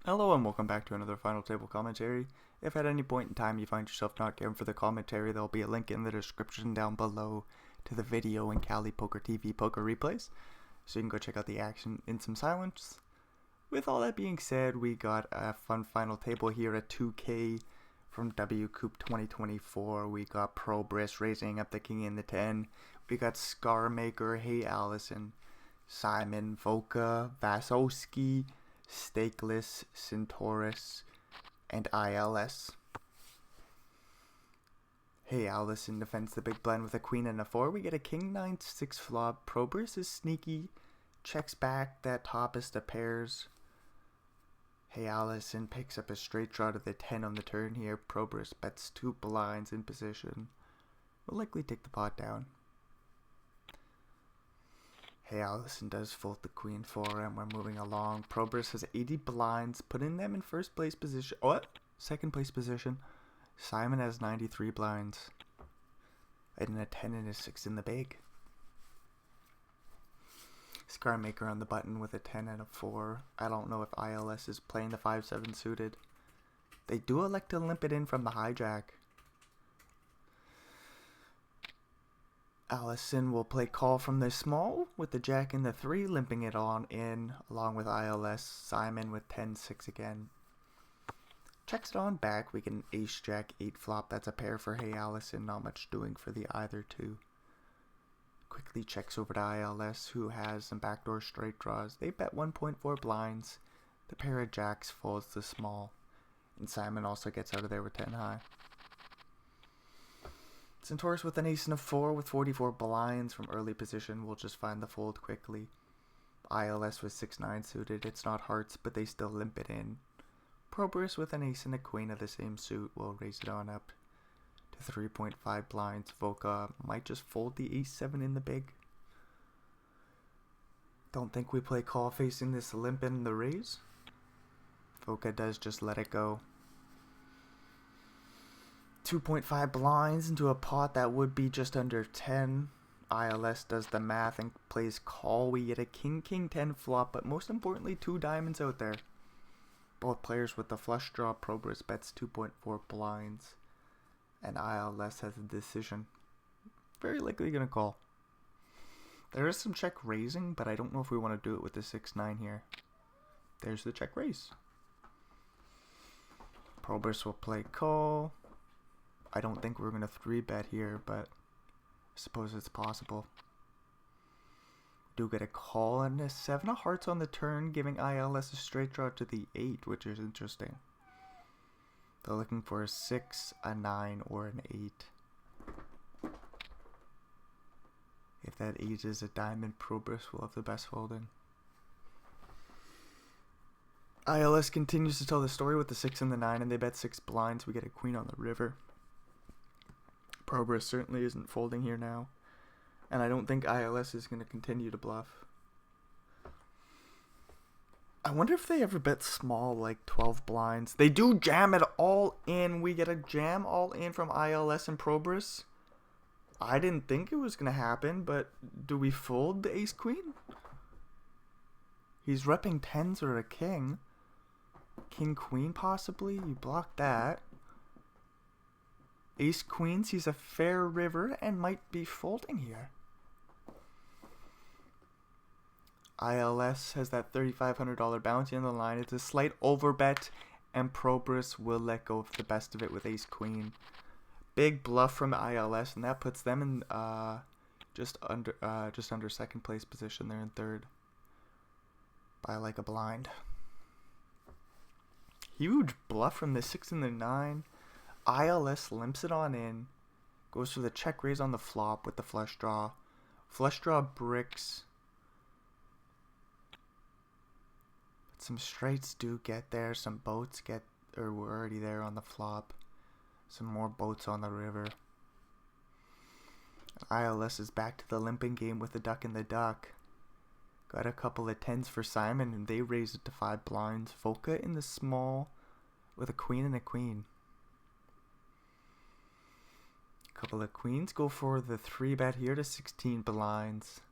Hello and welcome back to another Final Table commentary. If at any point in time you find yourself not caring for the commentary, there'll be a link in the description down below to the video and KalipokerTV poker replays, so you can go check out the action in some silence. With all that being said, we got a fun final table here at 2K from WCOOP 2024. We got Probris raising up the king and the 10. We got Scarmaker, Hey Allison, Simon, Voka, Vasowski, Stakeless, Centaurus, and ILS. Hey Allison defends the big blind with a queen and a 4. We get a king 9-6 flop. Probris is sneaky, checks back that toppest of pairs. Hey Allison picks up a straight draw to the 10 on the turn here. Probris bets 2 blinds in position. Will likely take the pot down. Hey Allison does fold the queen 4 and we're moving along. Probris has 80 blinds, putting them in first place position. What? Second place position. Simon has 93 blinds. And a 10 and a 6 in the big. Scarmaker on the button with a 10 and a 4. I don't know if ILS is playing the 5-7 suited. They do elect to limp it in from the hijack. Allison will play call from the small with the jack and the 3, limping it on in along with ILS. Simon with 10-6 again. Checks it on back. We get an ace jack 8 flop. That's a pair for Hey Allison. Not much doing for the either two. Quickly checks over to ILS, who has some backdoor straight draws. They bet 1.4 blinds. The pair of jacks folds the small. And Simon also gets out of there with 10 high. Centaurus with an ace and a 4 with 44 blinds from early position will just find the fold quickly. ILS with 6-9 suited. It's not hearts, but they still limp it in. Probris with an ace and a queen of the same suit will raise it on up to 3.5 blinds. Voka might just fold the ace-7 in the big. Don't think we play call facing this limp in the raise. Voka does just let it go. 2.5 blinds into a pot that would be just under 10. ILS does the math and plays call. We get a king 10 flop, but most importantly 2 diamonds out there. Both players with the flush draw. Probris bets 2.4 blinds and ILS has a decision. Very likely gonna call. There is some check raising, but I don't know if we want to do it with the 6-9 here. There's the check raise. Probris will play call. I don't think we're going to 3-bet here, but I suppose it's possible. Do get a call and a 7 of hearts on the turn, giving ILS a straight draw to the 8, which is interesting. They're looking for a 6, a 9, or an 8. If that 8 is a diamond, Probris will have the best folding. ILS continues to tell the story with the 6 and the 9, and they bet 6 blinds. We get a queen on the river. Probris certainly isn't folding here now, and I don't think ILS is going to continue to bluff. I wonder if they ever bet small, like 12 blinds. They do jam it all in. We get a jam all in from ILS and Probris. I didn't think it was going to happen, but do we fold the ace-queen? He's repping 10s or a king. King-queen possibly? You block that. Ace-queen sees a fair river and might be folding here. ILS has that $3,500 bounty on the line. It's a slight overbet, and Probris will let go of the best of it with ace-queen. Big bluff from ILS, and that puts them in just under second place position. They're in third by like a blind. Huge bluff from the 6 and the 9. ILS limps it on in, goes for the check raise on the flop with the flush draw. Flush draw bricks. But some straights do get there. Some boats were already there on the flop. Some more boats on the river. ILS is back to the limping game with the duck and the duck. Got a couple of 10s for Simon, and they raise it to 5 blinds. Voka in the small with a queen and a queen. Couple of queens go for the 3-bet here to 16 blinds.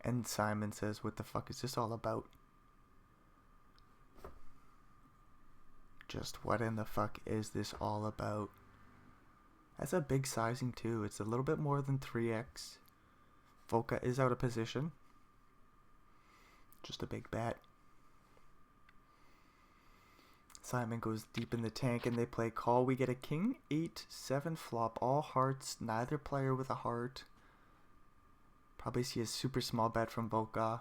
And Simon says, what the fuck is this all about? Just what in the fuck is this all about? That's a big sizing too. It's a little bit more than 3x. Volca is out of position. Just a big bet. Simon goes deep in the tank and they play call. We get a king 8-7 flop. All hearts. Neither player with a heart. Probably see a super small bet from Volca.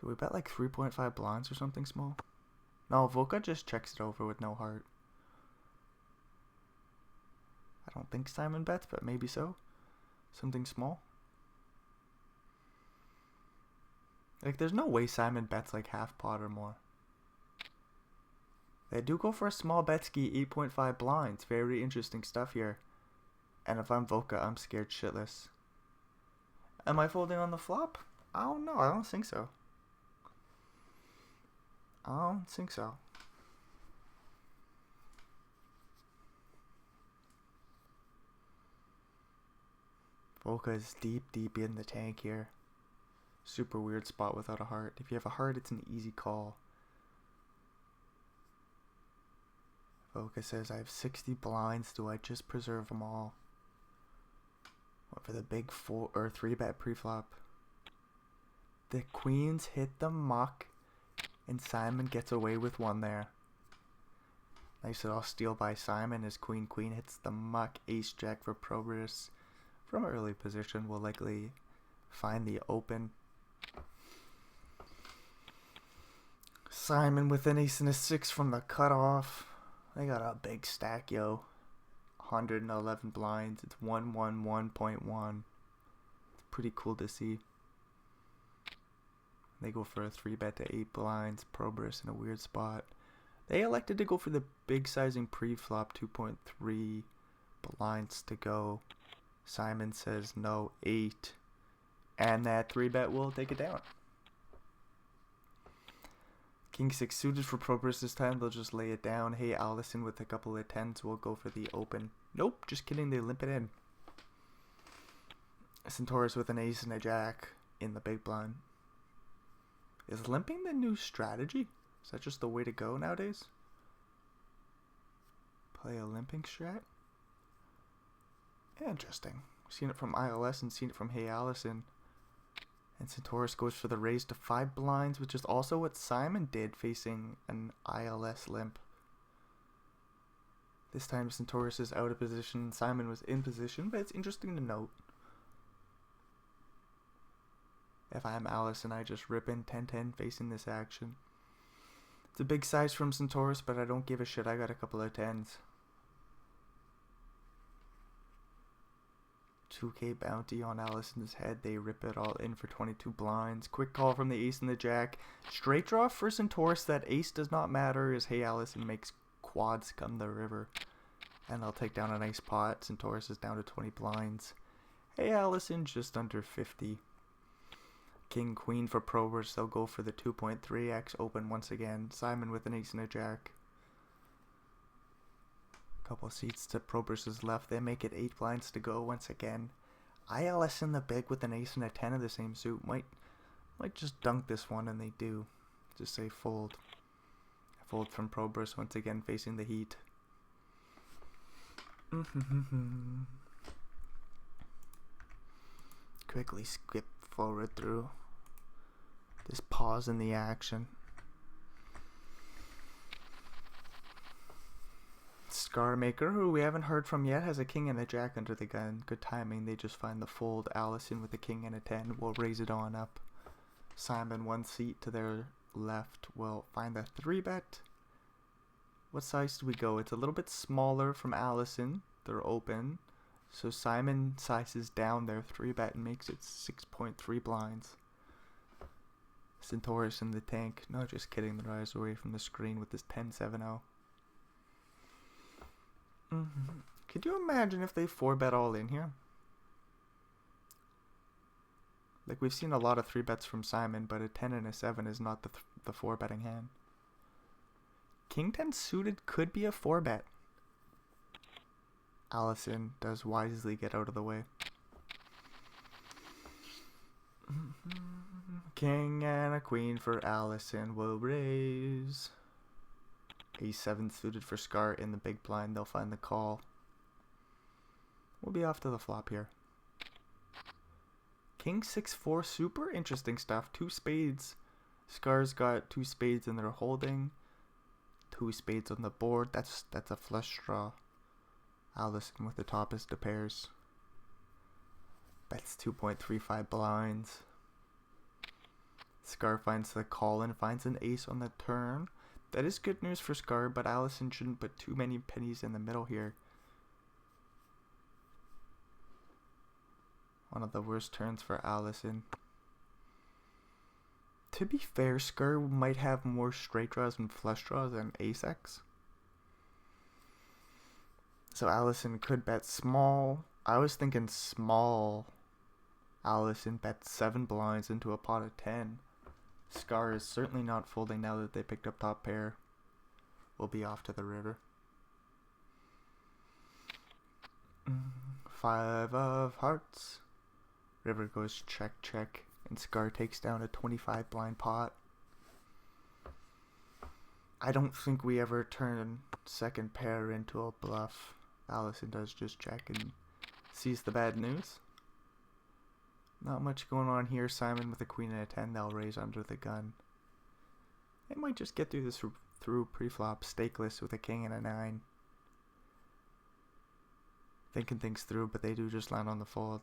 So we bet like 3.5 blinds or something small. No, Volca just checks it over with no heart. I don't think Simon bets, but maybe so. Something small. Like, there's no way Simon bets like half pot or more. They do go for a small bet ski, 8.5 blinds. Very interesting stuff here. And if I'm Volca, I'm scared shitless. Am I folding on the flop? I don't know. I don't think so. I don't think so. Volca is deep in the tank here. Super weird spot without a heart. If you have a heart, it's an easy call. Volca says, I have 60 blinds. Do I just preserve them all? What for the big 4 or 3-bet preflop? The queens hit the muck, and Simon gets away with one there. Nice little steal by Simon as queen hits the muck. Ace jack for Probus. From early position, will likely find the open. Simon with an ace and a 6 from the cutoff. They got a big stack, yo. 111 blinds. It's 111.1. It's pretty cool to see. They go for a 3-bet to 8 blinds. Probus in a weird spot. They elected to go for the big sizing pre-flop. 2.3 blinds to go. Simon says no, 8. And that 3-bet will take it down. King 6 suited for Probus this time. They'll just lay it down. Hey, Allison with a couple of 10s will go for the open. Nope, just kidding. They limp it in. Centaurus with an ace and a jack in the big blind. Is limping the new strategy? Is that just the way to go nowadays? Play a limping strat? Interesting. Seen it from ILS and seen it from Hey Allison. And Centaurus goes for the raise to 5 blinds, which is also what Simon did facing an ILS limp. This time Centaurus is out of position. Simon was in position, but it's interesting to note. If I'm Allison, I just rip in 10-10 facing this action. It's a big size from Centaurus, but I don't give a shit. I got a couple of 10s. 2k bounty on Allison's head. They rip it all in for 22 blinds. Quick call from the ace and the jack. Straight draw for Centaurus. That ace does not matter as Hey Allison makes quads come the river. And they'll take down a nice pot. Centaurus is down to 20 blinds. Hey Allison just under 50. King queen for Probus. They'll go for the 2.3x open once again. Simon with an ace and a jack. Couple seats to Probus's left. They make it 8 blinds to go once again. ILS in the big with an ace and a 10 of the same suit. Might just dunk this one, and they do. Just say fold. Fold from Probus once again facing the heat. Quickly skip forward through this pause in the action. Scarmaker, who we haven't heard from yet, has a king and a jack under the gun. Good timing. They just find the fold. Allison with a king and a 10 will raise it on up. Simon, one seat to their left, will find the 3-bet. What size do we go? It's a little bit smaller from Allison. They're open. So Simon sizes down their 3-bet and makes it 6.3 blinds. Centaurus in the tank. No, just kidding. Their eyes away from the screen with this 10-7-0. Could you imagine if they 4-bet all in here? Like, we've seen a lot of 3-bets from Simon, but a 10 and a 7 is not the 4-betting hand. King 10 suited could be a 4-bet. Allison does wisely get out of the way. King and a queen for Allison will raise. Ace 7 suited for Scar in the big blind. They'll find the call. We'll be off to the flop here. King 6-4, super interesting stuff. 2 spades. Scar's got 2 spades and they're holding. 2 spades on the board. That's a flush draw. Allison with the toppest of pairs. Bets 2.35 blinds. Scar finds the call and finds an ace on the turn. That is good news for Scar, but Allison shouldn't put too many pennies in the middle here. One of the worst turns for Allison. To be fair, Scar might have more straight draws and flush draws than ace-x. So Allison could bet small. I was thinking small. Allison bets 7 blinds into a pot of 10. Scar is certainly not folding now that they picked up top pair. We'll be off to the river. 5 of hearts. River goes check, check, and Scar takes down a 25 blind pot. I don't think we ever turn second pair into a bluff. Allison does just check and sees the bad news. Not much going on here. Simon with a queen and a 10. They'll raise under the gun. They might just get through this through pre-flop. Stakeless with a king and a 9. Thinking things through, but they do just land on the fold.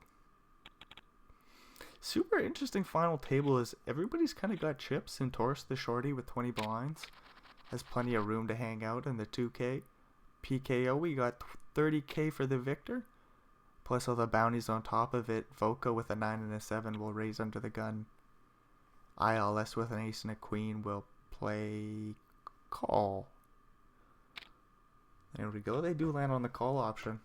Super interesting final table is everybody's kind of got chips. Centaurus, the shorty with 20 blinds, has plenty of room to hang out in the 2K. PKO, we got 30K for the victor. Plus all the bounties on top of it. Voca with a 9 and a 7 will raise under the gun. ILS with an ace and a queen will play call. There we go. They do land on the call option.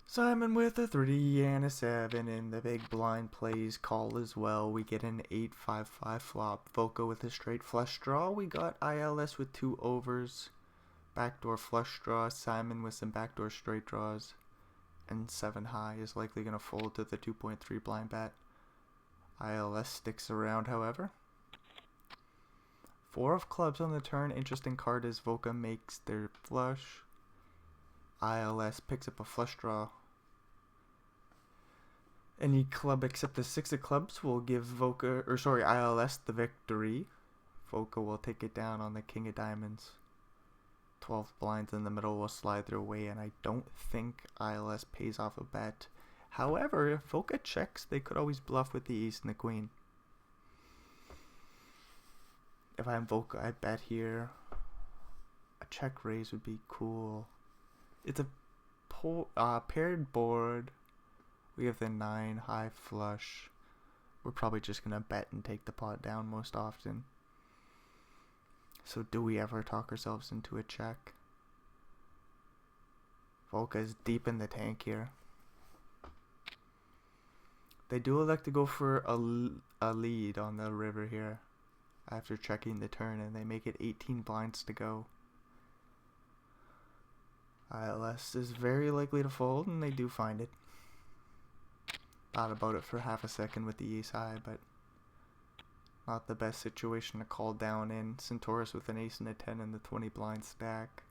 Simon with a 3 and a 7 in the big blind plays call as well. We get an 8-5-5 flop. Voca with a straight flush draw. We got ILS with 2 overs. Backdoor flush draw. Simon with some backdoor straight draws. And 7 high is likely going to fold to the 2.3 blind bet. ILS sticks around, however. 4 of clubs on the turn. Interesting card as Voca makes their flush. ILS picks up a flush draw. Any club except the 6 of clubs will give ILS the victory. Voca will take it down on the king of diamonds. 12 blinds in the middle will slide their way, and I don't think ILS pays off a bet. However, if Voca checks, they could always bluff with the ace and the queen. If I'm Voca, I bet here. A check raise would be cool. It's a paired board. We have the 9 high flush. We're probably just going to bet and take the pot down most often. So do we ever talk ourselves into a check? Voca is deep in the tank here. They do elect to go for a lead on the river here after checking the turn, and they make it 18 blinds to go. ILS is very likely to fold, and they do find it. Thought about it for half a second with the ace high, but not the best situation to call down in. Centaurus with an ace and a 10 in the 20 blind stack.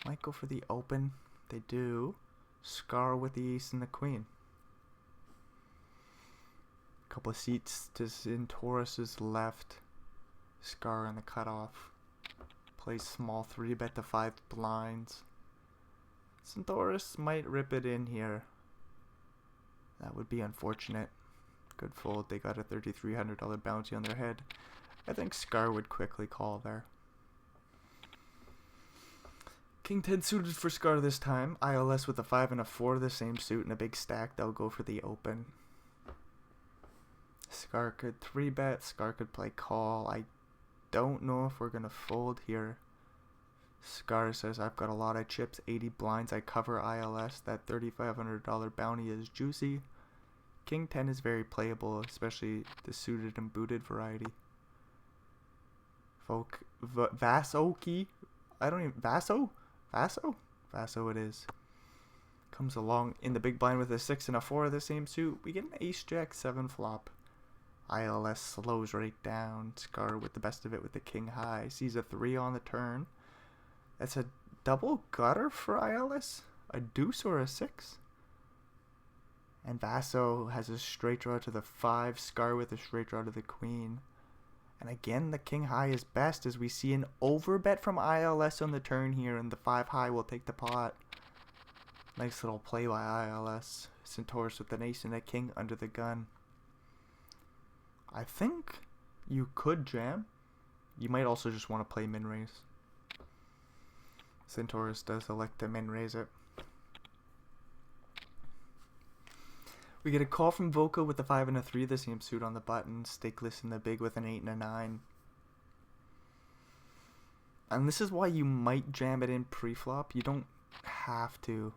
Might go for the open. They do. Scar with the ace and the queen. Couple of seats to Centaurus's left. Scar in the cutoff. Plays small 3-bet to 5 blinds. Centaurus might rip it in here. That would be unfortunate. Good fold. They got a $3,300 bounty on their head. I think Scar would quickly call there. King 10 suited for Scar this time. ILS with a 5 and a 4, the same suit and a big stack. They'll go for the open. Scar could 3-bet. Scar could play call. I don't know if we're going to fold here. Scar says, I've got a lot of chips, 80 blinds. I cover ILS. That $3,500 bounty is juicy. King 10 is very playable, especially the suited and booted variety. Vasoki? Vaso it is. Comes along in the big blind with a 6 and a 4 of the same suit. We get an ace jack 7 flop. ILS slows right down. Scar with the best of it with the king high. Sees a 3 on the turn. That's a double gutter for ILS. A deuce or a 6. And Vaso has a straight draw to the 5. Scar with a straight draw to the queen. And again, the king high is best as we see an overbet from ILS on the turn here. And the 5 high will take the pot. Nice little play by ILS. Centaurus with an ace and a king under the gun. I think you could jam. You might also just want to play min raise. Centaurus does elect to min raise it. We get a call from Voca with the 5 and a 3, the same suit on the button. Stakeless in the big with an 8 and a 9. And this is why you might jam it in pre-flop. You don't have to.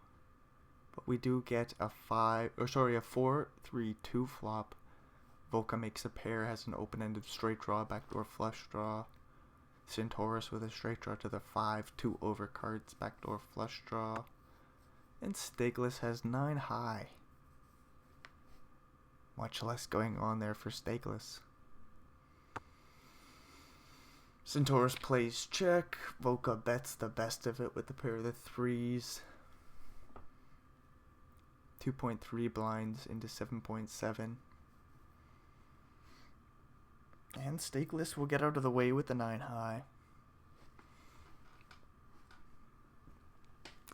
But we do get a 4-3-2 flop. Voca makes a pair, has an open-ended straight draw, backdoor flush draw. Centaurus with a straight draw to the 5, 2 overcards, backdoor flush draw. And Stakeless has 9 high. Much less going on there for Stakeless. Centaurus plays check. Voca bets the best of it with the pair of the 3s. 2.3 blinds into 7.7. And Stakeless will get out of the way with the 9 high.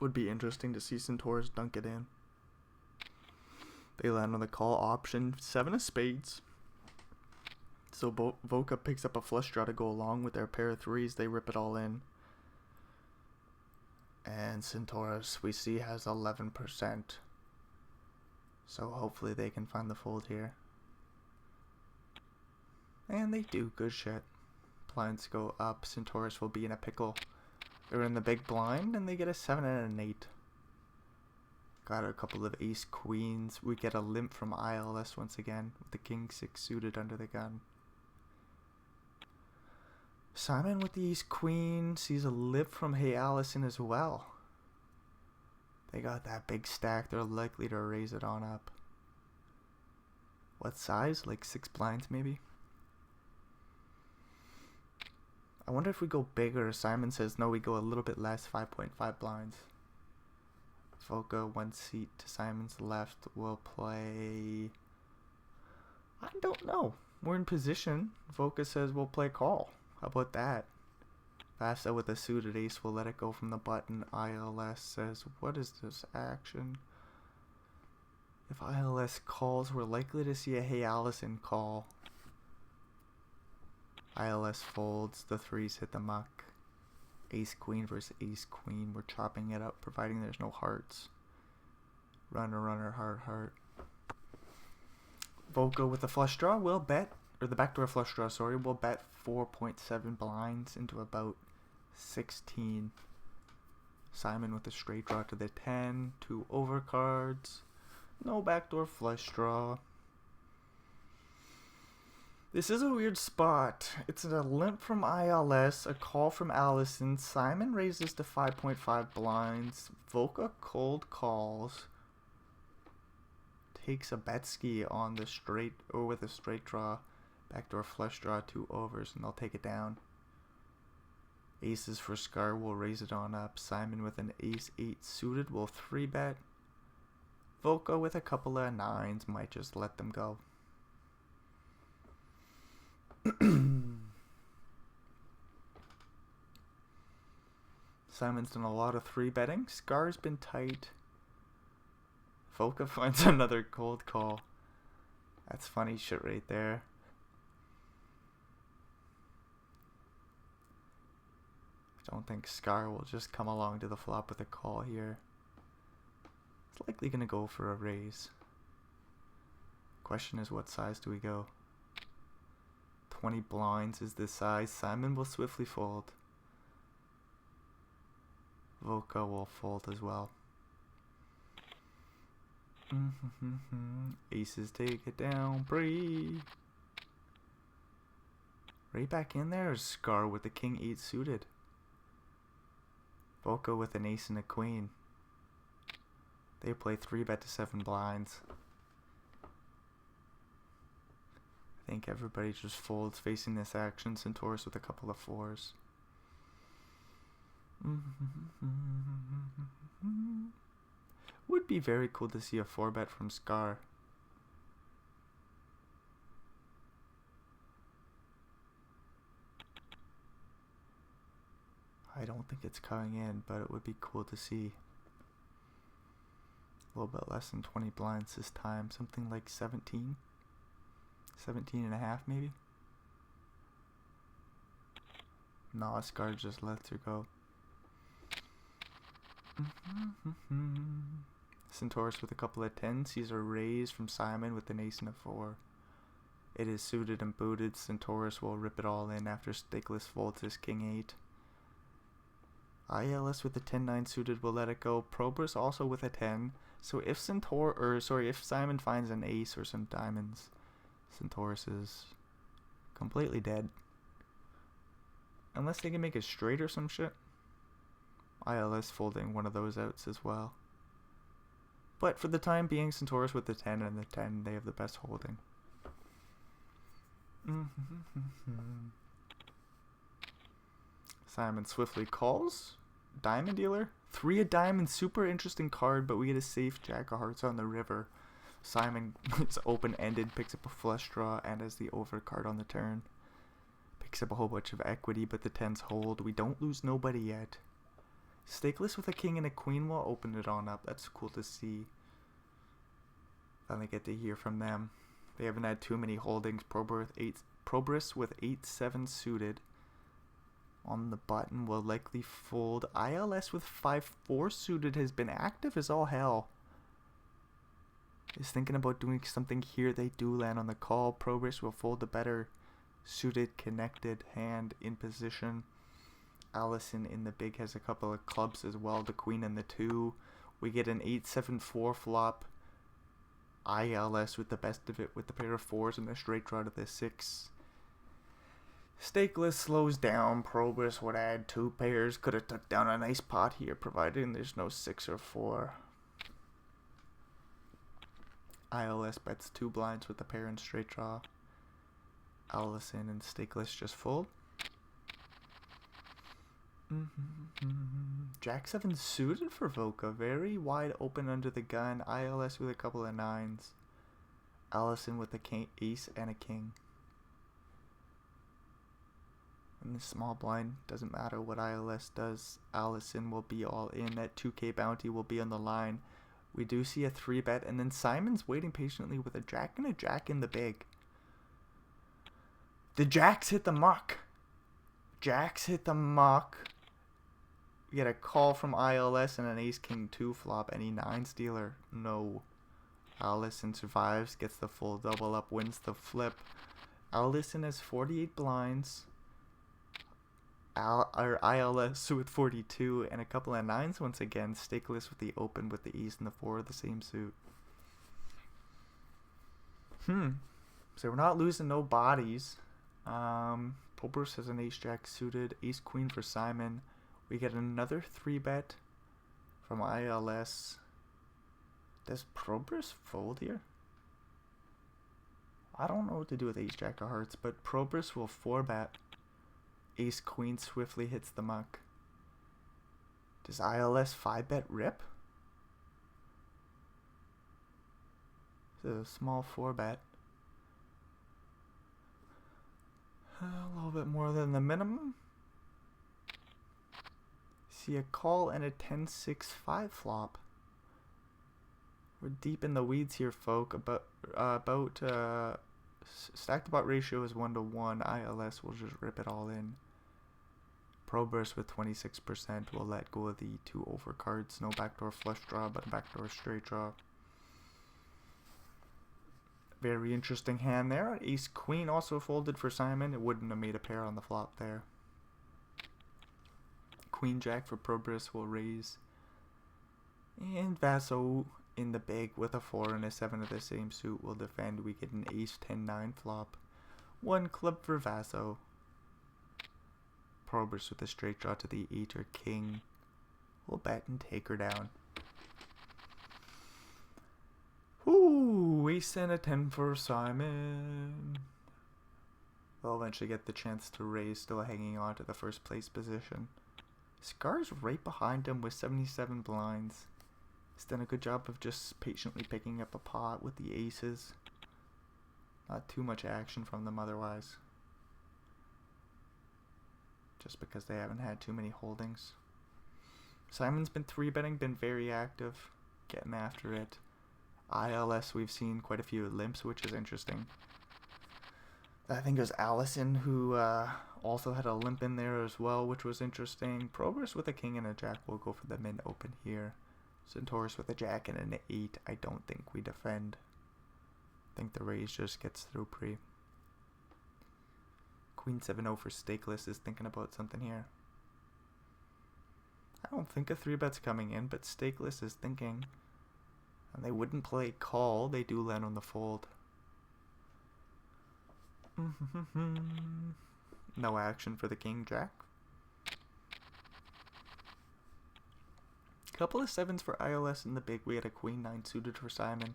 Would be interesting to see Centaurus dunk it in. They land on the call option, 7 of spades. So Voca picks up a flush draw to go along with their pair of 3s. They rip it all in. And Centaurus, we see, has 11%. So hopefully they can find the fold here. And they do. Good shit. Blinds go up. Centaurus will be in a pickle. They're in the big blind and they get a 7 and an 8. Got a couple of ace queens. We get a limp from ILS once again with the king 6 suited under the gun. Simon with the ace queen sees a limp from Hey Allison as well. They got that big stack. They're likely to raise it on up. What size? Like 6 blinds maybe? I wonder if we go bigger. Simon says no, we go a little bit less, 5.5 blinds. Voca 1 seat to Simon's left will play. I don't know. We're in position. Voca says we'll play call. How about that? Vasa with a suited ace will let it go from the button. ILS says, what is this action? If ILS calls, we're likely to see a Hey Allison call. ILS folds. The 3s hit the muck. Ace queen versus ace queen. We're chopping it up providing there's no hearts. Runner, runner, heart, heart. Voca with the flush draw will bet, or the backdoor flush draw, sorry, will bet 4.7 blinds into about 16. Simon with a straight draw to the 10. 2 overcards. No backdoor flush draw. This is a weird spot. It's a limp from ILS, a call from Allison. Simon raises to 5.5 blinds. Voca cold calls. Takes a bet ski on the straight, or with a straight draw. Backdoor flush draw, 2 overs, and they'll take it down. Aces for Scar will raise it on up. Simon with an ace 8 suited will 3-bet. Voca with a couple of 9s might just let them go. Simon's done a lot of 3-betting. Scar's been tight. Voca finds another cold call. That's funny shit right there. I don't think Scar will just come along to the flop with a call here. It's likely going to go for a raise. Question is, what size do we go? 20 blinds is the size. Simon will swiftly fold. Voca will fold as well. Aces take it down. Bree. Right back in there is Scar with the king 8 suited. Voca with an ace and a queen. They play 3-bet to 7 blinds. I think everybody just folds facing this action. Centaurus with a couple of 4s. Would be very cool to see a 4-bet from Scar. I don't think it's coming in, but it would be cool to see. A little bit less than 20 blinds this time. Something like 17. 17 and a half maybe. No, Scar just lets her go. Centaurus with a couple of 10s. Sees a raise from Simon with an ace and a 4. It is suited and booted. Centaurus will rip it all in after Stakeless folds his king 8. ILS with the 10-9 suited will let it go. Probus also with a 10. So if if Simon finds an ace or some diamonds, Centaurus is completely dead. Unless they can make it straight or some shit. ILS folding one of those outs as well. But for the time being, Centaurus with the 10 and the 10, they have the best holding. Simon swiftly calls. Diamond dealer. 3 of diamonds. Super interesting card, but we get a safe jack of hearts on the river. Simon is open-ended, picks up a flush draw, and has the over card on the turn. Picks up a whole bunch of equity, but the 10s hold. We don't lose nobody yet. Stakeless with a king and a queen will open it on up. That's cool to see. Finally get to hear from them. They haven't had too many holdings. Probus with 8-7 suited. On the button will likely fold. ILS with 5-4 suited has been active as all hell. Is thinking about doing something here. They do land on the call. Probus will fold the better suited connected hand in position. Allison in the big has a couple of clubs as well. The queen and the 2. We get an 8-7-4 flop. ILS with the best of it with the pair of 4s and a straight draw to the 6. Stakeless slows down. Probus would add 2 pairs. Could have took down a nice pot here, providing there's no 6 or 4. ILS bets 2 blinds with the pair and straight draw. Allison and Stakeless just fold. Jack 7 suited for Voca. Very wide open under the gun. ILS with a couple of 9s. Allison with a king, ace and a king. In the small blind, doesn't matter what ILS does. Allison will be all in. That 2k bounty will be on the line. We do see a 3-bet, and then Simon's waiting patiently with a jack and a jack in the big. The jacks hit the muck. Jacks hit the muck. We get a call from ILS and an ace king 2 flop. Any 9s dealer? No. Allison survives, gets the full double up, wins the flip. Allison has 48 blinds. ILS with 42 and a couple of 9s once again. Stakeless with the open with the ace and the 4, the same suit. So we're not losing no bodies. Probus has an ace jack suited. Ace queen for Simon. We get another 3-bet from ILS. Does Probus fold here? I don't know what to do with ace jack of hearts, but Probus will 4-bet. Ace queen swiftly hits the muck. Does ILS 5-bet rip? It's a small 4-bet. A little bit more than the minimum. See a call and a 10-6-5 flop. We're deep in the weeds here, folk. Stacked bot ratio is 1-to-1. ILS will just rip it all in. Probus with 26% will let go of the 2 overcards. No backdoor flush draw, but a backdoor straight draw. Very interesting hand there. Ace queen also folded for Simon. It wouldn't have made a pair on the flop there. Queen jack for Probus will raise. And Vaso in the big with a 4 and a 7 of the same suit will defend. We get an ace 10-9 flop. 1 club for Vaso. Probus with a straight draw to the 8 or king. We'll bet and take her down. Ooh, ace and a 10 for Simon. eventually get the chance to raise, still hanging on to the first place position. Scar's right behind him with 77 blinds. He's done a good job of just patiently picking up a pot with the aces. Not too much action from them otherwise. Just because they haven't had too many holdings. Simon's been 3-betting, been very active, getting after it. ILS, we've seen quite a few limps, which is interesting. I think it was Allison who also had a limp in there as well, which was interesting. Probers with a king and a jack will go for the min open here. Centaurus with a jack and an 8. I don't think we defend. I think the raise just gets through pre. Queen 7-0 for stakeless is thinking about something here. I don't think a 3-bet's coming in, but stakeless is thinking. And they wouldn't play call. They do land on the fold. No action for the king jack. Couple of 7s for ILS in the big. We had a queen 9 suited for Simon.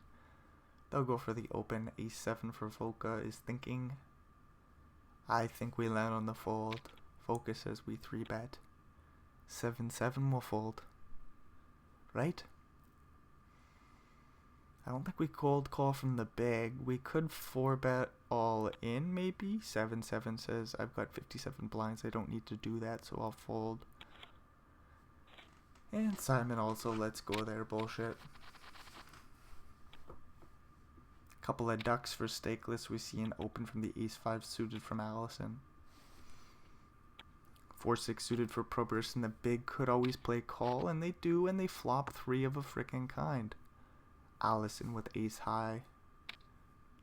They'll go for the open. Ace 7 for Voka is thinking. I think we land on the fold. Focus says we 3-bet. 7-7 will fold. Right? I don't think we cold call from the big. We could 4-bet all in maybe. 7-7 says I've got 57 blinds. I don't need to do that, so I'll fold. And Simon also lets go their bullshit. Couple of ducks for stakeless. We see an open from the ace 5 suited from Allison. 4-6 suited for Probers, and the big could always play call, and they do, and they flop 3 of a frickin' kind. Allison with ace high.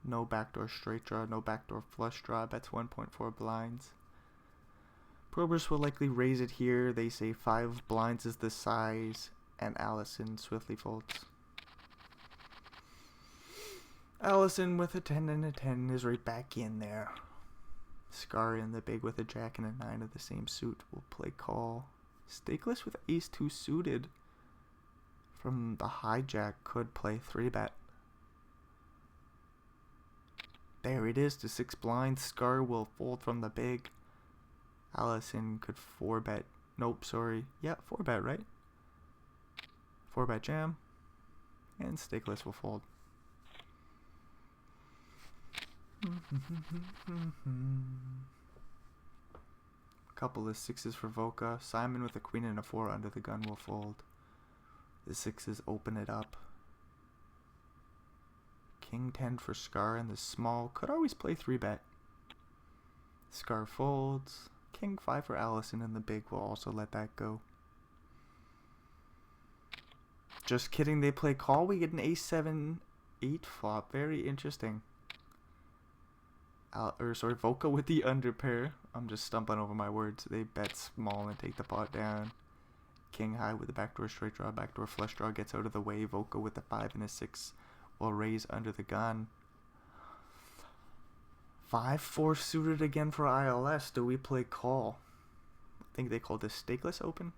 No backdoor straight draw, no backdoor flush draw. Bets 1.4 blinds. Probers will likely raise it here. They say 5 blinds is the size, and Allison swiftly folds. Allison with a 10 and a 10 is right back in there. Scar in the big with a jack and a 9 of the same suit will play call. Stakeless with ace 2 suited from the hijack could play 3-bet. There it is to 6 blinds. Scar will fold from the big. Allison could 4-bet. Nope, sorry. Yeah, 4-bet, right? 4-bet jam. And stakeless will fold. Couple of 6s for Voka. Simon with a queen and a 4 under the gun will fold. The 6s open it up. King 10 for Scar and the small could always play 3-bet. Scar folds. King 5 for Allison and the big will also let that go. Just kidding, they play call. We get an ace 7 8 flop. Very interesting. Voka with the underpair. I'm just stumbling over my words. They bet small and take the pot down. King high with the backdoor straight draw, backdoor flush draw gets out of the way. Voka with a 5 and a 6 will raise under the gun. 5-4 suited again for ILS. Do we play call? I think they called this stakeless open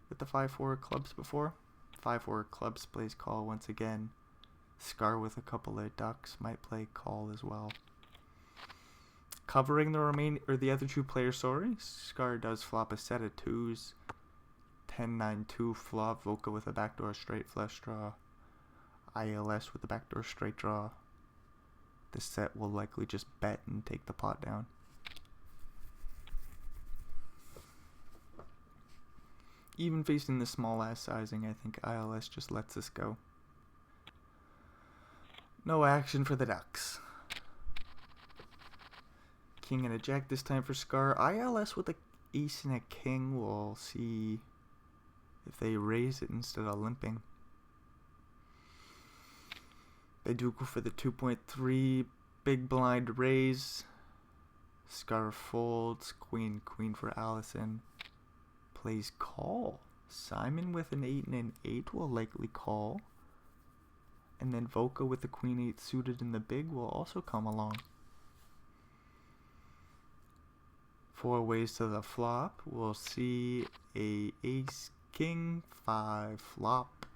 with the 5-4 clubs before. 5-4 clubs plays call once again. Scar with a couple of ducks might play call as well. Covering the other 2 players, sorry. Scar does flop a set of 2s. 10-9-2 flop. Voka with a backdoor straight flush draw. ILS with the backdoor straight draw. The set will likely just bet and take the pot down. Even facing the small ass sizing, I think ILS just lets us go. No action for the ducks. King and a jack this time for Scar. ILS with a ace and a king. We'll see if they raise it instead of limping. They do go for the 2.3 big blind raise. Scar folds. Queen for Allison. Plays call. Simon with an 8 and an 8 will likely call. And then Voka with the queen 8 suited in the big will also come along. 4 ways to the flop. We'll see a ace king 5 flop.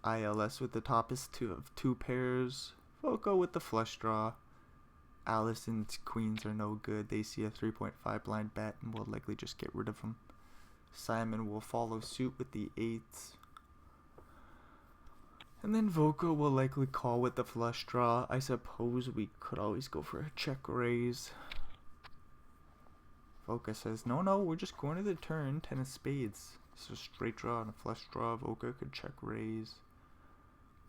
ILS with the top is 2 of 2 pairs. Voka with the flush draw. Allison's queens are no good. They see a 3.5 blind bet and will likely just get rid of them. Simon will follow suit with the 8s. And then Voka will likely call with the flush draw. I suppose we could always go for a check raise. Voka says, no, we're just going to the turn. 10 of spades. So straight draw and a flush draw. Voka could check raise.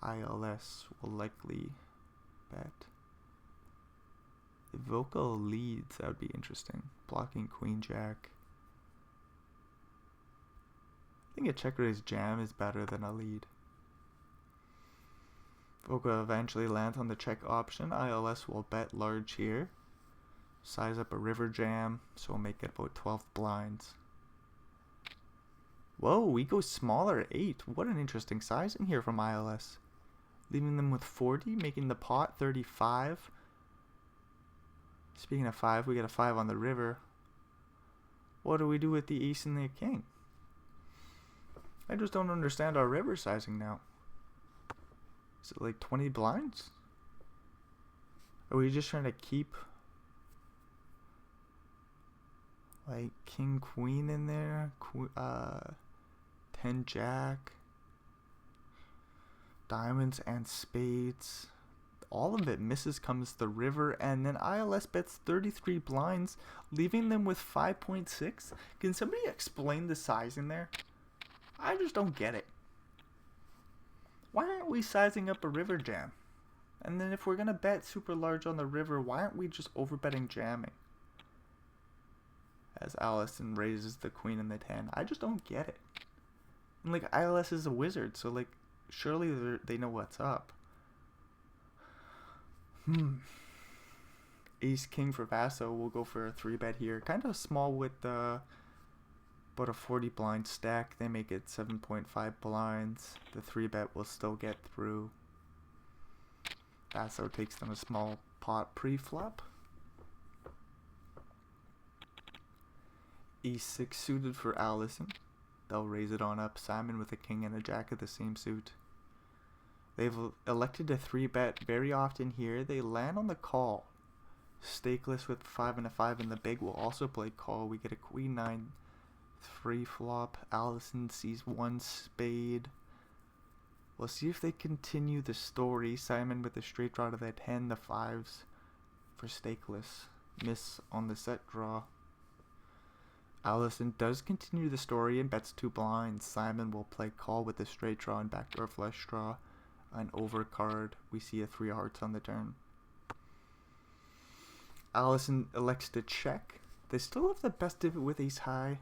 ILS will likely bet. If Voka leads, that would be interesting. Blocking queen jack. I think a check raise jam is better than a lead. Voka eventually lands on the check option. ILS will bet large here. Size up a river jam, so we'll make it about 12 blinds. Whoa, we go smaller, 8. What an interesting size in here from ILS. Leaving them with 40, making the pot 35. Speaking of 5, we get a 5 on the river. What do we do with the ace and the king? I just don't understand our river sizing now. Is it like 20 blinds? Are we just trying to keep like king queen in there? 10 jack, diamonds and spades. All of it misses comes the river, and then ILS bets 33 blinds, leaving them with 5.6. Can somebody explain the sizing there? I just don't get it. Why aren't we sizing up a river jam? And then if we're going to bet super large on the river, why aren't we just overbetting jamming? As Allison raises the queen and the 10. I just don't get it. And like, ILS is a wizard, so like, surely they know what's up. Ace king for Vaso. We'll go for a 3-bet here. Kind of small with about a 40 blind stack. They make it 7.5 blinds. The 3-bet will still get through. Vaso takes them a small pot pre-flop. E6 suited for Allison. They'll raise it on up. Simon with a king and a jack of the same suit. They've elected to 3-bet very often here. They land on the call. Stakeless with 5 and a 5 in the big will also play call. We get a queen 9 3 flop. Allison sees 1 spade. We'll see if they continue the story. Simon with a straight draw to the 10, the 5s for stakeless. Miss on the set draw. Allison does continue the story and bets 2 blinds. Simon will play call with a straight draw and backdoor flush draw. An overcard. We see a 3 hearts on the turn. Allison elects to check. They still have the best of it with ace high.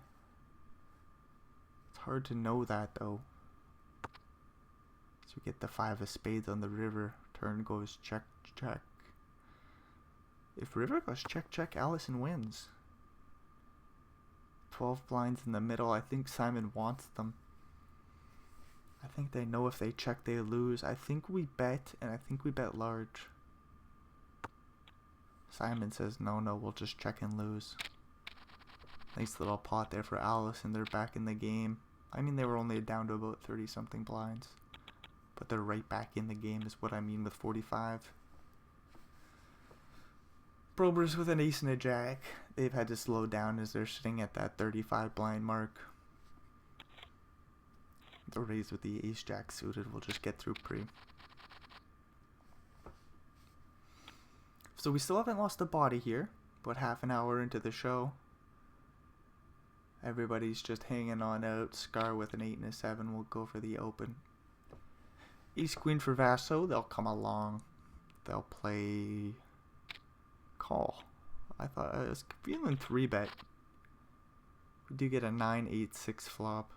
It's hard to know that though. So we get the 5 of spades on the river. Turn goes check, check. If river goes check, check, Allison wins. 12 blinds in the middle. I think Simon wants them. I think they know if they check they lose. I think we bet, and I think we bet large. Simon says no, we'll just check and lose. Nice little pot there for Allison. They're back in the game. I mean, they were only down to about 30 something blinds, but they're right back in the game is what I mean with 45. Probers with an ace and a jack. They've had to slow down as they're sitting at that 35 blind mark. The raise with the ace jack suited will just get through pre. So we still haven't lost a body here. About half an hour into the show. Everybody's just hanging on out. Scar with an 8 and a 7 will go for the open. Ace queen for Vaso. They'll come along. They'll play call. I thought I was feeling 3-bet. We do get a 9-8-6 flop.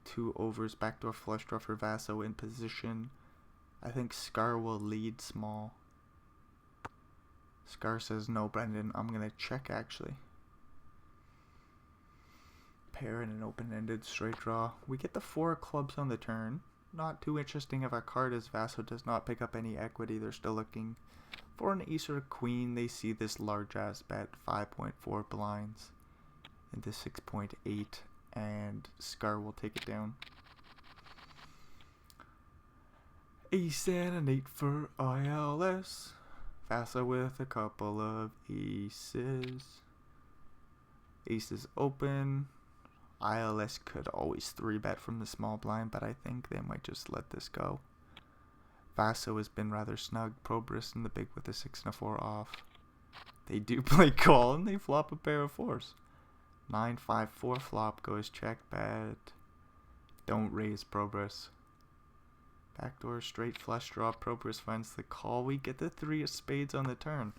2 overs, backdoor flush draw for Vaso in position. I think Scar will lead small. Scar says no, Brendan. I'm gonna check actually. Pair and an open-ended straight draw. We get the 4 of clubs on the turn. Not too interesting of a card as Vaso does not pick up any equity. They're still looking for an ace or a queen. They see this large ass bet, 5.4 blinds into 6.8. And Scar will take it down. Ace and an 8 for ILS. Vaso with a couple of aces. Aces open. ILS could always 3-bet from the small blind, but I think they might just let this go. Vaso has been rather snug. Probris in the big with a 6 and a 4 off. They do play call and they flop a pair of 4s. 9-5-4 flop goes check bet. Don't raise Probris. Backdoor straight flush draw. Probris finds the call. We get the 3 of spades on the turn.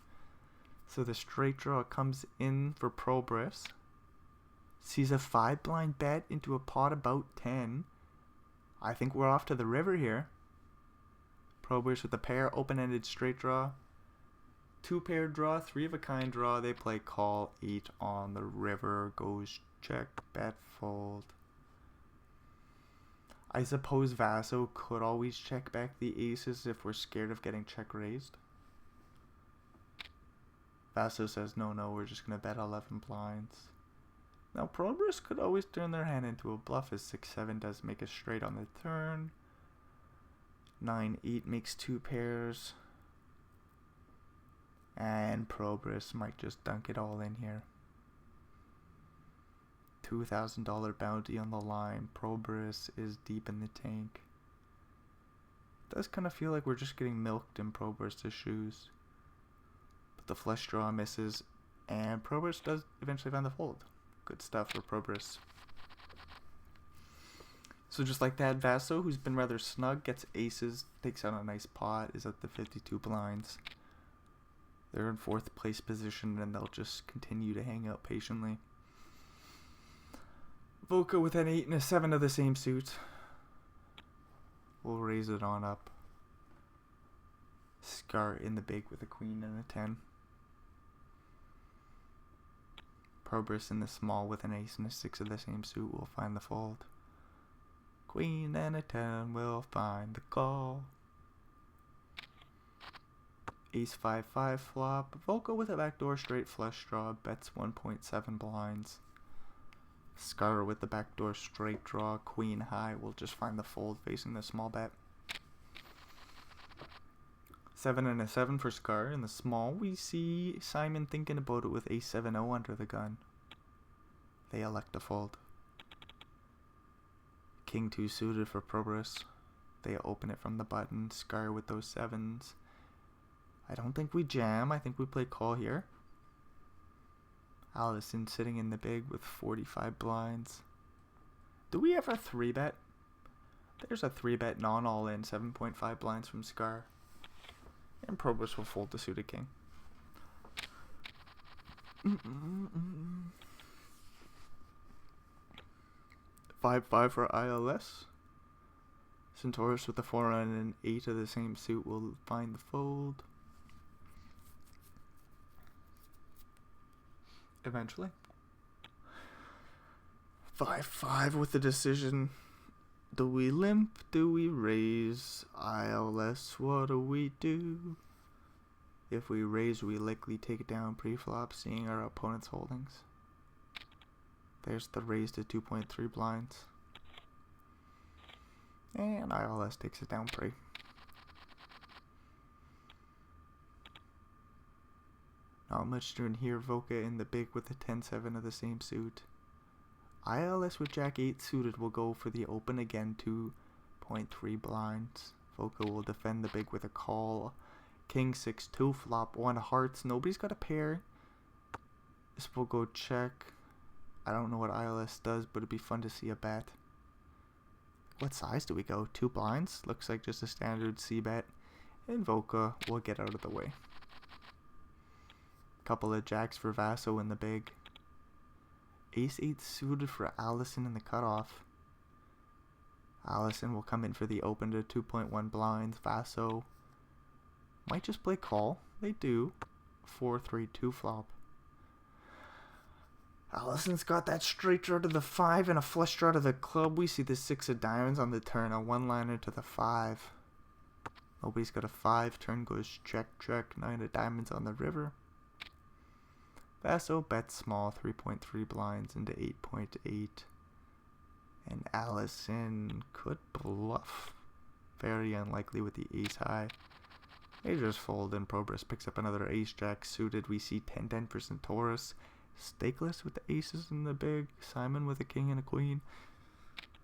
So the straight draw comes in for Probris. Sees a 5 blind bet into a pot about 10. I think we're off to the river here. Probris with a pair, open-ended straight draw. 2-pair draw, 3 of a kind draw. They play call, 8 on the river. Goes check, bet, fold. I suppose Vaso could always check back the aces if we're scared of getting check raised. Vaso says no, we're just going to bet 11 blinds. Now Probris could always turn their hand into a bluff as 6-7 does make a straight on the turn. 9-8 makes 2 pairs. And Probris might just dunk it all in here. $2,000 bounty on the line. Probris is deep in the tank. It does kind of feel like we're just getting milked in Probris' shoes. But the flush draw misses. And Probris does eventually find the fold. Good stuff for Probris. So just like that, Vaso, who's been rather snug, gets aces, takes out a nice pot, is at the 52 blinds. They're in 4th place position and they'll just continue to hang out patiently. Voka with an 8 and a 7 of the same suit. We'll raise it on up. Scar in the big with a queen and a 10. Probris in the small with an ace and a 6 of the same suit will find the fold. Queen and a 10 will find the call. Ace 5-5 flop. Volko with a backdoor straight flush draw. Bets 1.7 blinds. Scar with the backdoor straight draw. Queen high will just find the fold facing the small bet. 7 and a 7 for Scar. In the small, we see Simon thinking about it with ace 7-0 under the gun. They elect to fold. King 2 suited for Probris. They open it from the button. Scar with those 7s. I don't think we jam. I think we play call here. Allison sitting in the big with 45 blinds. Do we ever 3-bet? There's a 3-bet non-all-in. 7.5 blinds from Scar. And Probris will fold the suited king. 5-5 for ILS. Centaurus with a 4 and an 8 of the same suit will find the fold. Eventually. 5-5 with the decision. Do we limp? Do we raise? ILS, what do we do? If we raise, we likely take it down pre-flop, seeing our opponent's holdings. There's the raise to 2.3 blinds. And ILS takes it down pre. Not much doing here. Voka in the big with the 10-7 of the same suit. ILS with Jack 8 suited will go for the open again, 2.3 blinds. Voka will defend the big with a call. King 6-2 flop, 1 hearts. Nobody's got a pair. This will go check. I don't know what ILS does, but it'd be fun to see a bet. What size do we go? 2 blinds? Looks like just a standard C bet. And Voka will get out of the way. Couple of jacks for Vaso in the big. Ace 8 suited for Allison in the cutoff. Allison will come in for the open to 2.1 blinds. Vaso might just play call. They do. 4-3-2 flop. Allison's got that straight draw to the 5 and a flush draw to the club. We see the 6 of diamonds on the turn. A 1-liner to the 5. Nobody's got a 5. Turn goes check, check. 9 of diamonds on the river. Vaso bets small, 3.3 blinds into 8.8. And Allison could bluff. Very unlikely with the ace high. They just fold, and Progress picks up another ace-jack suited. We see 10-10 for Centaurus. Stakeless with the aces in the big. Simon with a king and a queen.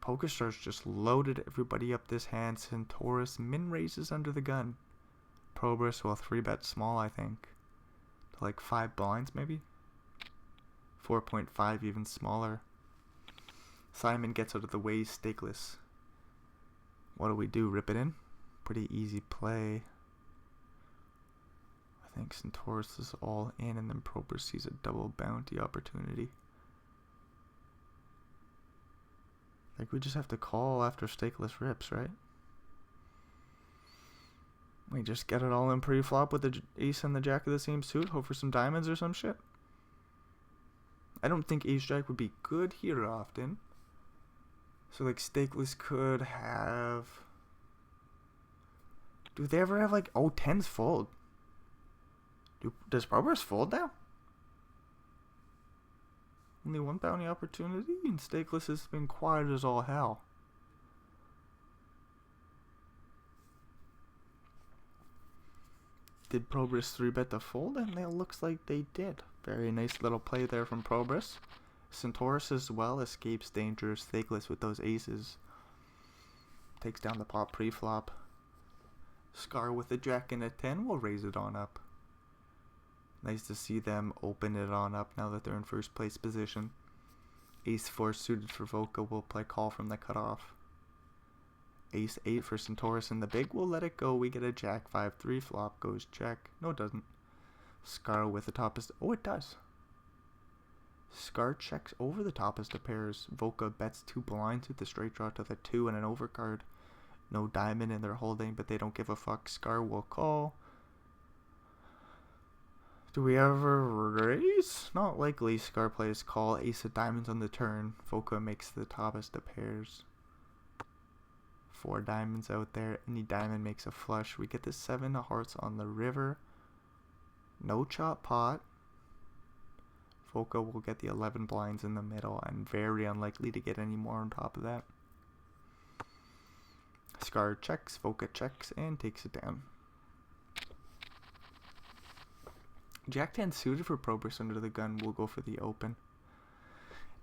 PokerStars just loaded everybody up this hand. Centaurus min raises under the gun. Progress will 3-bet small, I think. To like 5 blinds maybe? 4.5 even smaller. Simon gets out of the way, stakeless. What do we do? Rip it in? Pretty easy play. I think Centaurus is all in, and then Progress sees a double bounty opportunity. I think we just have to call after stakeless rips, right? We just get it all in pre-flop with the ace and the jack of the same suit. Hope for some diamonds or some shit. I don't think ace-jack would be good here often. So like stakeless could have... Do they ever have like... Oh, 10s fold. Does Progress fold now? Only one bounty opportunity, and stakeless has been quiet as all hell. Did Progress 3-bet the fold? And it looks like they did. Very nice little play there from Progress. Centaurus as well escapes danger. Stakeless with those aces. Takes down the pot pre-flop. Scar with a jack and a 10 will raise it on up. Nice to see them open it on up now that they're in first place position. Ace 4 suited for Voca will play call from the cutoff. Ace 8 for Centaurus in the big will let it go. We get a jack 5-3 flop goes check. No, it doesn't. Scar with the topest. Oh, it does. Scar checks over the topest of pairs. Voca bets 2 blinds with the straight draw to the 2 and an overcard. No diamond in their holding, but they don't give a fuck. Scar will call. Do we ever raise? Not likely. Scar plays call. Ace of diamonds on the turn. Voca makes the topest of pairs. 4 diamonds out there. Any diamond makes a flush. We get the 7 of hearts on the river. No chop pot. Voca will get the 11 blinds in the middle, and very unlikely to get any more on top of that. Scar checks. Voca checks and takes it down. Jack 10 suited for Progress under the gun will go for the open.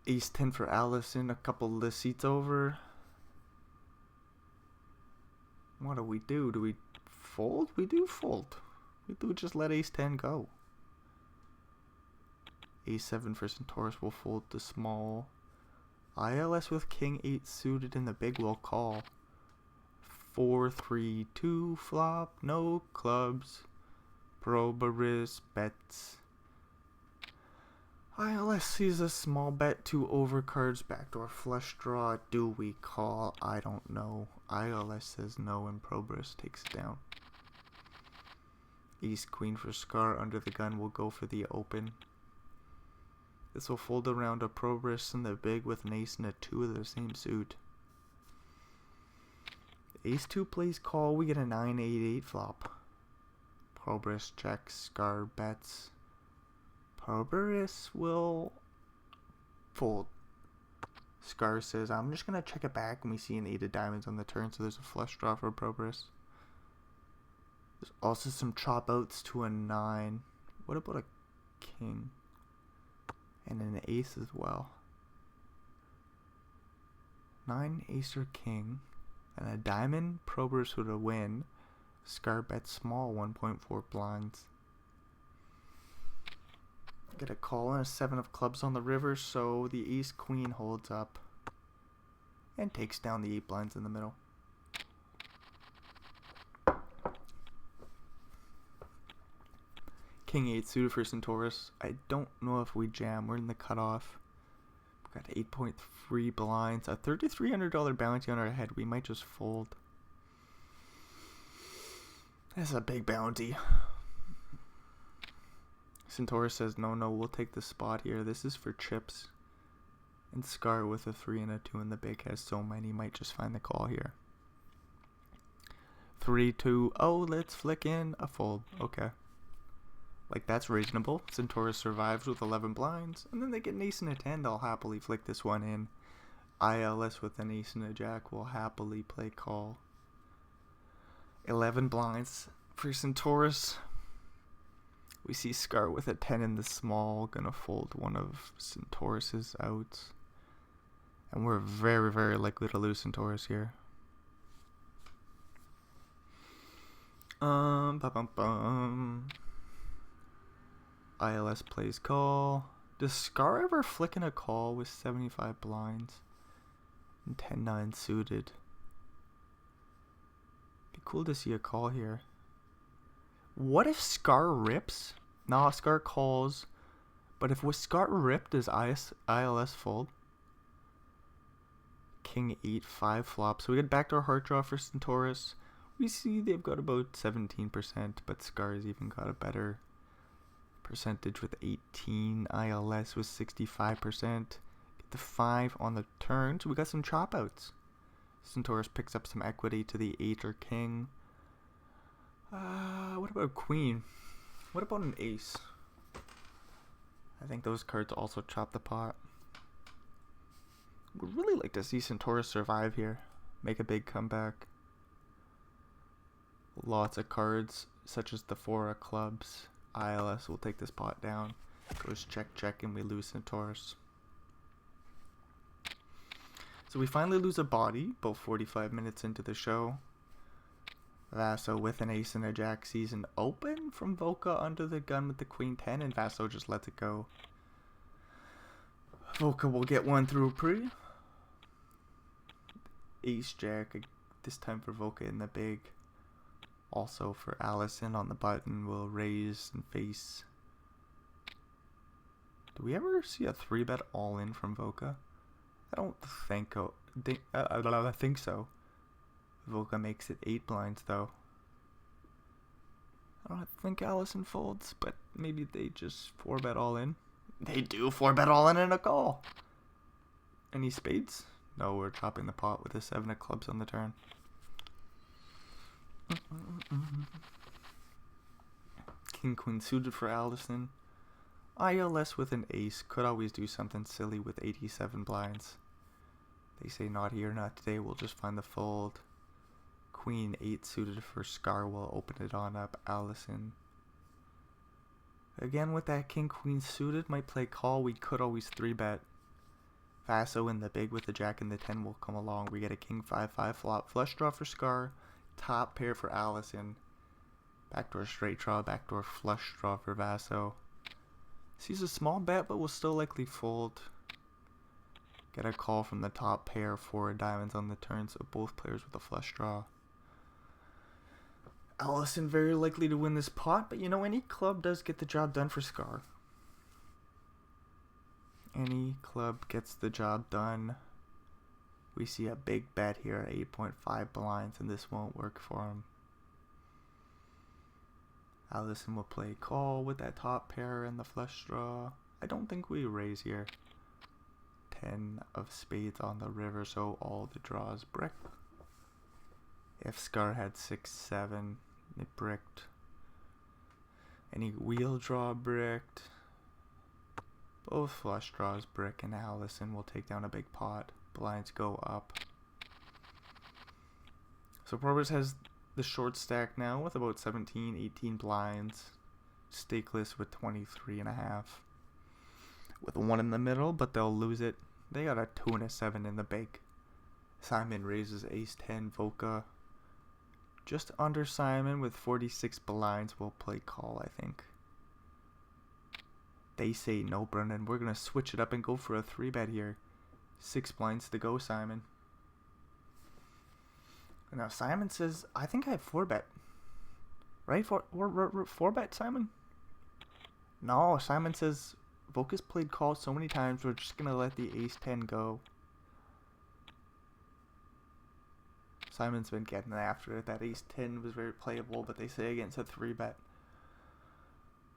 Ace 10 for Allison, a couple of the seats over. What do we do? Do we fold? We do fold. We do just let Ace 10 go. Ace 7 for Centaurus will fold the small. ILS with King 8 suited in the big will call. 4-3-2 flop, no clubs. Progress bets. ILS sees a small bet, 2 overcards, backdoor flush draw. Do we call? I don't know. ILS says no, and Progress takes it down. Ace Queen for Scar under the gun will go for the open. This will fold around a Progress in the big with an ace and a 2 of the same suit. Ace 2 plays call. We get a 9-8-8 flop. Progress checks. Scar bets. Progress will fold. Scar says, I'm just going to check it back, and we see an 8 of diamonds on the turn, so there's a flush draw for Progress. There's also some chop outs to a 9. What about a king? And an ace as well. 9, ace or king. And a diamond. Progress would have win. Scar bets small, 1.4 blinds. Get a call and a 7 of clubs on the river, so the ace queen holds up and takes down the 8 blinds in the middle. King 8 suited for Centaurus. I don't know if we jam. We're in the cutoff. We've got 8.3 blinds. A $3,300 bounty on our head. We might just fold. That's a big bounty. Centaurus says, no, we'll take the spot here. This is for chips. And Scar with a 3 and a 2 in the big has so many. Might just find the call here. 3-2. Oh, let's flick in a fold. Okay. Like, that's reasonable. Centaurus survives with 11 blinds. And then they get an ace and a 10. They'll happily flick this one in. ILS with an ace and a jack will happily play call. 11 blinds For Centaurus, we see Scar with a 10 in the small, gonna fold one of Centaurus's outs. And we're very, very likely to lose Centaurus here. ILS plays call. Does Scar ever flick in a call with 75 blinds? And 10-9 suited. Be cool to see a call here. What if Scar rips? Nah, Scar calls. But if with Scar ripped, does ILS fold? King 8-5 flop. So we get backdoor heart draw for Centaurus. We see they've got about 17%, but Scar's even got a better percentage with 18. ILS was 65%. Get the 5 on the turn. So we got some chop outs. Centaurus picks up some equity to the 8 or king. What about queen? What about an ace? I think those cards also chop the pot. Would really like to see Centaurus survive here. Make a big comeback. Lots of cards, such as the 4 of clubs. ILS will take this pot down. Goes check, check, and we lose Centaurus. So we finally lose a body, about 45 minutes into the show. Vaso with an ace and a jack sees an open from Voka under the gun with the queen 10, and Vaso just lets it go. Voka will get one through pre. Ace jack, this time for Voka in the big. Also for Allison on the button, will raise and face. Do we ever see a 3-bet all in from Voka? I don't think I think so. Voka makes it 8 blinds though. I don't think Allison folds, but maybe they just 4-bet all in. They do 4-bet all in and a call. Any spades? No, we're chopping the pot with a 7 of clubs on the turn. King queen suited for Allison. ILS with an ace could always do something silly with 87 blinds. They say not here, not today. We'll just find the fold. Queen 8 suited for Scar will open it on up. Allison. Again with that king queen suited, might play call. We could always 3-bet. Vaso in the big with the jack and the 10 will come along. We get a king 5-5 flop. Flush draw for Scar. Top pair for Allison. Backdoor straight draw. Backdoor flush draw for Vaso. Sees a small bet, but will still likely fold. Get a call from the top pair. 4 diamonds on the turn, so both players with a flush draw. Allison very likely to win this pot, but you know, any club does get the job done for Scar. Any club gets the job done. We see a big bet here, 8.5 blinds, and this won't work for him. Allison will play call with that top pair and the flush draw. I don't think we raise here. 10 of spades on the river, so all the draws brick. If Scar had 6-7, it bricked. Any wheel draw bricked. Both flush draws brick, and Allison will take down a big pot. Blinds go up. So Probers has the short stack now with about 17, 18 blinds. Stakeless with 23.5. With 1 in the middle, but they'll lose it. They got a 2 and a 7 in the big. Simon raises ace 10, Voka. Just under Simon with 46 blinds will play call, I think. They say no, Brennan. We're going to switch it up and go for a 3-bet here. 6 blinds to go, Simon. Now, Simon says, I think I have 4-bet. Right? 4-bet, Simon? No, Simon says, Voka's played call so many times, we're just going to let the ace 10 go. Simon's been getting after it. That ace 10 was very playable, but they say against a 3-bet.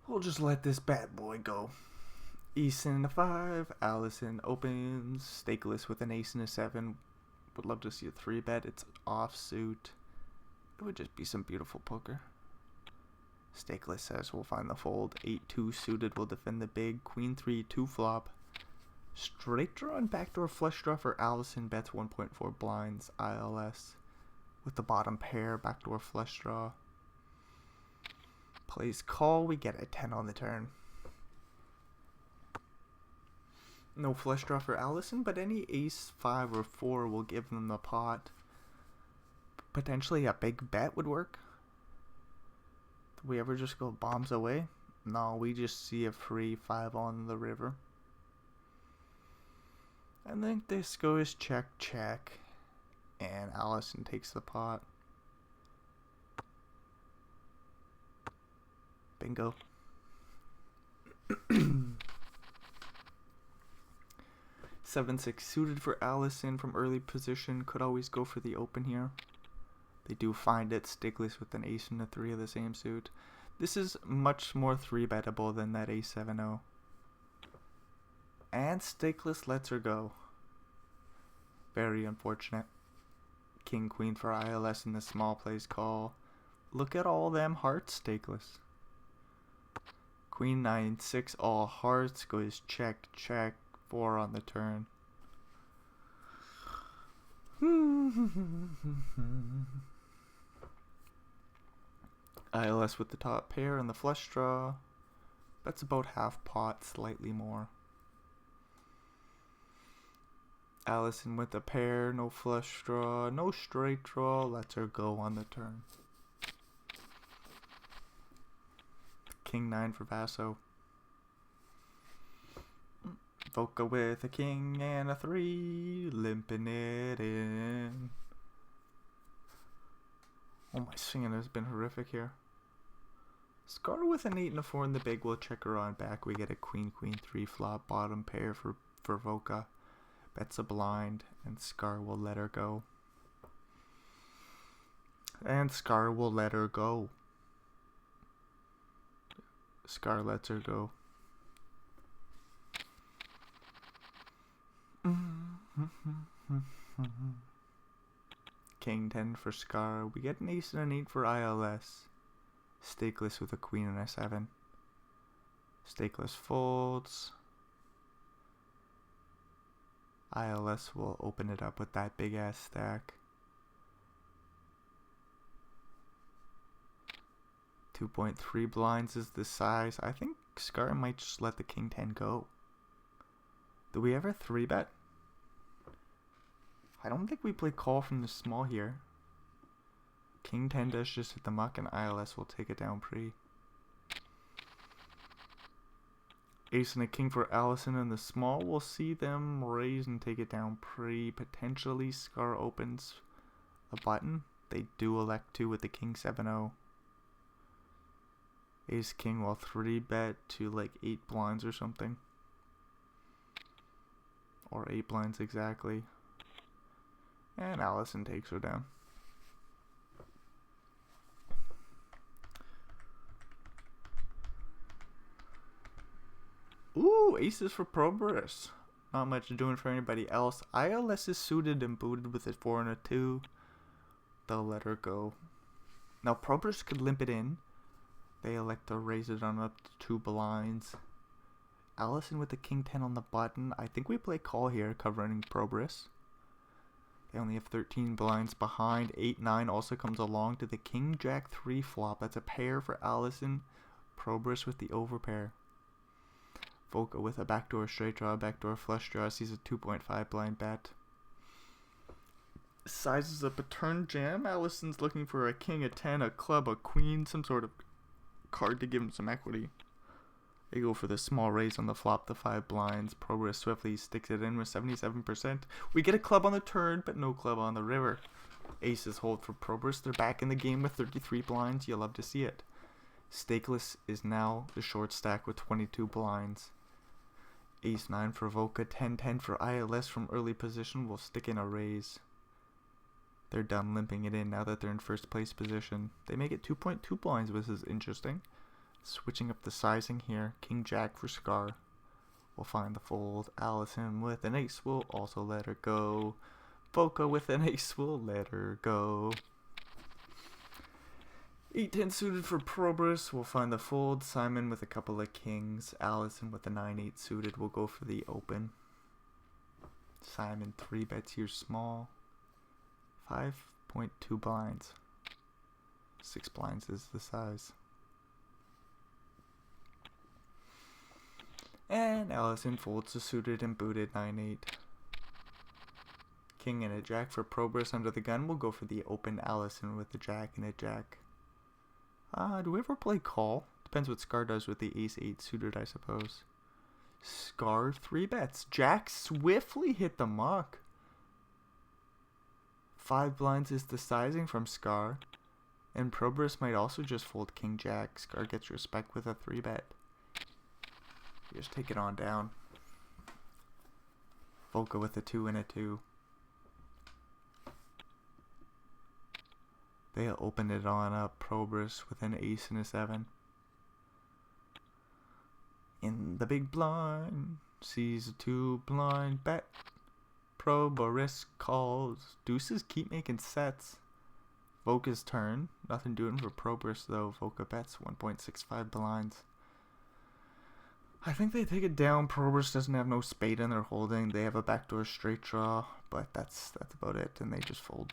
We'll just let this bad boy go. Ace and a 5. Allison opens. Stakeless with an ace and a 7. Would love to see a 3-bet. It's offsuit. It would just be some beautiful poker. Stakeless says we'll find the fold. 8-2 suited will defend the big. Queen 3, 2 flop. Straight draw and backdoor flush draw for Allison. Bets 1.4 blinds. ILS with the bottom pair. Backdoor flush draw. Plays call, we get a 10 on the turn. No flush draw for Allison, but any ace, 5, or 4 will give them the pot. Potentially a big bet would work. Do we ever just go bombs away? No, we just see a free 5 on the river. I think this goes check, check, and Allison takes the pot. Bingo. 7-6 suited for Allison from early position. Could always go for the open here. They do find it. Stickless with an ace and a 3 of the same suit. This is much more 3-bettable than that ace 7-0. And Stickless lets her go. Very unfortunate. King Queen for ILS in the small plays call. Look at all them hearts, Stickless. Queen 9-6 all hearts goes check, check. 4 on the turn. ILS with the top pair and the flush draw. That's about half pot, slightly more. Allison with the pair, no flush draw, no straight draw. Lets her go on the turn. King 9 for Vaso. Vodka with a king and a 3, limping it in. Oh, my singing has been horrific here. Scar with an 8 and a 4 in the big. We'll check her on back. We get a queen, queen 3 flop, bottom pair for Vodka. Bets a blind, and Scar will let her go. And Scar will let her go. Scar lets her go. King 10 for Scar. We get an ace and an 8 for ILS. Stakeless with a queen and a 7. Stakeless folds. ILS will open it up with that big ass stack. 2.3 blinds is the size. I think Scar might just let the King 10 go. Do we ever 3-bet? I don't think we play call from the small here. King 10 does just hit the muck and ILS will take it down pre. Ace and a king for Allison in the small. We'll see them raise and take it down pre. Potentially Scar opens a button. They do elect to with the king 7-0. Ace king will 3-bet to like 8 blinds or something. Or 8 blinds exactly. And Allison takes her down. Ooh, aces for Probris. Not much doing for anybody else. ILS is suited and booted with a 4 and a 2. They'll let her go. Now Probris could limp it in. They elect to raise it on up to 2 blinds. Allison with the king 10 on the button. I think we play call here, covering Probris. They only have 13 blinds behind. 8-9 also comes along to the king jack 3 flop. That's a pair for Allison. Probris with the overpair. Volca with a backdoor straight draw, backdoor flush draw. Sees a 2.5 blind bet. Sizes up a turn jam. Allison's looking for a king, a 10, a club, a queen, some sort of card to give him some equity. They go for the small raise on the flop, the 5 blinds. Probris swiftly sticks it in with 77%. We get a club on the turn, but no club on the river. Aces hold for Probris. They're back in the game with 33 blinds. You'll love to see it. Stakeless is now the short stack with 22 blinds. Ace 9 for Volca, 10-10 for ILS from early position. Will stick in a raise. They're done limping it in now that they're in first place position. They make it 2.2 blinds, which is interesting. Switching up the sizing here. King Jack for Scar. We'll find the fold. Allison with an ace will also let her go. Volca with an ace will let her go. 8-10 suited for Probris. We'll find the fold. Simon with a couple of kings. Allison with a 9-8 suited. We'll go for the open. Simon 3 bets here small. 5.2 blinds. 6 blinds is the size. And Allison folds the suited and booted 9-8. King and a jack for Probus under the gun. We'll go for the open Allison with the jack and a jack. Do we ever play call? Depends what Scar does with the ace-8 suited, I suppose. Scar 3 bets. Jack swiftly hit the muck. 5 blinds is the sizing from Scar. And Probus might also just fold king jack. Scar gets respect with a 3 bet. Just take it on down. Volca with a 2 and a 2. They open it on up. Probus with an ace and a 7. In the big blind. Sees a 2 blind bet. Probus calls. Deuces keep making sets. Volca's turn. Nothing doing for Probus though. Volca bets 1.65 blinds. I think they take it down. Probus doesn't have no spade in their holding. They have a backdoor straight draw, but that's about it, and they just fold.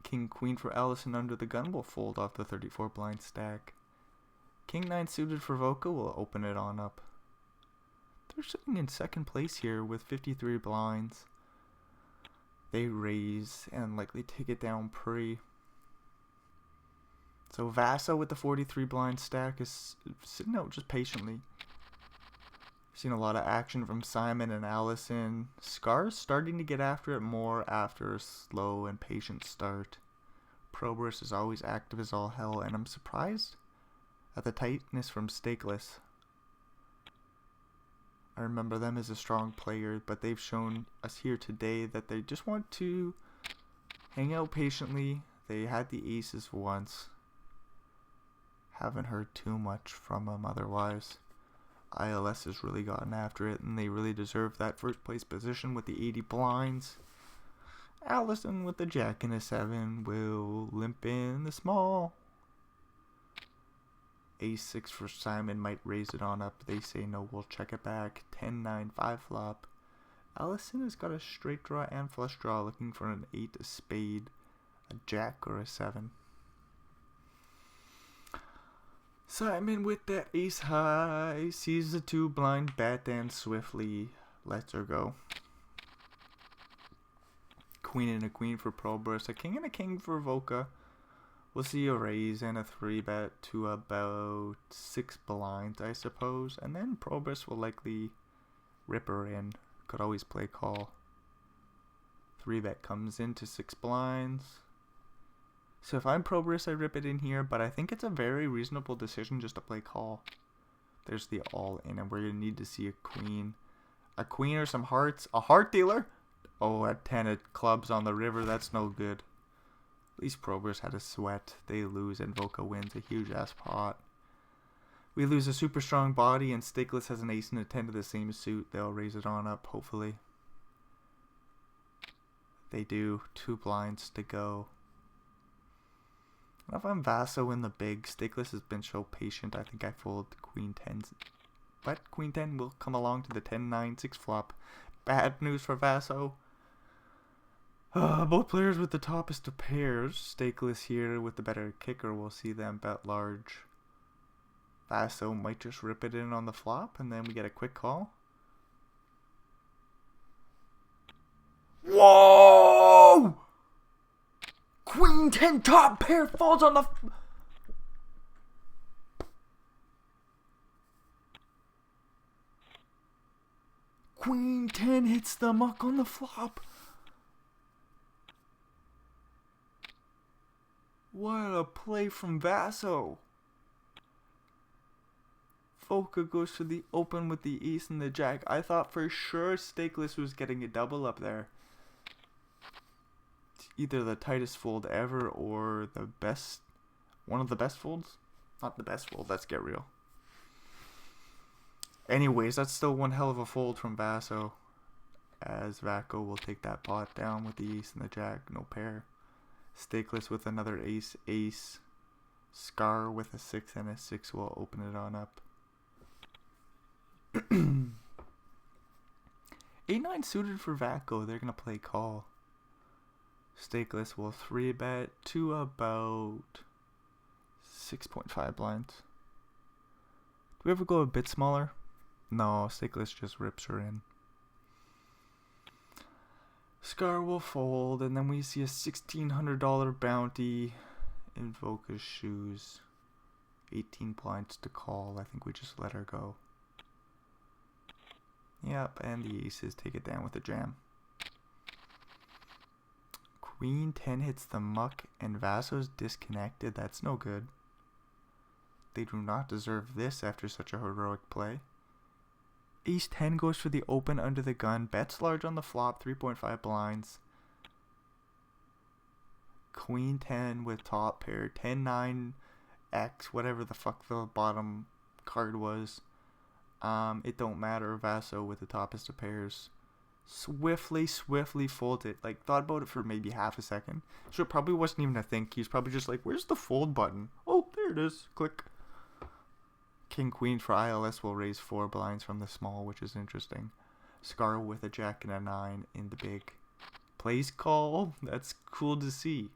King queen for Allison under the gun will fold off the 34 blind stack. King 9 suited for Volca will open it on up. They're sitting in second place here with 53 blinds. They raise and likely take it down pre. So Vaso with the 43 blind stack is sitting out just patiently. Seen a lot of action from Simon and Allison. Scar's starting to get after it more after a slow and patient start. Probus is always active as all hell, and I'm surprised at the tightness from Stakeless. I remember them as a strong player, but they've shown us here today that they just want to hang out patiently. They had the aces once. Haven't heard too much from them otherwise. ILS has really gotten after it, and they really deserve that first place position with the 80 blinds. Allison with the jack and a 7 will limp in the small. Ace-6 for Simon might raise it on up. They say no, we'll check it back. 10-9, 5 flop. Allison has got a straight draw and flush draw, looking for an 8, a spade, a jack, or a 7. Simon with that ace high sees the 2 blind bet and swiftly lets her go. Queen and a queen for Probus, a king and a king for Volca. We'll see a raise and a 3 bet to about 6 blinds, I suppose. And then Probus will likely rip her in. Could always play call. 3 bet comes into 6 blinds. So if I'm Probus, I rip it in here, but I think it's a very reasonable decision just to play call. There's the all in, and we're going to need to see a queen. A queen or some hearts. A heart dealer? Oh, a 10 of clubs on the river. That's no good. At least Probus had a sweat. They lose, and Volca wins a huge-ass pot. We lose a super strong body, and Stakeless has an ace and a 10 to the same suit. They'll raise it on up, hopefully. They do. 2 blinds to go. If I'm Vaso in the big, Stakeless has been so patient. I think I fold Queen 10. But Queen 10 will come along to the 10-9, 6 flop. Bad news for Vaso. Both players with the toppest of pairs. Stakeless here with the better kicker. We'll see them bet large. Vaso might just rip it in on the flop, and then we get a quick call. Whoa! Queen 10 top pair falls on the... Queen 10 hits the muck on the flop. What a play from Vaso. Volca goes to the open with the ace and the jack. I thought for sure Stakeless was getting a double up there. Either the tightest fold ever or the best, one of the best folds. Not the best fold, let's get real. Anyways, that's still one hell of a fold from Vaso, as Vaco will take that pot down with the ace and the jack, no pair. Stakeless with another ace, ace. Scar with a 6 and a 6 will open it on up. 8-9 suited for Vaco, they're going to play call. Stakeless will 3 bet to about 6.5 blinds. we ever go a bit smaller? No, stakeless just rips her in. Scar will fold, and then we see a $1,600 bounty. Invoke his shoes. 18 blinds to call. I think we just let her go. Yep, and the aces take it down with a jam. Queen 10 hits the muck, and Vasso's disconnected. That's no good. They do not deserve this after such a heroic play. Ace 10 goes for the open under the gun. Bets large on the flop, 3.5 blinds. Queen 10 with top pair. 10-9 X, whatever the fuck the bottom card was. It don't matter. Vasso with the toppest of pairs. Swiftly folded. Like, thought about it for maybe half a second. So it probably wasn't even a think. He's probably just like, where's the fold button? Oh, there it is. Click. King Queen for ILS will raise 4 blinds from the small, which is interesting. Scar with a jack and a 9 in the big. Plays call. That's cool to see.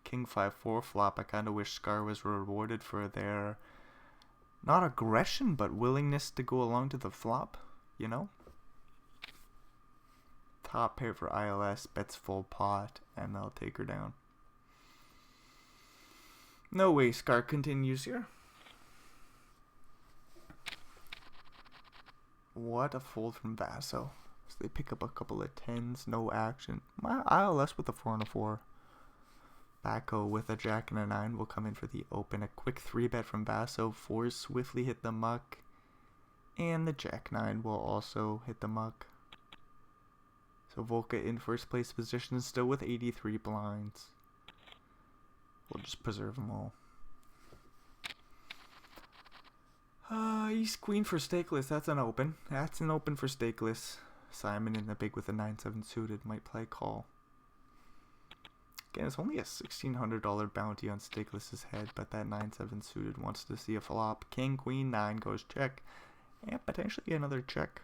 King 5-4 flop. I kind of wish Scar was rewarded for their, not aggression, but willingness to go along to the flop, you know? Top pair for ILS, bets full pot, and they'll take her down. No way Scar continues here. What a fold from Vasso. So they pick up a couple of 10s, no action. My ILS with a 4 and a 4. Bacco with a jack and a 9 will come in for the open. A quick 3-bet from Vasso. 4s swiftly hit the muck. And the jack 9 will also hit the muck. So Volca in first place position, still with 83 blinds. We'll just preserve them all. Ace Queen for stakeless. That's an open. That's an open for stakeless. Simon in the big with a 9-7 suited might play call. Again, it's only a $1,600 bounty on stakeless's head, but that 9-7 suited wants to see a flop. King Queen 9 goes check, and potentially another check.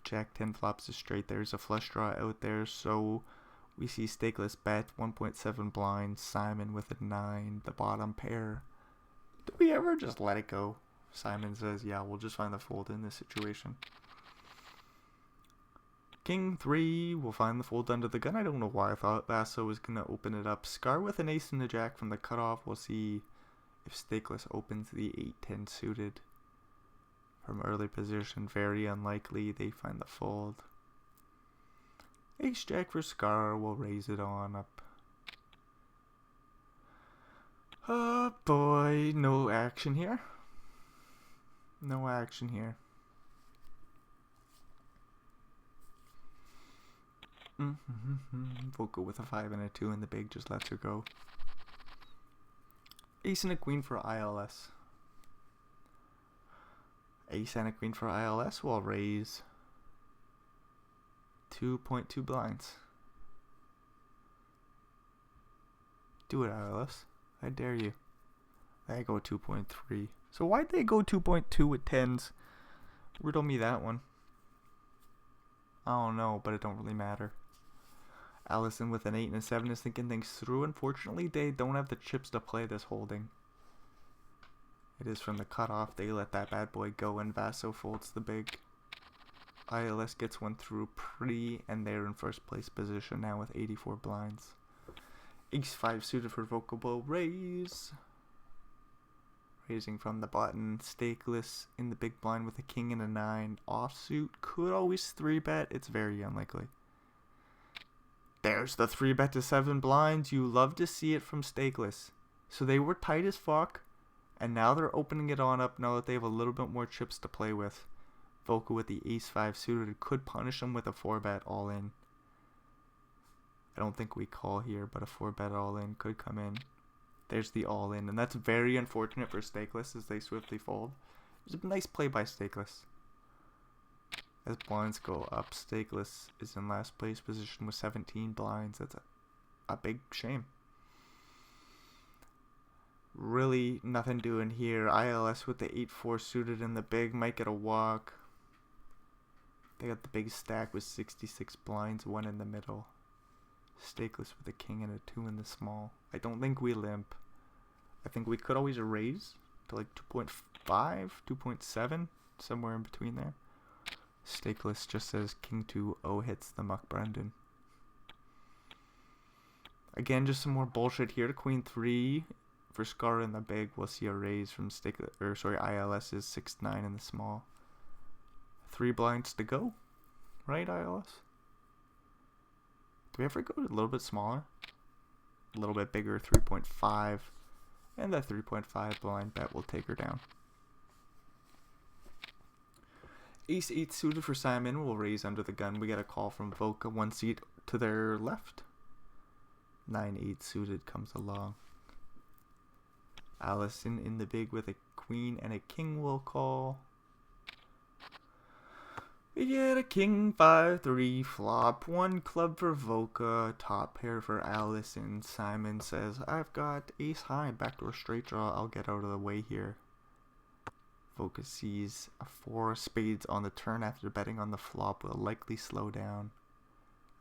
Jack 10 flops is straight. There's a flush draw out there, so we see stakeless bet 1.7 blinds. Simon with a 9, the bottom pair. Do we ever just let it go? Simon says, yeah, we'll just find the fold in this situation. King 3 will find the fold under the gun. I don't know why I thought Vasso was going to open it up. Scar with an ace and a jack from the cutoff. We'll see if stakeless opens the 8-10 suited. From early position, very unlikely they find the fold. Ace jack for Scar will raise it on up. Oh boy, no action here. No action here. Volca with a 5 and a 2 in the big just lets her go. Ace and a queen for ILS. Ace and a queen for ILS will raise 2.2 blinds. Do it, ILS. I dare you. They go 2.3. So why'd they go 2.2 with 10s? Riddle me that one. I don't know, but it don't really matter. Allison with an 8 and a 7 is thinking things through. Unfortunately, they don't have the chips to play this holding. It is from the cutoff. They let that bad boy go, and Vasso folds the big. ILS gets one through pretty, and they're in first place position now with 84 blinds. Ace 5 suited for Vocable raise. Raising from the button. Stakeless in the big blind with a king and a 9. Offsuit could always 3-bet. It's very unlikely. There's the 3-bet to 7 blinds. You love to see it from stakeless. So they were tight as fuck. And now they're opening it on up now that they have a little bit more chips to play with. Volca with the ace 5 suited could punish them with a 4-bet all in. I don't think we call here, but a 4-bet all in could come in. There's the all in, and that's very unfortunate for stakeless as they swiftly fold. It was a nice play by stakeless. As blinds go up, stakeless is in last place position with 17 blinds. That's a big shame. Really nothing doing here. ILS with the 8-4 suited in the big might get a walk. They got the big stack with 66 blinds, 1 in the middle. Stakeless with a king and a 2 in the small. I don't think we limp. I think we could always raise to like 2.7, somewhere in between there. Stakeless just says king 2 hits the muck Brendan. Again, just some more bullshit here. Queen 3 for Scar in the big. We'll see a raise from ILS is 6-9 in the small. 3 blinds to go, right, ILS? Do we ever go a little bit smaller? A little bit bigger, 3.5. And that 3.5 blind bet will take her down. Ace 8 suited for Simon will raise under the gun. We get a call from Voka, 1 seat to their left. 9-8 suited comes along. Allison in the big with a queen and a king will call. We get a king 5-3 flop, 1 club for Voka, top pair for Allison. Simon says, I've got ace high, backdoor straight draw, I'll get out of the way here. Voka sees a 4 spades on the turn after betting on the flop, will likely slow down.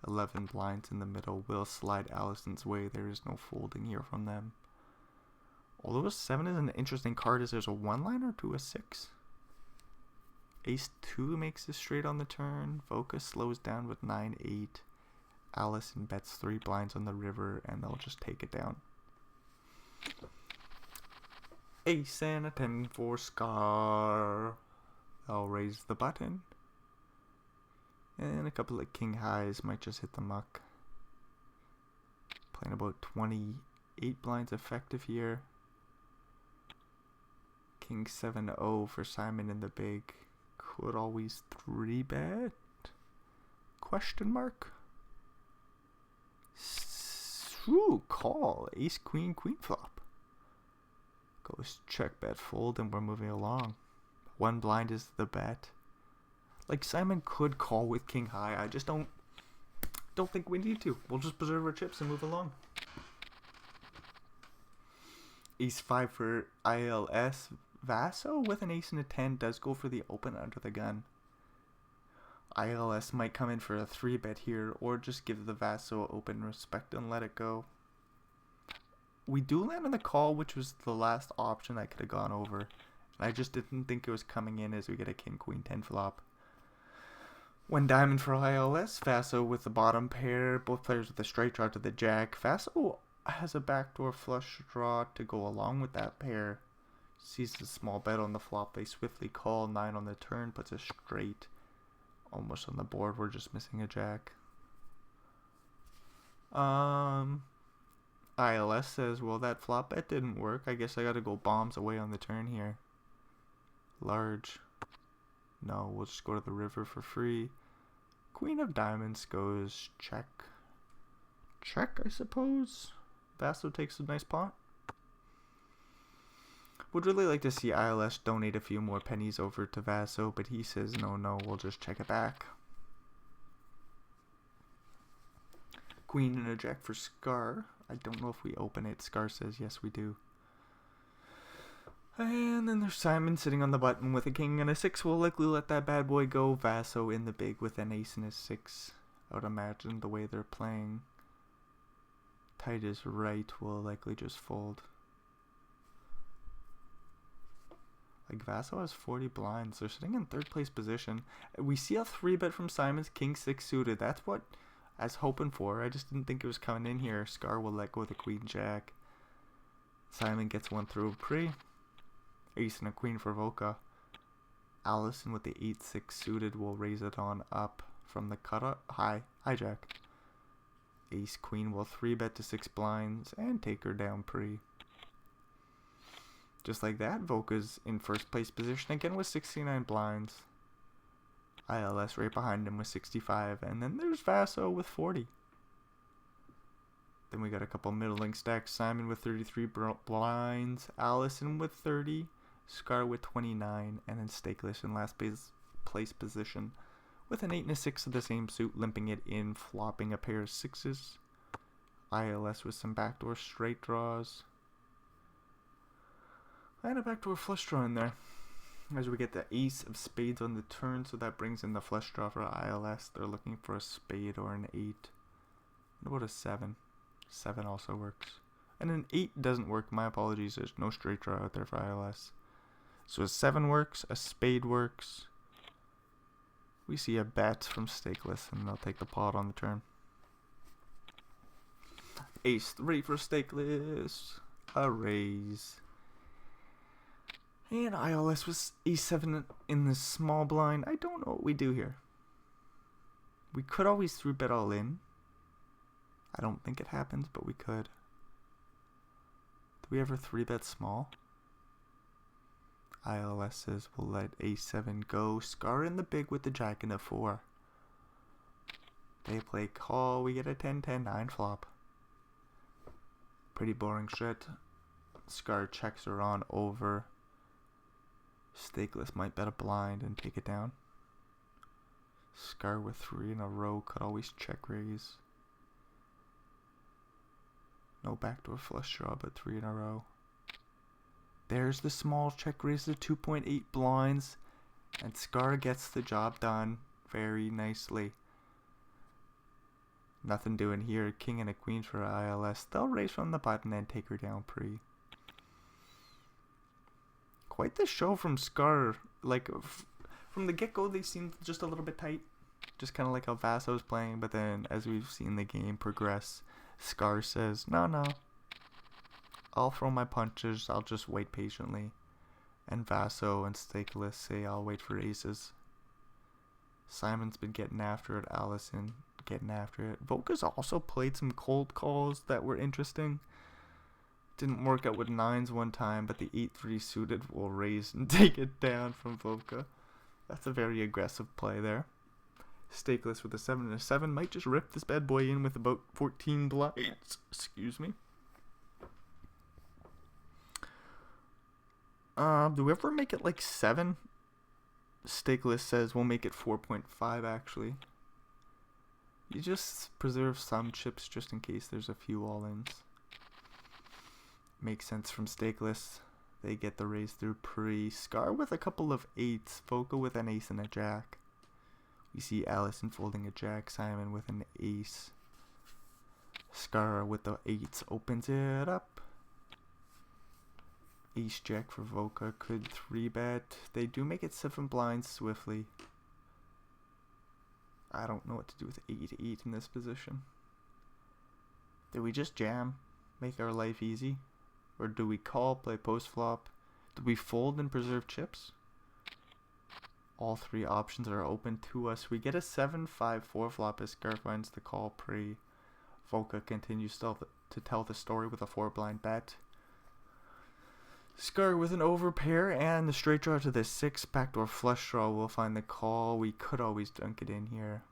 11 blinds in the middle will slide Allison's way, there is no folding here from them. Although a 7 is an interesting card, as there's a 1-liner to a 6. Ace 2 makes it straight on the turn. Voka slows down with 9-8. Allison bets 3 blinds on the river and they'll just take it down. Ace and a 10 for Scar. I'll raise the button. And a couple of king highs might just hit the muck. Playing about 28 blinds effective here. King 7-0 for Simon in the big. Could always 3-bet? Question mark? Ooh, call. Ace, queen, queen flop. Goes check, bet, fold, and we're moving along. 1 blind is the bet. Like, Simon could call with king high. I just don't think we need to. We'll just preserve our chips and move along. Ace 5 for ILS. Vaso with an ace and a 10 does go for the open under the gun. ILS might come in for a 3-bet here, or just give the Vaso open respect and let it go. We do land on the call, which was the last option I could have gone over. And I just didn't think it was coming in as we get a king queen 10 flop. 1 diamond for ILS. Vaso with the bottom pair. Both players with a straight draw to the jack. Vaso has a backdoor flush draw to go along with that pair. Sees the small bet on the flop. They swiftly call. 9 on the turn. Puts a straight almost on the board. We're just missing a jack. ILS says, well, that flop bet didn't work. I guess I gotta go bombs away on the turn here. Large. No, we'll just go to the river for free. Queen of diamonds goes check. Check, I suppose. Vaso takes a nice pot. Would really like to see ILS donate a few more pennies over to Vaso, but he says no, we'll just check it back. Queen and a jack for Scar. I don't know if we open it. Scar says yes, we do. And then there's Simon sitting on the button with a king and a 6. We'll likely let that bad boy go. Vaso in the big with an ace and a 6. I would imagine the way they're playing. Tight is right. Will likely just fold. Like, Vaso has 40 blinds. They're sitting in 3rd place position. We see a 3-bet from Simon's king 6 suited. That's what I was hoping for. I just didn't think it was coming in here. Scar will let go with a queen jack. Simon gets 1 through pre. Ace and a queen for Voka. Allison with the 8-6 suited will raise it on up from the cutout. Hijack. Ace queen will 3-bet to 6 blinds and take her down pre. Just like that, Voka's in 1st place position again with 69 blinds. ILS right behind him with 65, and then there's Vaso with 40. Then we got a couple middling stacks. Simon with 33 blinds, Allison with 30, Scar with 29, and then Stakeless in last place position with an 8 and a 6 of the same suit, limping it in, flopping a pair of 6s. ILS with some backdoor straight draws. And a backdoor flush draw in there. As we get the ace of spades on the turn, so that brings in the flush draw for ILS. They're looking for a spade or an 8. What about a 7? 7 also works. And an 8 doesn't work. My apologies. There's no straight draw out there for ILS. So a 7 works, a spade works. We see a bet from stakeless, and they'll take the pot on the turn. Ace 3 for stakeless. A raise. And ILS was E7 in the small blind. I don't know what we do here. We could always 3-bet all in. I don't think it happens, but we could. Do we ever 3-bet small? ILS says we'll let A7 go. Scar in the big with the jack and a 4. They play call. We get a 10-10-9 flop. Pretty boring shit. Scar checks her on over. Stakeless might bet a blind and take it down. Scar with 3 in a row could always check raise. No backdoor flush draw, but 3 in a row. There's the small check raise to 2.8 blinds. And Scar gets the job done very nicely. Nothing doing here. King and a queen for ILS. They'll raise from the button and take her down pre. Quite the show from Scar. Like, from the get-go, they seemed just a little bit tight. Just kind of like how Vasso's playing. But then, as we've seen the game progress, Scar says, no. I'll throw my punches. I'll just wait patiently. And Vasso and Stakeless say, I'll wait for aces. Simon's been getting after it. Allison getting after it. Voka's also played some cold calls that were interesting. Didn't work out with 9s one time, but the 8-3 suited will raise and take it down from Voka. That's a very aggressive play there. Stakeless with a 7 and a 7 might just rip this bad boy in with about 14 blinds. Excuse me. Do we ever make it like 7? Stakeless says we'll make it 4.5 actually. You just preserve some chips just in case there's a few all-ins. Makes sense from Stakeless. They get the raise through pre. Scar with a couple of 8s. Voka with an ace and a jack. We see Allison folding a jack. Simon with an ace. Scar with the 8s opens it up. Ace jack for Voka. Could 3-bet. They do make it 7 blinds swiftly. I don't know what to do with 8-8 in this position. Do we just jam? Make our life easy? Or do we call, play post flop? Do we fold and preserve chips? All 3 options are open to us. We get a 7-5-4 flop as Scar finds the call pre. Voka continues to tell the story with a 4-blind bet. Scar with an overpair and the straight draw to the 6 backdoor flush draw will find the call. We could always dunk it in here.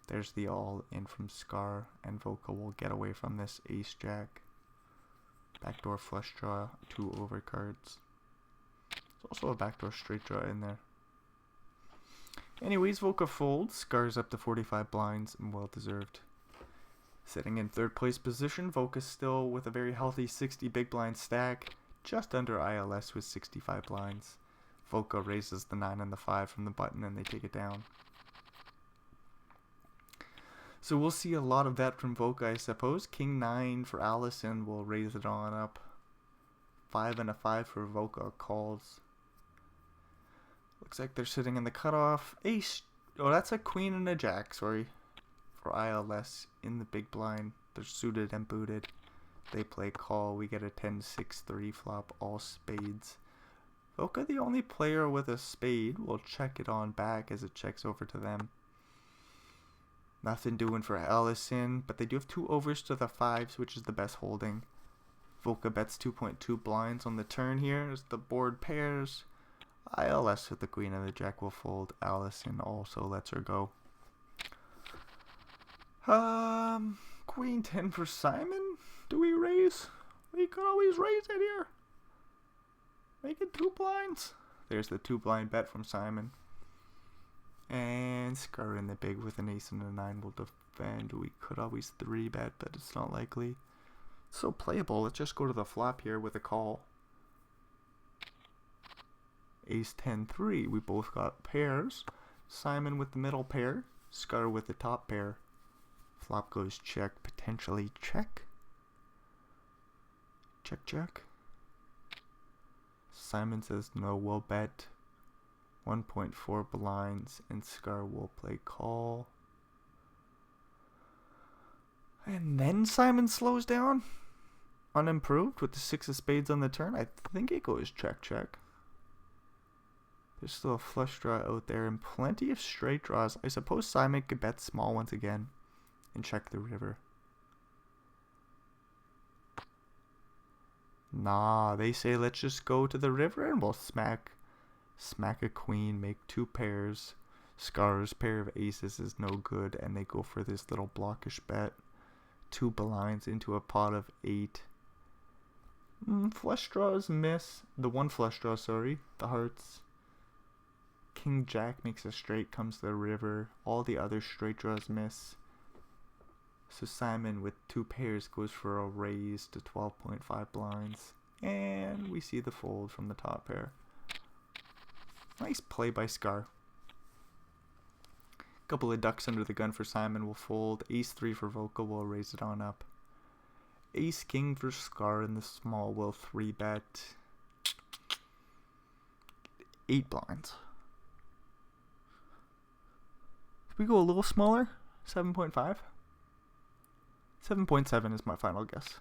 There's the all in from Scar, and Voka will get away from this ace jack. Backdoor flush draw, 2 overcards. There's also a backdoor straight draw in there. Anyways, Voka folds. Scar's up to 45 blinds and well deserved. Sitting in 3rd place position, Voka still with a very healthy 60 big blind stack. Just under ILS with 65 blinds. Voka raises the 9 and the 5 from the button and they take it down. So we'll see a lot of that from Voka, I suppose. King 9 for Allison will raise it on up. 5 and a 5 for Voka calls. Looks like they're sitting in the cutoff. Ace. Oh, that's a queen and a jack, sorry. For ILS in the big blind. They're suited and booted. They play call. We get a 10-6-3 flop, all spades. Voka, the only player with a spade, will check it on back as it checks over to them. Nothing doing for Allison, but they do have 2 overs to the 5s, which is the best holding. Voka bets 2.2 blinds on the turn here as the board pairs. ILS with the queen and the jack will fold. Allison also lets her go. Queen 10 for Simon. Do we raise? We could always raise it here. Make it 2 blinds. There's the 2-blind bet from Simon. And Scar in the big with an ace and a 9 will defend. We could always 3-bet, but it's not likely. So playable. Let's just go to the flop here with a call. Ace 10-3. We both got pairs. Simon with the middle pair. Scar with the top pair. Flop goes check. Potentially check. Check, check. Simon says no, we'll bet 1.4 blinds, and Scar will play call. And then Simon slows down, unimproved, with the 6 of spades on the turn. I think it goes check, check. There's still a flush draw out there and plenty of straight draws. I suppose Simon could bet small once again and check the river. Nah, they say let's just go to the river and we'll smack a queen, make 2 pairs. Scar's pair of aces is no good, and they go for this little blockish bet. 2 blinds into a pot of 8. Flush draws miss. The one flush draw, sorry. The hearts. King Jack makes a straight, comes to the river. All the other straight draws miss. So Simon with 2 pairs goes for a raise to 12.5 blinds. And we see the fold from the top pair. Nice play by Scar. Couple of ducks under the gun for Simon will fold. Ace 3 for Voca will raise it on up. Ace King for Scar in the small will 3-bet. 8 blinds. Did we go a little smaller? 7.5? 7.7 is my final guess.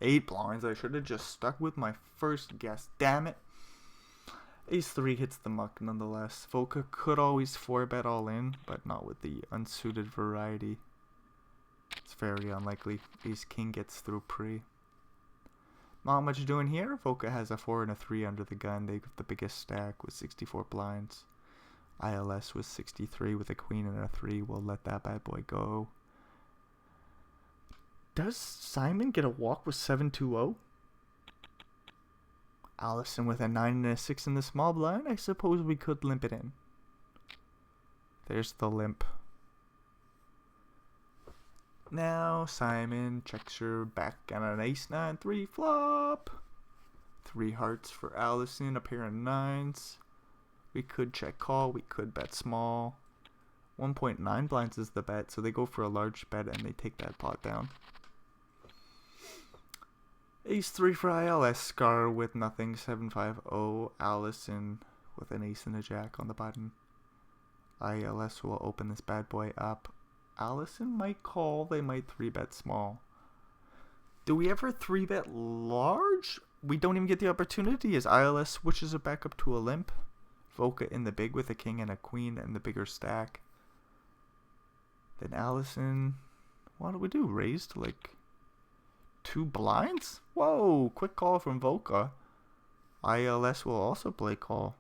8 blinds. I should have just stuck with my first guess. Damn it. Ace 3 hits the muck nonetheless. Voca could always 4-bet all in, but not with the unsuited variety. It's very unlikely. Ace King gets through pre. Not much doing here. Voca has a 4 and a 3 under the gun. They got the biggest stack with 64 blinds. ILS was 63 with a queen and a 3. We'll let that bad boy go. Does Simon get a walk with 7-2-0? Allison with a 9 and a 6 in the small blind. I suppose we could limp it in. There's the limp. Now Simon checks her back on an ace 9-3 flop. 3 hearts for Allison, a pair of 9s. We could check call, we could bet small. 1.9 blinds is the bet, so they go for a large bet and they take that pot down. Ace 3 for ILS, Scar with nothing, 7-5-0. Allison with an ace and a jack on the button. ILS will open this bad boy up. Allison might call, they might 3-bet small. Do we ever 3-bet large? We don't even get the opportunity as ILS switches it back up to a limp. Voca in the big with a king and a queen and the bigger stack. Then Allison, what do we do? Raise to like 2 blinds? Whoa, quick call from Voca. ILS will also play call.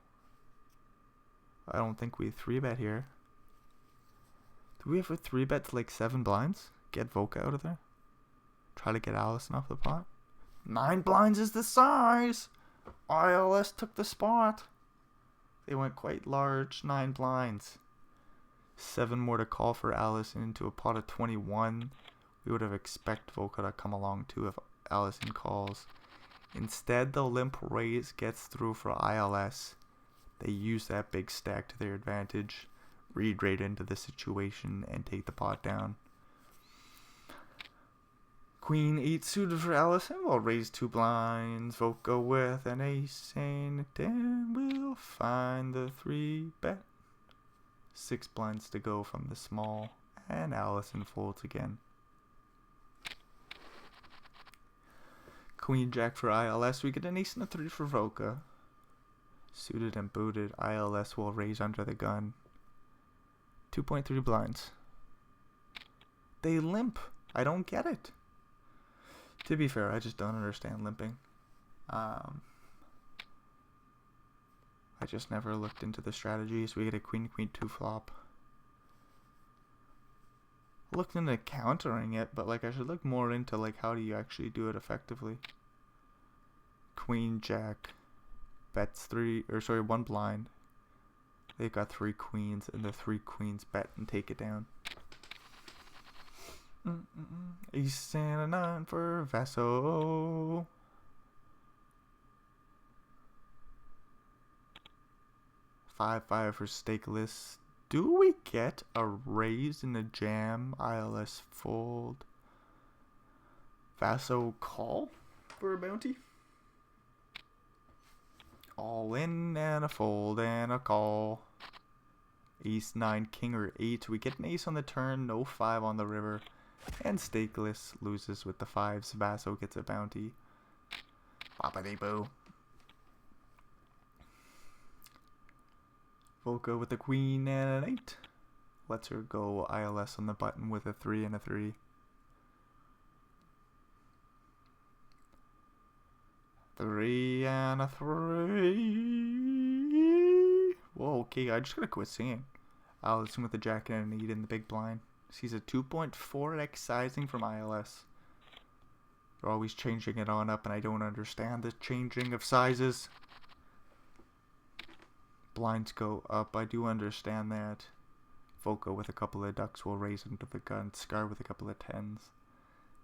I don't think we 3-bet here. Do we ever 3-bet to like 7 blinds? Get Voca out of there? Try to get Allison off the pot? 9 blinds is the size! ILS took the spot. They went quite large, 9 blinds. 7 more to call for Allison into a pot of 21. We would have expected Voca to come along too if Allison calls. Instead, the limp raise gets through for ILS. They use that big stack to their advantage, read right into the situation, and take the pot down. Queen 8 suited for Allison. We'll raise 2 blinds. Voca with an ace and a 10. We'll find the 3-bet. 6 blinds to go from the small, and Allison folds again. Queen Jack for ILS. We get an ace and a 3 for Voca. Suited and booted. ILS will raise under the gun. 2.3 blinds. They limp. I don't get it. To be fair, I just don't understand limping. I just never looked into the strategies. We get a queen 2 flop. Looked into countering it, but like I should look more into like how do you actually do it effectively. Queen Jack bets 1 blind. They've got 3 queens, and the 3 queens bet and take it down. Ace and a 9 for Vaso. $5-5 for Stakeless. Do we get a raise in a jam? ILS fold. Vaso call for a bounty? All in and a fold and a call. Ace 9, king or 8. We get an ace on the turn, no 5 on the river. And Stakeless loses with the 5s. Vaso gets a bounty. Boppity boo. Volca with a queen and an 8. Lets her go ILS on the button with a 3 and a 3. Three and a 3. Whoa, okay, I just gotta quit singing. Allison with a jack and an 8 in the big blind. Sees a 2.4x sizing from ILS. They're always changing it on up, and I don't understand the changing of sizes. Blinds go up, I do understand that. Volca with a couple of ducks will raise into the gun. Scar with a couple of 10s.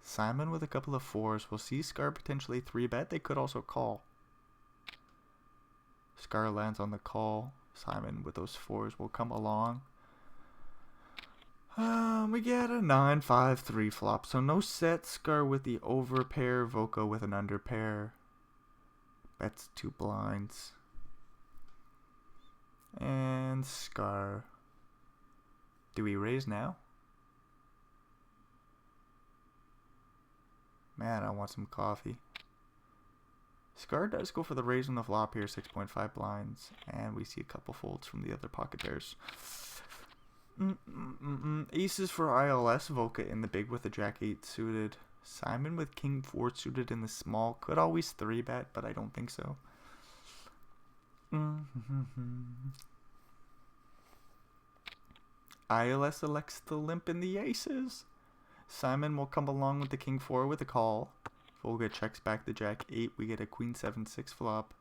Simon with a couple of 4s. We'll see Scar potentially 3-bet. They could also call. Scar lands on the call. Simon with those 4s will come along. We get a 9-5-3 flop. So no set. Scar with the overpair. Volca with an underpair. Bets 2 blinds. And Scar. Do we raise now? Man, I want some coffee. Scar does go for the raise on the flop here, 6.5 blinds. And we see a couple folds from the other pocket pairs. Aces for ILS. Volca in the big with the jack 8 suited. Simon with king 4 suited in the small. Could always 3-bet, but I don't think so. ILS elects the limp in the aces. Simon will come along with the king 4 with a call. Volca checks back the jack 8. We get a queen 7-6 flop.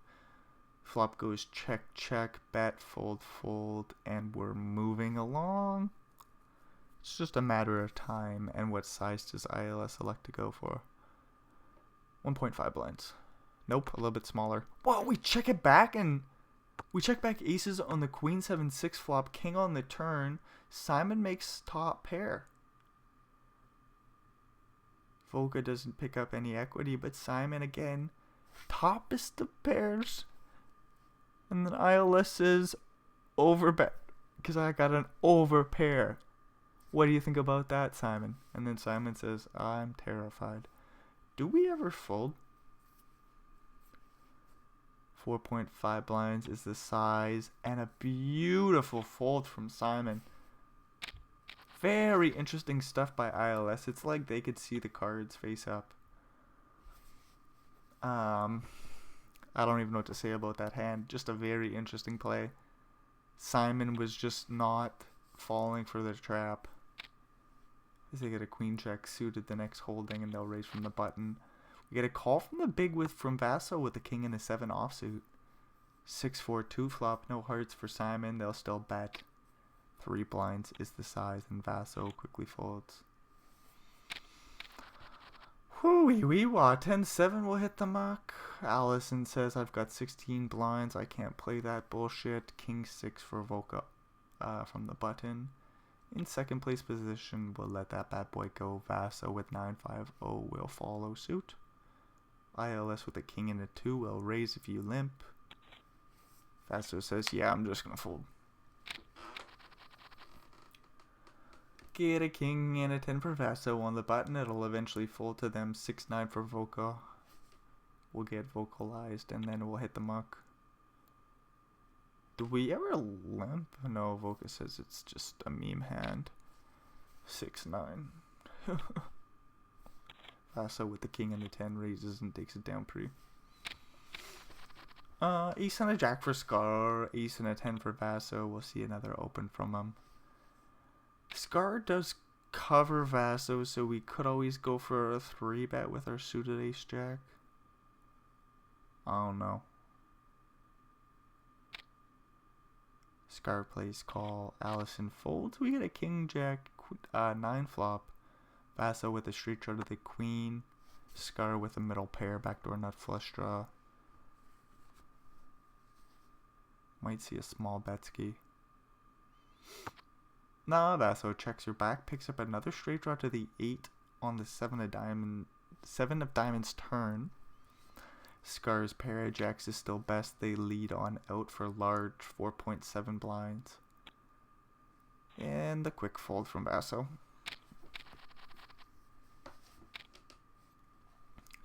Flop goes check, check, bet, fold, fold, and we're moving along. It's just a matter of time. And what size does ILS elect to go for? 1.5 blinds. Nope, a little bit smaller. Whoa, we check it back and we check back aces on the queen 7-6 flop, king on the turn. Simon makes top pair. Volca doesn't pick up any equity, but Simon again, topest of pairs. And then ILS says overbet because I got an overpair. What do you think about that, Simon? And then Simon says, I'm terrified. Do we ever fold? 4.5 blinds is the size, and a beautiful fold from Simon. Very interesting stuff by ILS. It's like they could see the cards face up. I don't even know what to say about that hand. Just a very interesting play. Simon was just not falling for the trap. As they get a queen check suited the next holding, and they'll raise from the button. We get a call from the big from Vaso with the king and a 7 offsuit. 6-4-2 flop, no hearts for Simon. They'll still bet. 3 blinds is the size, and Vaso quickly folds. Whoo-wee-wee-wah. 10-7 will hit the muck. Allison says, I've got 16 blinds. I can't play that bullshit. King 6 for Volca from the button. In second place position, we'll let that bad boy go. Vaso with 9-5-0 will follow suit. ILS with a king and a 2 will raise if you limp. Vaso says, yeah, I'm just going to fold. Get a king and a 10 for Vaso on the button. It'll eventually fold to them. 6-9 for Volca. We'll get vocalized and then we'll hit the muck. Do we ever limp? No, Volca says it's just a meme hand. 6-9. Vaso with the king and the 10 raises and takes it down pre. Ace and a jack for Scar. Ace and a 10 for Vaso. We'll see another open from him. Scar does cover Vaso, so we could always go for a 3-bet with our suited ace jack. I don't know. Scar plays call. Allison folds. We get a king jack 9 flop. Vaso with a straight draw to the queen. Scar with a middle pair. Backdoor nut flush draw. Might see a small betski. Nah, Vaso checks her back, picks up another straight draw to the 8 on the 7 of diamonds turn. Scar's pair of jacks is still best. They lead on out for large 4.7 blinds. And the quick fold from Vaso.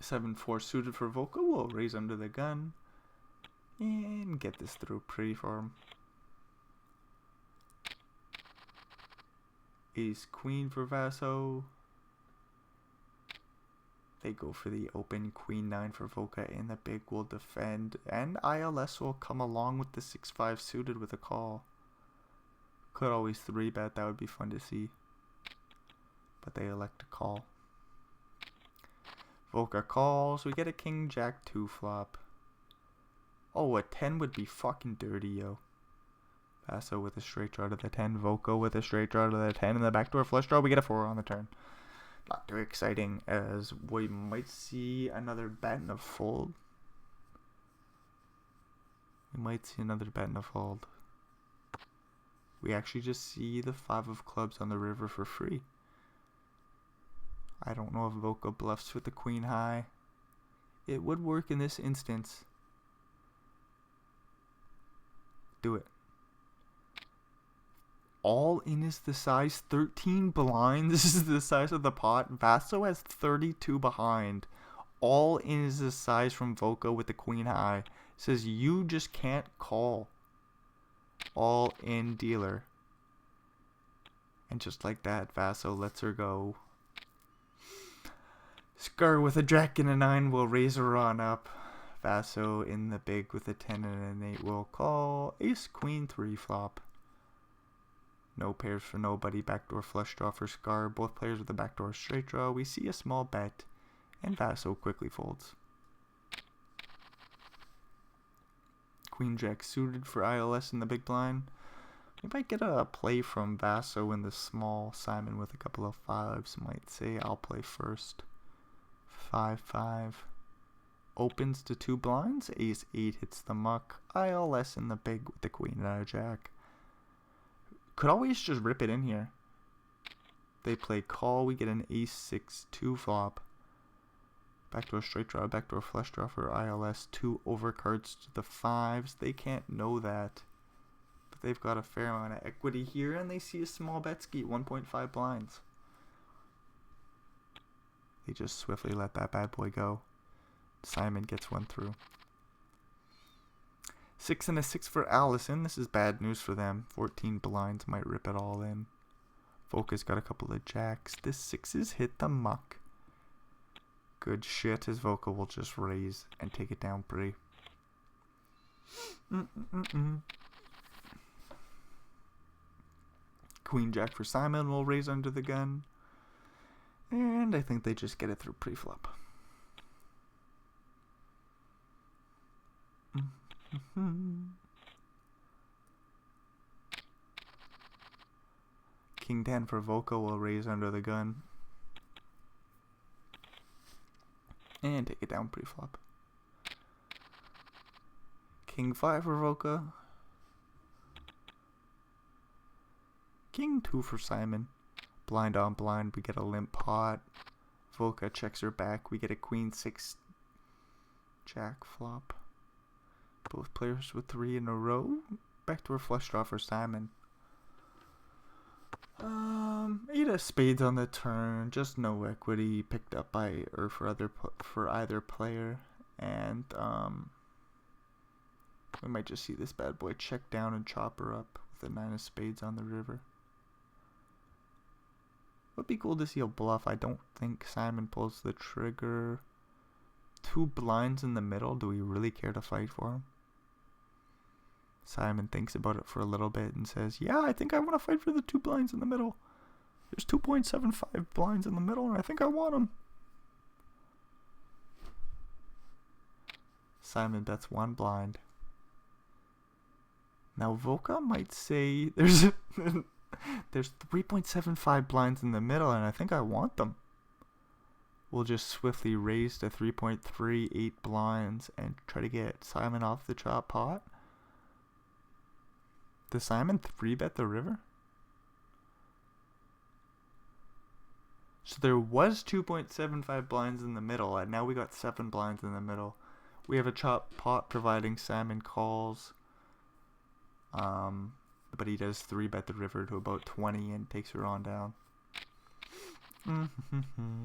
7-4 suited for Volca. We'll raise under the gun and get this through pretty for him. Ace Queen for Vaso. They go for the open. Queen 9 for Volca, and the big will defend. And ILS will come along with the 6-5 suited with a call. Could always 3-bet. That would be fun to see. But they elect to call. Volca calls. We get a King Jack 2 flop. Oh, a 10 would be fucking dirty, yo. Vaso with a straight draw to the 10. Volca with a straight draw to the 10. In the backdoor flush draw, we get a 4 on the turn. Not too exciting, as we might see another bet and a fold. We might see another bet and a fold. We actually just see the 5 of clubs on the river for free. I don't know if Volca bluffs with the queen high. It would work in this instance. Do it. All in is the size 13 blinds. This is the size of the pot. Vaso has 32 behind. All in is the size from Volca with the queen high. It says you just can't call. All in dealer. And just like that, Vaso lets her go. Scar with a jack and a 9 will raise her on up. Vaso in the big with a 10 and an 8 will call. Ace Queen 3 flop. No pairs for nobody. Backdoor flush draw for Scar. Both players with a backdoor straight draw. We see a small bet, and Vaso quickly folds. Queen Jack suited for ILS in the big blind. We might get a play from Vaso in the small. Simon with a couple of 5s might say, I'll play first. 5-5. Opens to 2 blinds. Ace 8 hits the muck. ILS in the big with the queen and a jack. Could always just rip it in here. They play call. We get an ace 6 2 flop. Backdoor straight draw. Backdoor flush draw for ILS. 2 overcards to the 5s. They can't know that. But they've got a fair amount of equity here. And they see a small bet ski. 1.5 blinds. They just swiftly let that bad boy go. Simon gets one through. 6 and a 6 for Allison. This is bad news for them. 14 blinds might rip it all in. Volca's got a couple of jacks. This 6's hit the muck. Good shit, as Volca will just raise and take it down pretty. Queen Jack for Simon will raise under the gun. And I think they just get it through pre-flop. King 10 for Volca will raise under the gun. And take it down pre-flop. King 5 for Volca. King 2 for Simon. Blind on blind, we get a limp pot. Volca checks her back. We get a queen 6 jack flop. Both players with 3 in a row. Backdoor flush draw for Simon. 8 of spades on the turn. Just no equity picked up by or for either player. And we might just see this bad boy check down and chop her up with a 9 of spades on the river. Would be cool to see a bluff. I don't think Simon pulls the trigger. 2 blinds in the middle. Do we really care to fight for him? Simon thinks about it for a little bit and says, yeah, I think I want to fight for the 2 blinds in the middle. There's 2.75 blinds in the middle, and I think I want them. Simon bets 1 blind. Now, Volca might say there's 3.75 blinds in the middle, and I think I want them. We'll just swiftly raise to 3.38 blinds and try to get Simon off the chop pot. Does Simon 3-bet the river? So there was 2.75 blinds in the middle, and now we got 7 blinds in the middle. We have a chop pot providing Simon calls. But he does 3-bet the river to about 20 and takes her on down.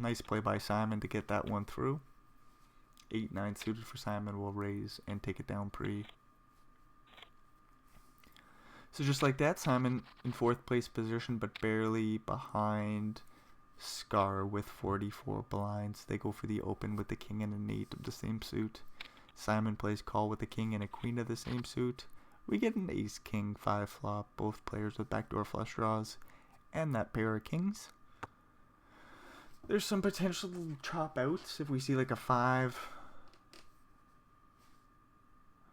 Nice play by Simon to get that one through. 8-9 suited for Simon will raise and take it down pre. So just like that, Simon in 4th place position, but barely behind Scar with 44 blinds. They go for the open with the king and an 8 of the same suit. Simon plays call with the king and a queen of the same suit. We get an ace king 5 flop, both players with backdoor flush draws, and that pair of kings. There's some potential chop outs if we see like a 5.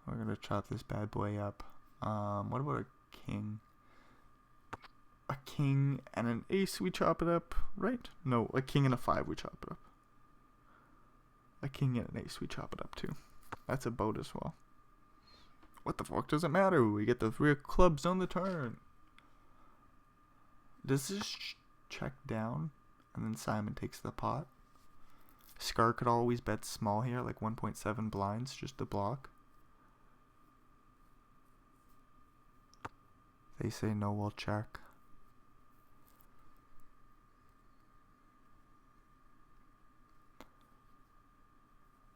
We're gonna chop this bad boy up. What about a king? A king and an ace, we chop it up, right? No, a king and a 5, we chop it up. A king and an ace, we chop it up too. That's a boat as well. What the fuck does it matter? We get the 3 of clubs on the turn. Does this check down? And then Simon takes the pot. Scar could always bet small here, like 1.7 blinds, just to block. They say no, we'll check.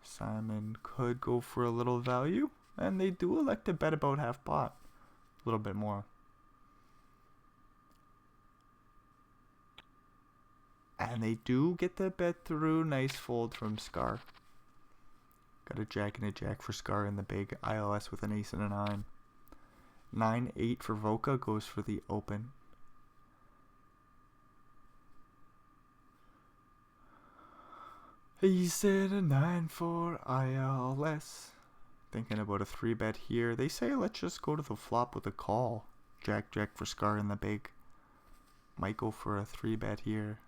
Simon could go for a little value, and they do elect to bet about half pot. A little bit more. And they do get the bet through. Nice fold from Scar. Got a jack and a jack for Scar in the big. ILS with an ace and a 9. 9-8 for Voka goes for the open. He said a 9 for ILS. Thinking about a 3-bet here. They say let's just go to the flop with a call. Jack, jack for Scar in the big. Might go for a 3-bet here.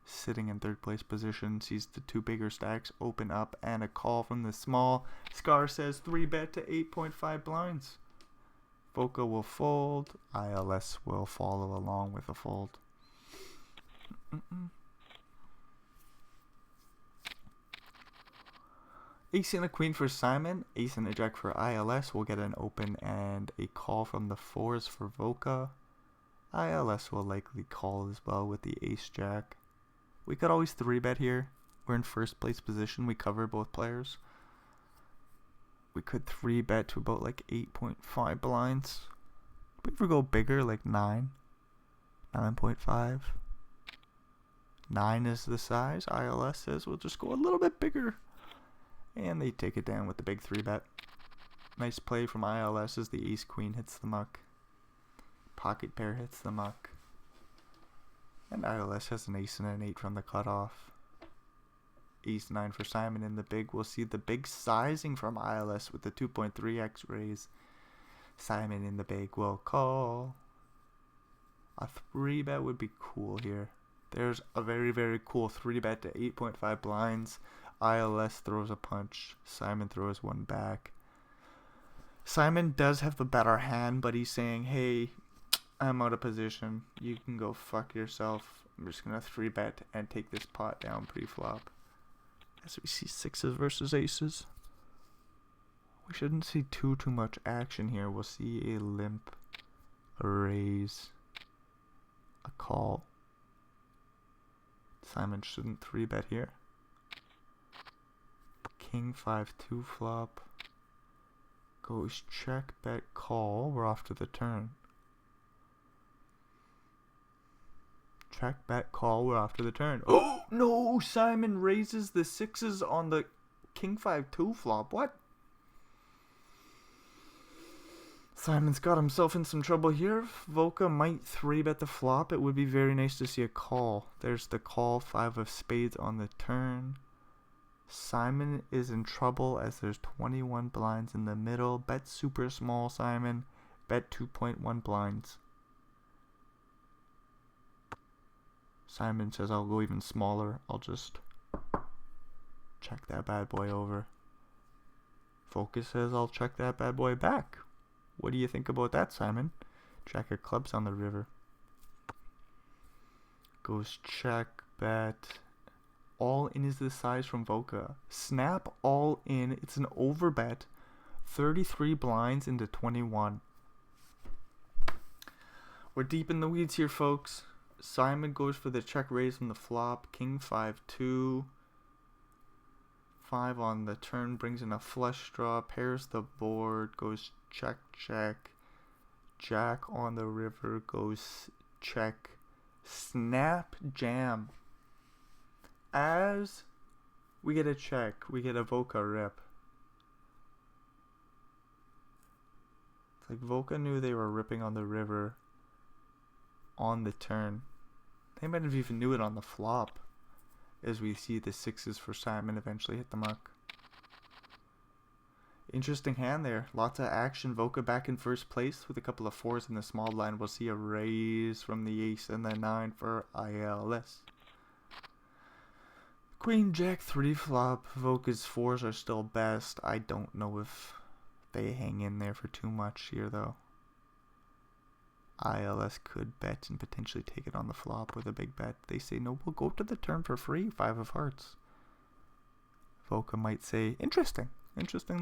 Sitting in 3rd place position. Sees the 2 bigger stacks open up and a call from the small. Scar says 3-bet to 8.5 blinds. Voka will fold. ILS will follow along with a fold. Ace and a queen for Simon. Ace and a jack for ILS. We'll get an open and a call from the 4s for Voka. ILS will likely call as well with the ace jack. We could always 3-bet here. We're in 1st place position. We cover both players. We could 3-bet to about like 8.5 blinds. We ever go bigger, like 9? 9.5? 9 is the size. ILS says we'll just go a little bit bigger. And they take it down with the big 3-bet. Nice play from ILS as the ace queen hits the muck. Pocket pair hits the muck. And ILS has an ace and an 8 from the cutoff. Ace 9 for Simon in the big. We'll see the big sizing from ILS with the 2.3x raise. Simon in the big will call. A 3-bet would be cool here. There's a very, very cool 3-bet to 8.5 blinds. ILS throws a punch. Simon throws one back. Simon does have the better hand, but he's saying, hey, I'm out of position. You can go fuck yourself. I'm just going to 3-bet and take this pot down pre-flop. As we see 6s versus aces. We shouldn't see too much action here. We'll see a limp, a raise, a call. Simon shouldn't 3-bet here. King 5-2 flop. Goes check, bet, call. We're off to the turn. Check, bet, call. We're off to the turn. Oh no! Simon raises the 6s on the King 5-2 flop. What? Simon's got himself in some trouble here. Voka might 3-bet the flop. It would be very nice to see a call. There's the call. 5 of spades on the turn. Simon is in trouble as there's 21 blinds in the middle. Bet super small, Simon. Bet 2.1 blinds. Simon says I'll go even smaller. I'll just check that bad boy over. Focus says I'll check that bad boy back. What do you think about that, Simon? Jack of clubs on the river. Goes check, bet. all in is the size from Voca. Snap all in. It's an overbet. 33 blinds into 21. We're deep in the weeds here, folks. Simon goes for the check raise on the flop. King 5-2. 5 on the turn brings in a flush draw. Pairs the board. Goes check, check. Jack on the river goes check. Snap jam. As we get a check, we get a Voca rip. It's like Voca knew they were ripping on the river on the turn. They might have even knew it on the flop, as we see the 6s for Simon eventually hit the mark. Interesting hand there. Lots of action. Voca back in first place with a couple of 4s in the small blind. We'll see a raise from the ace and the 9 for ILS. Queen Jack 3 flop. Voca's 4s are still best. I don't know if they hang in there for too much here though. ILS could bet and potentially take it on the flop with a big bet. They say no, we'll go to the turn for free. 5 of hearts. Voca might say interesting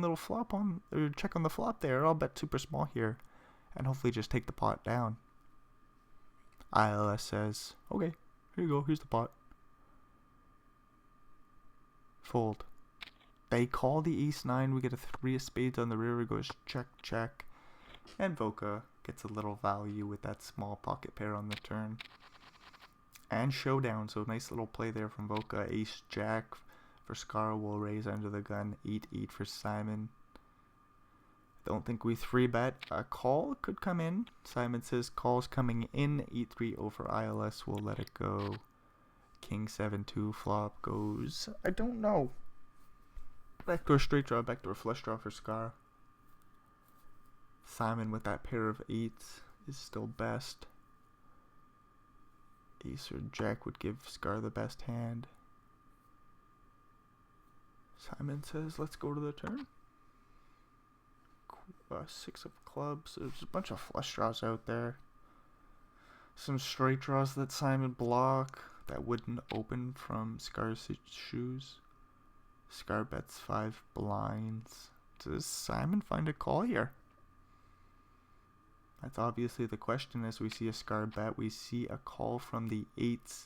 little flop on, or check on the flop there. I'll bet super small here and hopefully just take the pot down. ILS says okay, here you go, here's the pot. Fold. They call the ace 9. We get a 3 of spades on the river. Goes check, check. And Voca gets a little value with that small pocket pair on the turn. And showdown. So nice little play there from Voca. Ace jack for Scar will raise under the gun. 8-8 for Simon. Don't think we 3-bet. A call could come in. Simon says call's coming in. 8-3 over ILS. We'll let it go. King 7-2 flop goes. I don't know. Backdoor straight draw, backdoor flush draw for Scar. Simon with that pair of 8s is still best. Ace or jack would give Scar the best hand. Simon says, let's go to the turn. 6 of clubs. There's a bunch of flush draws out there. Some straight draws that Simon block that wouldn't open from Scar's shoes. Scar bets 5 blinds. Does Simon find a call here? That's obviously the question. As we see a Scar bet, we see a call from the 8s.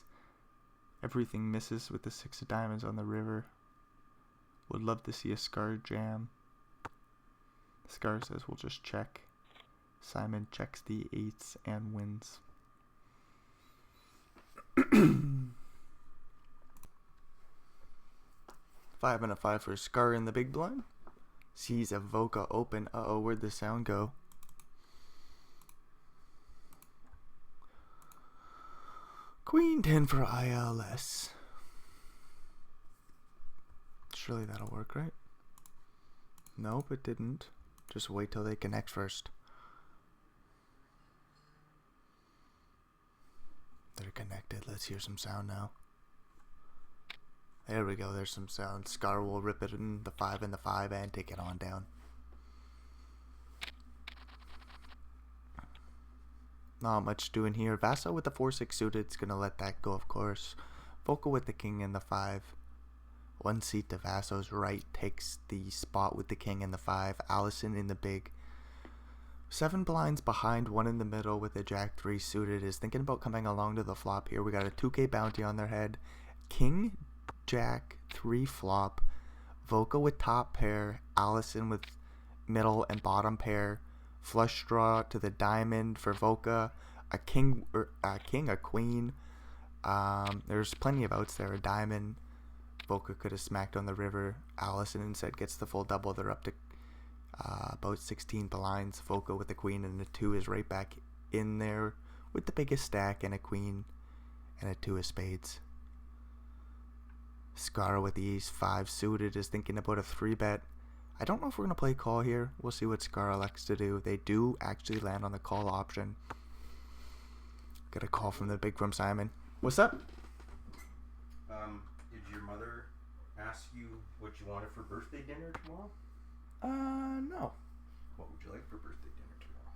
Everything misses with the 6 of diamonds on the river. Would love to see a Scar jam. Scar says we'll just check. Simon checks the 8s and wins. 5 and a 5 for Scar in the big blind. Sees a Voca open. Uh-oh, where'd the sound go? Queen 10 for ILS. Surely that'll work, right? Nope, it didn't. Just wait till they connect first. They're connected. Let's hear some sound now. There we go. There's some sound. Scar will rip it in the 5 and the 5 and take it on down. Not much doing here. Vaso with the 4-6 suited is going to let that go, of course. Voca with the king and the 5. 1 seat to Vaso's right takes the spot with the king and the 5. Allison in the big. 7 blinds behind, 1 in the middle with a jack 3 suited is thinking about coming along to the flop here. We got a 2K bounty on their head. King, jack 3 flop. Voca with top pair. Allison with middle and bottom pair. Flush draw to the diamond for Voca. A king, a queen. There's plenty of outs there. A diamond. Voca could have smacked on the river. Allison instead gets the full double. They're up to about 16 blinds. Voca with the queen and the 2 is right back in there with the biggest stack and a queen and a 2 of spades. Scar with the ace 5 suited is thinking about a 3-bet. I don't know if we're going to play call here. We'll see what Scar elects to do. They do actually land on the call option. Got a call from the big from Simon. What's up? Did your mother ask you what you wanted for birthday dinner tomorrow? No. What would you like for birthday dinner tomorrow?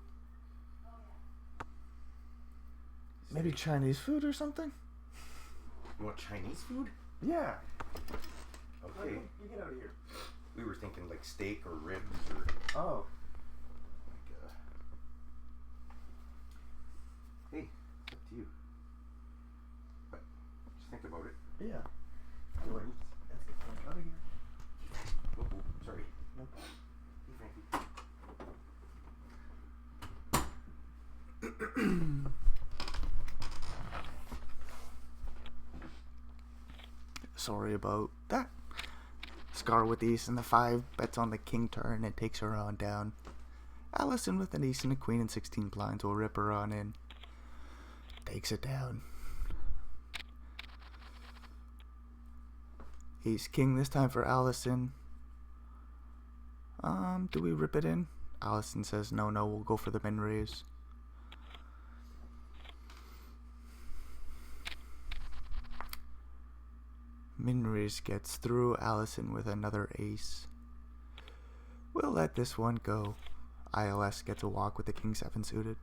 Maybe Chinese food or something? You want Chinese food? Yeah. Okay. You get out of here. We were thinking like steak or ribs or Oh. like hey, it's up to you. But just think about it. Yeah. Anyways, let's get the fuck out of here. Oh, sorry. No problem. Sorry about that. Scar with the ace and the 5 bets on the king turn and takes her on down. Allison with an ace and a queen and 16 blinds will rip her on in. Takes it down. Ace king this time for Allison. Do we rip it in? Allison says no, we'll go for the min raise. Min raise gets through. Allison with another ace. We'll let this one go. ILS gets a walk with the king 7 suited.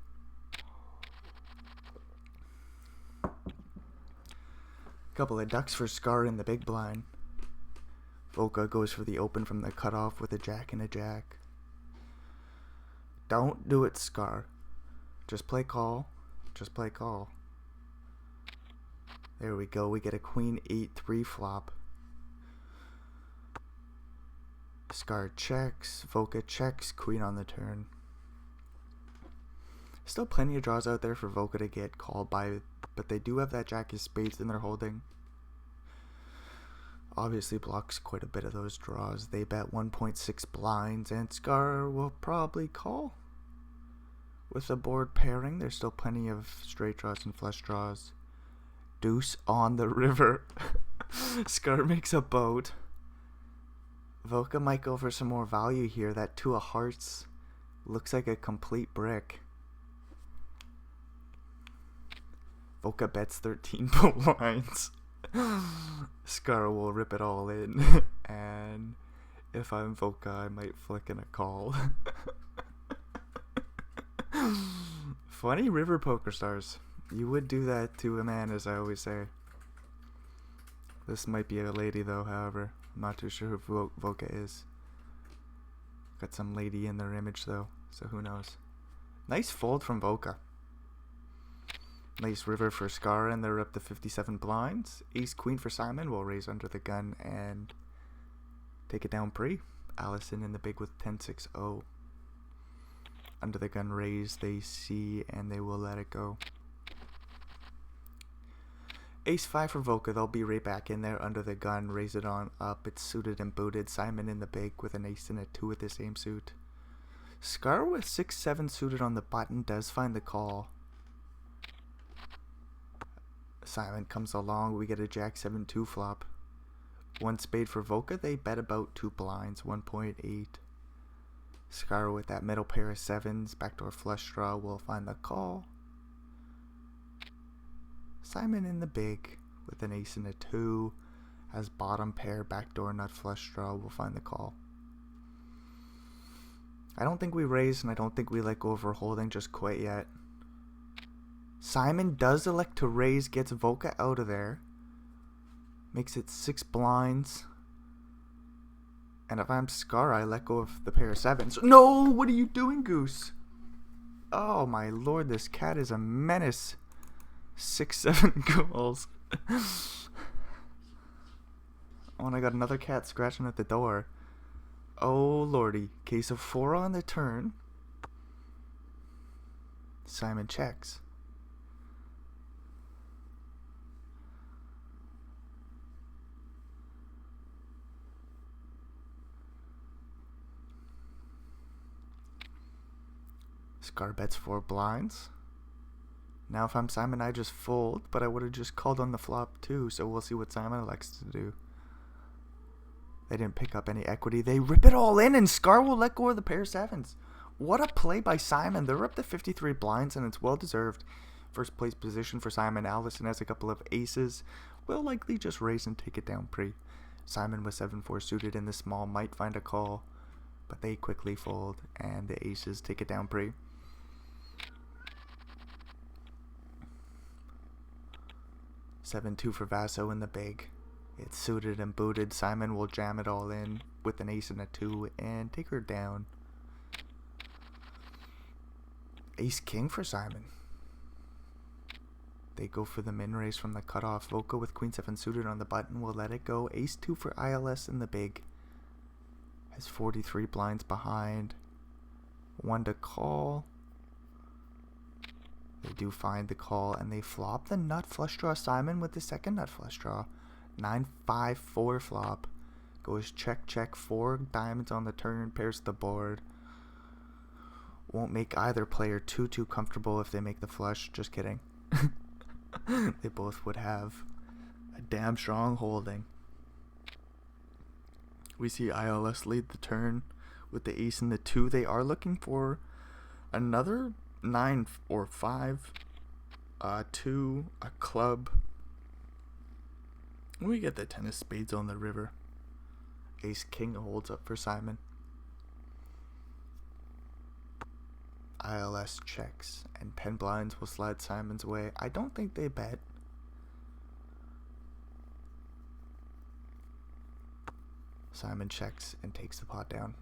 Couple of ducks for Scar in the big blind. Volka goes for the open from the cutoff with a jack and a jack. Don't do it, Scar. Just play call. Just play call. There we go. We get a queen 8-3 flop. Scar checks. Volka checks. Queen on the turn. Still plenty of draws out there for Volka to get called by, but they do have that jack of spades in their holding. Obviously blocks quite a bit of those draws. They bet 1.6 blinds, and Scar will probably call. With the board pairing, there's still plenty of straight draws and flush draws. Deuce on the river. Scar makes a boat. Volka might go for some more value here. That 2 of hearts looks like a complete brick. Volka bets 13 blinds. Scar will rip it all in. And if I'm Volka, I might flick in a call. Funny river poker stars. You would do that to a man, as I always say. This might be a lady, though, however. I'm not too sure who Volka is. Got some lady in their image, though, so who knows. Nice fold from Volka. Nice river for Scar, and they're up to 57 blinds. Ace queen for Simon will raise under the gun and take it down pre. Allison in the big with 10-6-0. Under the gun raise, they see, and they will let it go. Ace 5 for Volka. They'll be right back in there under the gun. Raise it on up. It's suited and booted. Simon in the big with an ace and a 2 with the same suit. Scar with 6-7 suited on the button does find the call. Simon comes along. We get a jack 7-2 flop. 1 spade for Volka. They bet about 2 blinds. 1.8. Scar with that middle pair of 7s. Backdoor flush draw will find the call. Simon in the big with an ace and a 2. As bottom pair, backdoor nut flush draw will find the call. I don't think we raise, and I don't think we let go of our holding just quite yet. Simon does elect to raise, gets Volka out of there. Makes it 6 blinds. And if I'm Scar, I let go of the pair of 7s. No! What are you doing, Goose? Oh my lord, this cat is a menace. 6-7 goals. Oh, and I got another cat scratching at the door. Oh lordy. Case of 4 on the turn. Simon checks. Scar bets 4 blinds. Now if I'm Simon, I just fold, but I would have just called on the flop too, so we'll see what Simon elects to do. They didn't pick up any equity. They rip it all in, and Scar will let go of the pair of 7s. What a play by Simon. They're up to 53 blinds, and it's well deserved. First place position for Simon. Allison has a couple of aces. Will likely just raise and take it down pre. Simon with 7-4 suited in the small might find a call, but they quickly fold, and the aces take it down pre. $7-2 for Vaso in the big. It's suited and booted. Simon will jam it all in with an ace and a 2 and take her down. Ace king for Simon. They go for the min raise from the cutoff. Voka with queen 7 suited on the button will let it go. Ace 2 for ILS in the big. Has 43 blinds behind. 1 to call. They do find the call and they flop the nut flush draw. Simon with the second nut flush draw. 9-5-4 flop. Goes check check. 4 diamonds on the turn. Pairs the board. Won't make either player too comfortable if they make the flush. Just kidding. They both would have a damn strong holding. We see ILS lead the turn with the ace and the 2. They are looking for another 9 or 5, 2, a club. We get the 10 of spades on the river. Ace king holds up for Simon. ILS checks and 10 blinds will slide Simon's way. I don't think they bet. Simon checks and takes the pot down.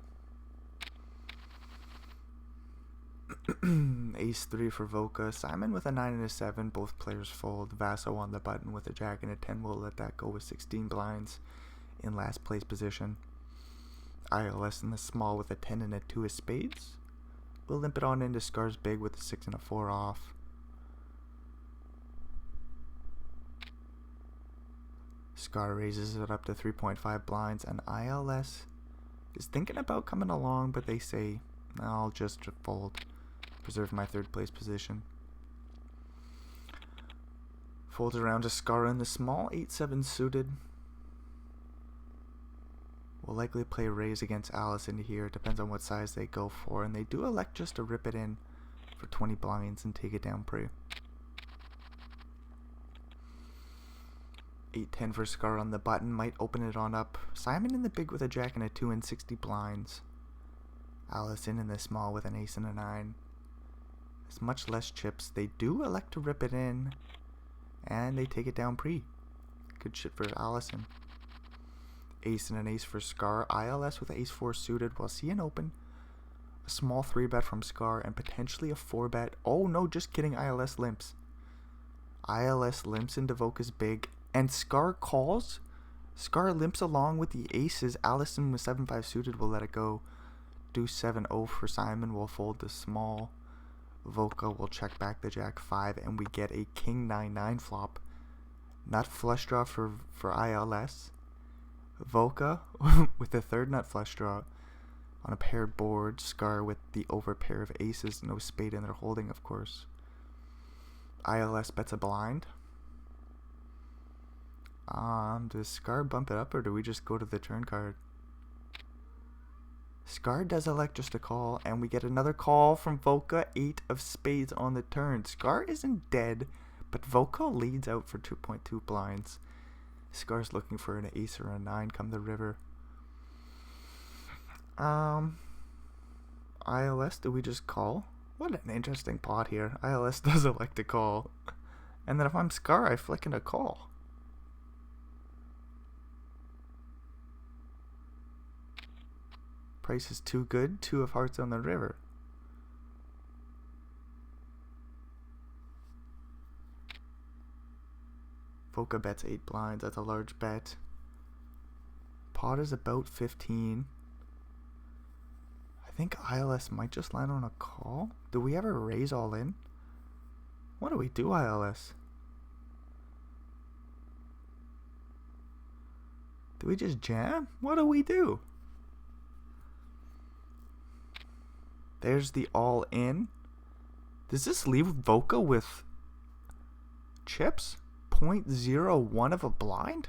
Ace 3 for Voka. Simon with a 9 and a 7. Both players fold. Vaso on the button with a jack and a 10 will let that go with 16 blinds in last place position. ILS in the small with a 10 and a 2 of spades. We'll limp it on into Scar's big with a 6 and a 4 off. Scar raises it up to 3.5 blinds and ILS is thinking about coming along, but they say, I'll just fold. Preserve my third place position. Folds around to Scar in the small 8-7 suited. Will likely play raise against Alice into here. It depends on what size they go for. And they do elect just to rip it in for 20 blinds and take it down pre. 8-10 for Scar on the button. Might open it on up. Simon in the big with a jack and a 2 and 60 blinds. Alice in the small with an ace and a 9. There's much less chips. They do elect to rip it in. And they take it down pre. Good shit for Allison. Ace and an ace for Scar. ILS with ace 4 suited. We'll see an open. A small 3 bet from Scar and potentially a 4 bet. Oh no, just kidding. ILS limps. ILS limps into Voka's big. And Scar calls. Scar limps along with the aces. Allison with 7-5 suited will let it go. Deuce 7-0 for Simon will fold the small. Voka will check back the jack 5 and we get a king 9-9 flop. Nut flush draw for ILS. Voka with the third nut flush draw on a paired board. Scar with the over pair of aces. No spade in their holding, of course. ILS bets a blind. Does Scar bump it up or do we just go to the turn card? Scar does elect just a call, and we get another call from Voka. 8 of spades on the turn. Scar isn't dead, but Voka leads out for 2.2 blinds. Scar's looking for an ace or a 9 come the river. ILS, do we just call? What an interesting pot here. ILS does elect to call. And then if I'm Scar, I flick in a call. Price is too good. 2 of hearts on the river. Voka bets 8 blinds. That's a large bet. Pot is about 15. I think ILS might just land on a call. Do we ever raise all in? What do we do, ILS? Do we just jam? What do we do? There's the all in. Does this leave Voka with chips? 0.01 of a blind?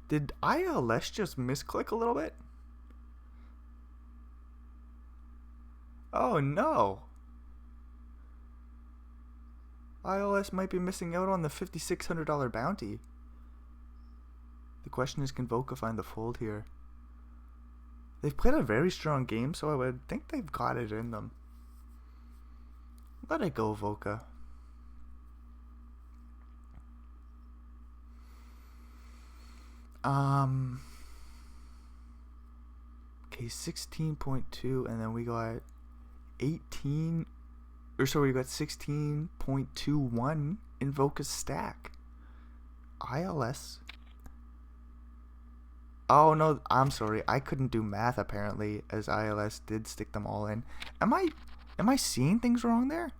Did ILS just misclick a little bit? Oh no. ILS might be missing out on the $5,600 bounty. The question is, can Voka find the fold here? They've played a very strong game, so I would think they've got it in them. Let it go, Voka. Okay, 16.2, and then we got 18, or sorry, we got 16.21. Invoke a stack. ILS. Oh no, I'm sorry. I couldn't do math apparently, as ILS did stick them all in. Am I seeing things wrong there?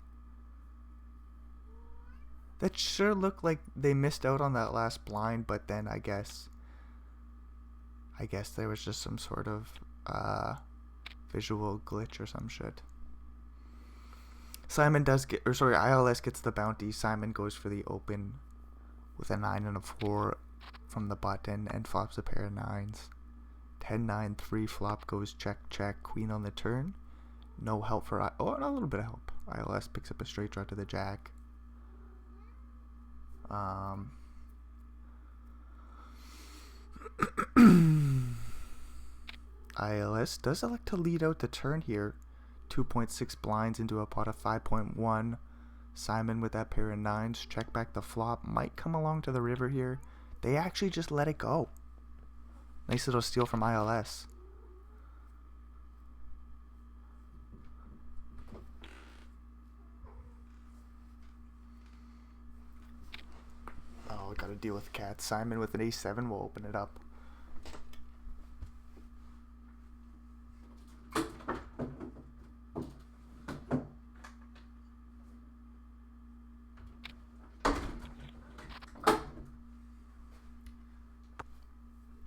That sure looked like they missed out on that last blind, but then I guess there was just some sort of visual glitch or some shit. ILS gets the bounty. Simon goes for the open with a 9 and a 4 from the button and flops a pair of 9s. 10-9, 3 flop goes check, check, queen on the turn. No help for a little bit of help. ILS picks up a straight draw to the jack. ILS does elect to lead out the turn here. 2.6 blinds into a pot of 5.1. Simon with that pair of 9s. Check back the flop. Might come along to the river here. They actually just let it go. Nice little steal from ILS. Oh, gotta deal with cats. Simon with an A7 will open it up.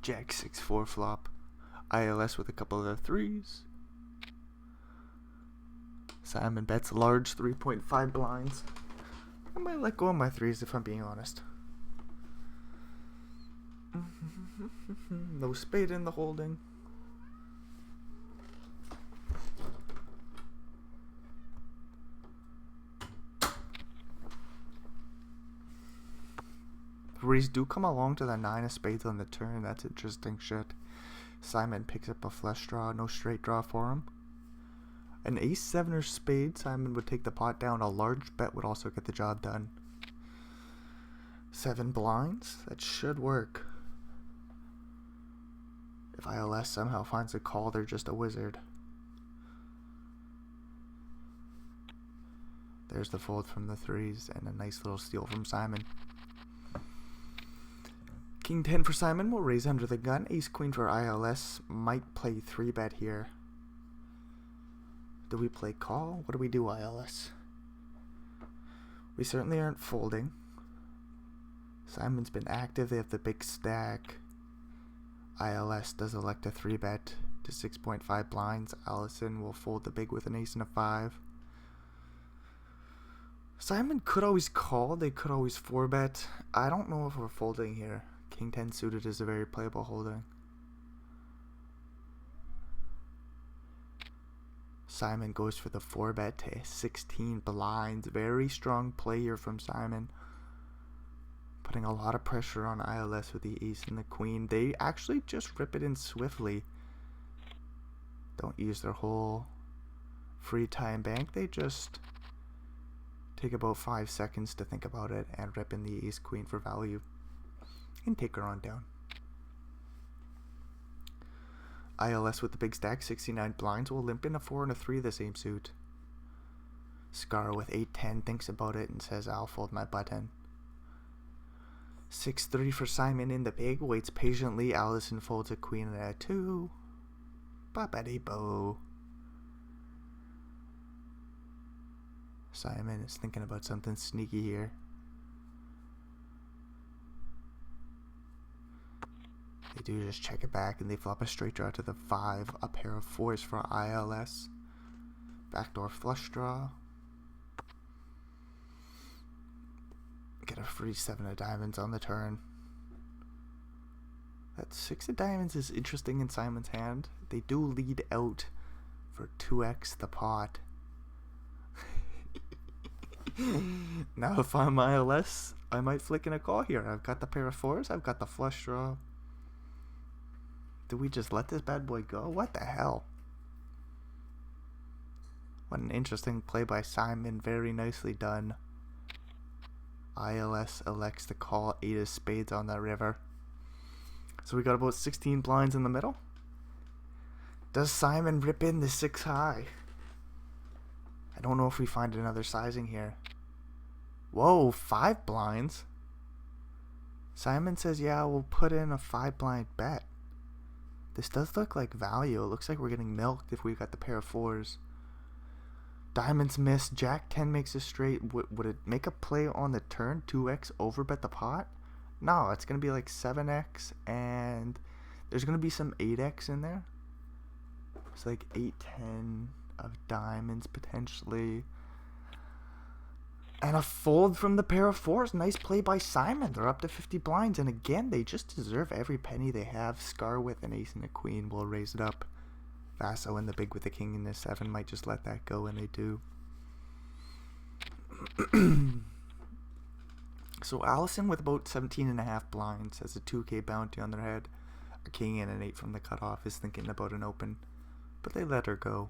Jack 6-4 flop. ILS with a couple of 3s. Simon bets large 3.5 blinds. I might let go of my 3s if I'm being honest. No spade in the holding. Threes do come along to the 9 of spades on the turn. That's interesting shit. Simon picks up a flush draw. No straight draw for him. An ace-7 or spade. Simon would take the pot down. A large bet would also get the job done. 7 blinds. That should work. If ILS somehow finds a call, they're just a wizard. There's the fold from the 3s and a nice little steal from Simon. King 10 for Simon will raise under the gun. Ace Queen for ILS. Might play 3-bet here. Do we play call? What do we do, ILS? We certainly aren't folding. Simon's been active. They have the big stack. ILS does elect a 3-bet to 6.5 blinds. Allison will fold the big with an ace and a 5. Simon could always call. They could always 4-bet. I don't know if we're folding here. King 10 suited is a very playable holding. Simon goes for the 4-bet to 16 blinds. Very strong play here from Simon. Putting a lot of pressure on ILS with the ace and the queen. They actually just rip it in swiftly. Don't use their whole free time bank. They just take about 5 seconds to think about it and rip in the ace queen for value. And take her on down. ILS with the big stack, 69 blinds, will limp in a 4 and a 3 the same suit. Scar with 8-10 thinks about it and says, I'll fold my button. 6-3 for Simon in the big, waits patiently. Allison folds a queen and a 2. Ba-ba-dee-bo. Simon is thinking about something sneaky here. They do just check it back and they flop a straight draw to the 5. A pair of 4s for ILS. Backdoor flush draw. Get a free 7 of diamonds on the turn. That 6 of diamonds is interesting in Simon's hand. They do lead out for 2x the pot. Now if I'm ILS, I might flick in a call here. I've got the pair of 4s. I've got the flush draw. Do we just let this bad boy go? What the hell? What an interesting play by Simon. Very nicely done. ILS elects to call 8 of spades on the river. So we got about 16 blinds in the middle. Does Simon rip in the 6 high? I don't know if we find another sizing here. Whoa, 5 blinds. Simon says, yeah, we'll put in a 5 blind bet. This does look like value. It looks like we're getting milked if we got the pair of 4s. Diamonds miss. Jack 10 makes a straight. Would it make a play on the turn? 2x overbet the pot? No, it's going to be like 7x, and there's going to be some 8x in there. It's like 8, 10 of diamonds potentially. And a fold from the pair of 4s. Nice play by Simon. They're up to 50 blinds. And again, they just deserve every penny they have. Scar with an ace and a queen will raise it up. Vaso and the big with the king and the 7 might just let that go, and they do. So Allison with about 17.5 blinds has a 2k bounty on their head. A king and an 8 from the cutoff is thinking about an open, but they let her go.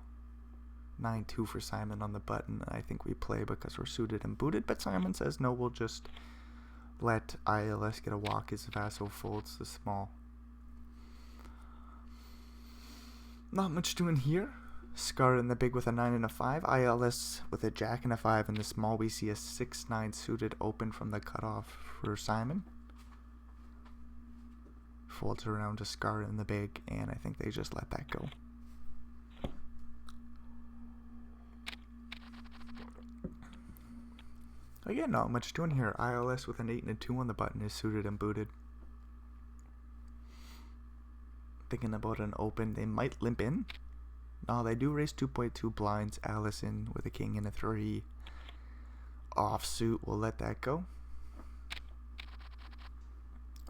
9-2 for Simon on the button. I think we play because we're suited and booted, but Simon says no, we'll just let ILS get a walk as Vaso folds the small. Not much doing here. Scar in the big with a 9 and a 5. ILS with a jack and a 5. In the small we see a 6-9 suited open from the cutoff for Simon. Folds around to Scar in the big, and I think they just let that go. Again, not much doing here. ILS with an 8 and a 2 on the button is suited and booted. Thinking about an open. They might limp in. No, they do raise 2.2 blinds. Allison with a king and a 3. Offsuit will let that go.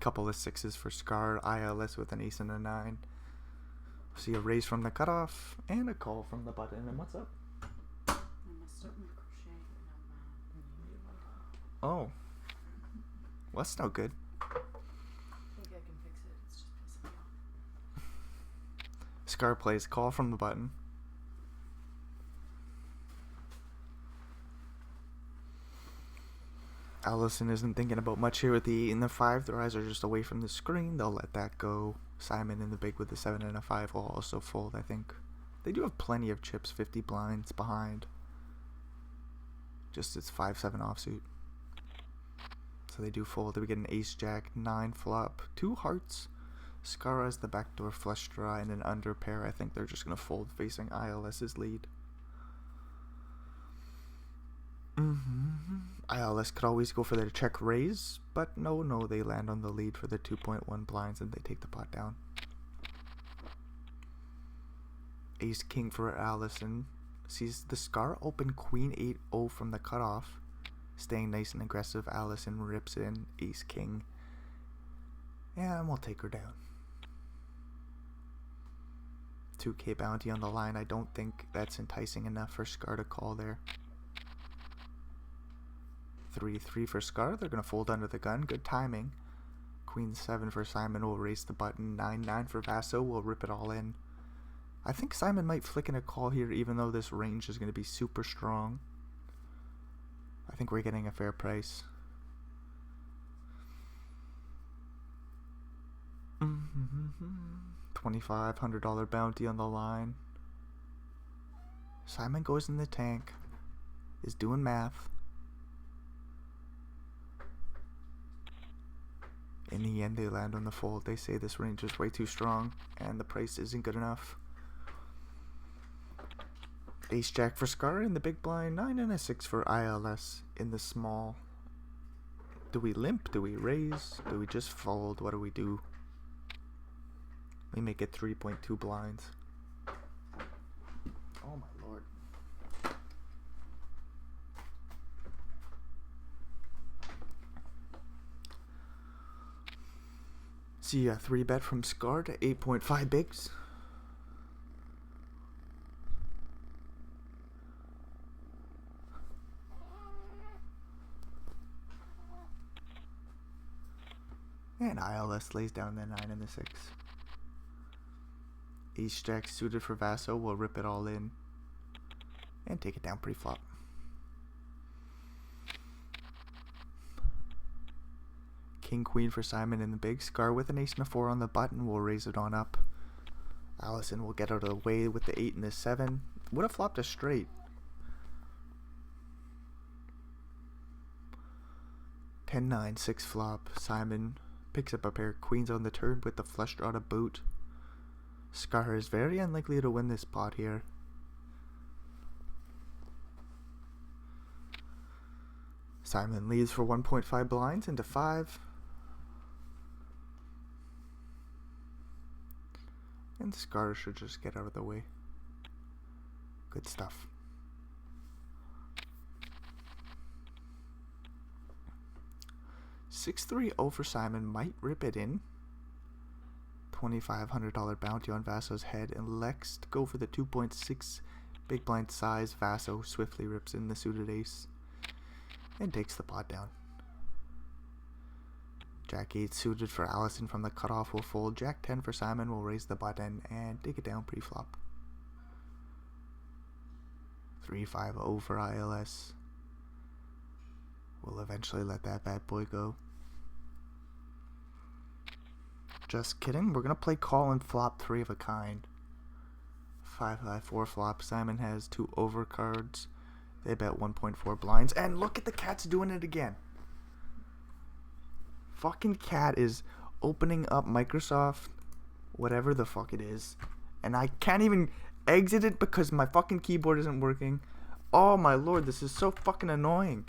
Couple of 6s for Scar. ILS with an ace and a 9. See a raise from the cutoff and a call from the button. And what's up? I messed up my crochet. Oh. Well, that's no good. I think I can fix it. It's just pissing me off. Scar plays call from the button. Allison isn't thinking about much here with the 8 and the 5. Their eyes are just away from the screen. They'll let that go. Simon in the big with the 7 and a 5 will also fold, I think. They do have plenty of chips, 50 blinds behind. Just it's 5-7 offsuit. So they do fold. We get an ace jack 9 flop, 2 hearts. Scar has the backdoor flush draw and an under pair. I think they're just gonna fold facing ILS's lead. ILS could always go for their check raise, but no, they land on the lead for the 2.1 blinds and they take the pot down. Ace king for Allison. Sees the Scar open queen 8-0 from the cutoff. Staying nice and aggressive, Allison rips in ace king. And we'll take her down. 2k bounty on the line. I don't think that's enticing enough for Scar to call there. 3-3 for Scar. They're going to fold under the gun. Good timing. Queen 7 for Simon will raise the button. 9-9 for Vaso will rip it all in. I think Simon might flick in a call here, even though this range is going to be super strong. I think we're getting a fair price. $2,500 bounty on the line. Simon goes in the tank. Is doing math. In the end, they land on the fold. They say this range is way too strong, and the price isn't good enough. Ace jack for Scar in the big blind. 9 and a 6 for ILS in the small. Do we limp? Do we raise? Do we just fold? What do we do? We make it 3.2 blinds. Oh my lord. See a 3-bet from Scar to 8.5 bigs. And ILS lays down the 9 and the 6. Ace jack suited for Vaso will rip it all in and take it down pre-flop. king queen for Simon in the big. Scar with an ace and a 4 on the button will raise it on up. Allison will get out of the way with the 8 and the 7. Would have flopped a straight. 10-9, 6 flop. Simon picks up a pair of queens on the turn with the flush draw to boot. Scar is very unlikely to win this pot here. Simon leads for 1.5 blinds into 5. And Scar should just get out of the way. Good stuff. $6-3-0 for Simon. Might rip it in. $2,500 bounty on Vasso's head. And Lex to go for the 2.6 big blind size. Vasso swiftly rips in the suited ace. And takes the pot down. Jack 8 suited for Allison from the cutoff will fold. Jack 10 for Simon will raise the button and take it down pre-flop. 3-5-0 for ILS. We'll eventually let that bad boy go. Just kidding. We're going to play call and flop 3 of a kind. 5-5-4 flop. Simon has 2 overcards. They bet 1.4 blinds. And look at the cats doing it again. Fucking cat is opening up Microsoft, whatever the fuck it is. And I can't even exit it because my fucking keyboard isn't working. Oh my lord, this is so fucking annoying.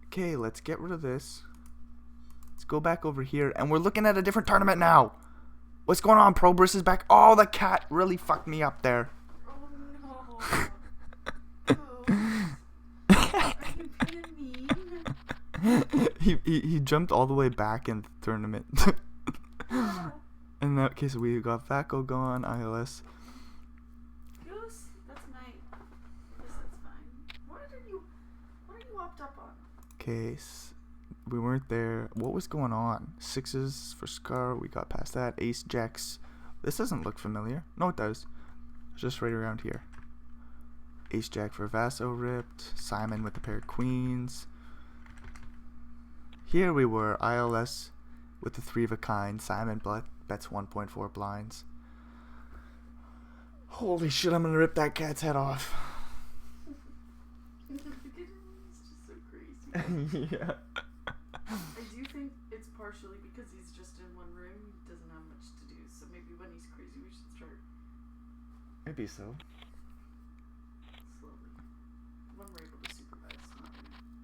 Okay, let's get rid of this. Let's go back over here. And we're looking at a different tournament now. What's going on? Probris is back. Oh, the cat really fucked me up there. Oh no. He jumped all the way back in the tournament. In that case, we got Vaco gone, ILS. Goose, that's mine. Yes, that's fine. What are you hopped up on? Case, we weren't there. What was going on? 6s for Scar. We got past that. Ace, Jacks. This doesn't look familiar. No, it does. It's just right around here. Ace, Jack for Vaso ripped. Simon with a pair of queens. Here we were, ILS with the 3 of a kind. Simon bets 1.4 blinds. Holy shit, I'm gonna rip that cat's head off. It's just so crazy. Yeah. I do think it's partially because he's just in one room. He doesn't have much to do. So maybe when he's crazy, we should start Maybe so. slowly. When we're able to supervise, not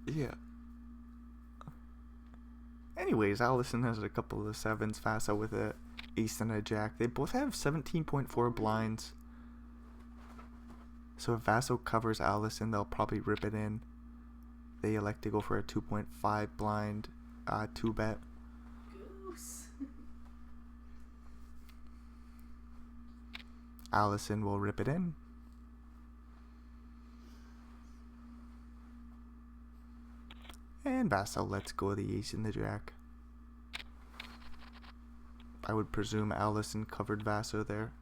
when Yeah. Anyways, Allison has a couple of 7s. Fassa with a ace and a jack. They both have 17.4 blinds. So if Vaso covers Allison, they'll probably rip it in. They elect to go for a 2.5 blind 2-bet. Goose. Allison will rip it in. And Vaso lets go of the ace and the jack. I would presume Allison covered Vaso there.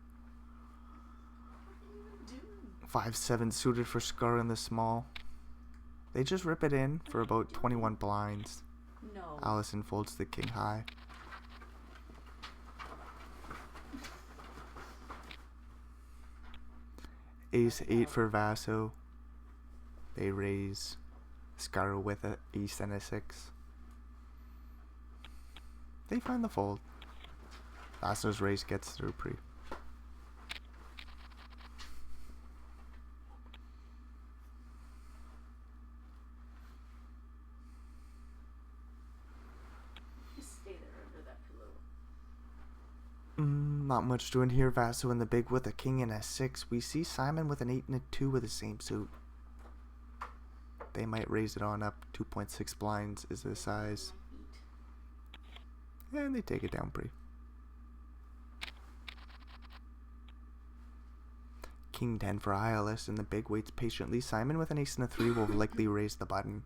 What are you even doing? 5-7 suited for Scar in the small. They just rip it in for about 21 blinds. No. Allison folds the king high. Ace 8 for Vaso. They raise. Scar with a ace and a 6. They find the fold. Vaso's raise gets through pre. Just stay there under that pillow. Not much doing here. Vaso in the big with a king and a 6. We see Simon with an 8 and a 2 with the same suit. They might raise it on up. 2.6 blinds is the size. And they take it down pre. King 10 for ILS in the big waits patiently. Simon with an ace and a 3 will likely raise the button.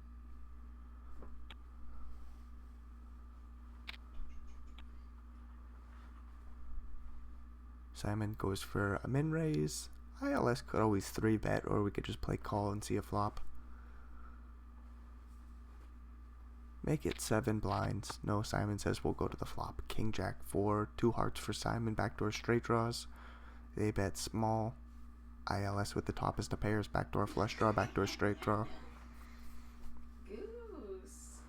Simon goes for a min raise. ILS could always 3-bet, or we could just play call and see a flop. Make it 7 blinds. No, Simon says we'll go to the flop. King Jack 4, 2 hearts for Simon, backdoor straight draws. They bet small. ILS with the top is the pairs, backdoor flush draw, backdoor straight draw. Goose.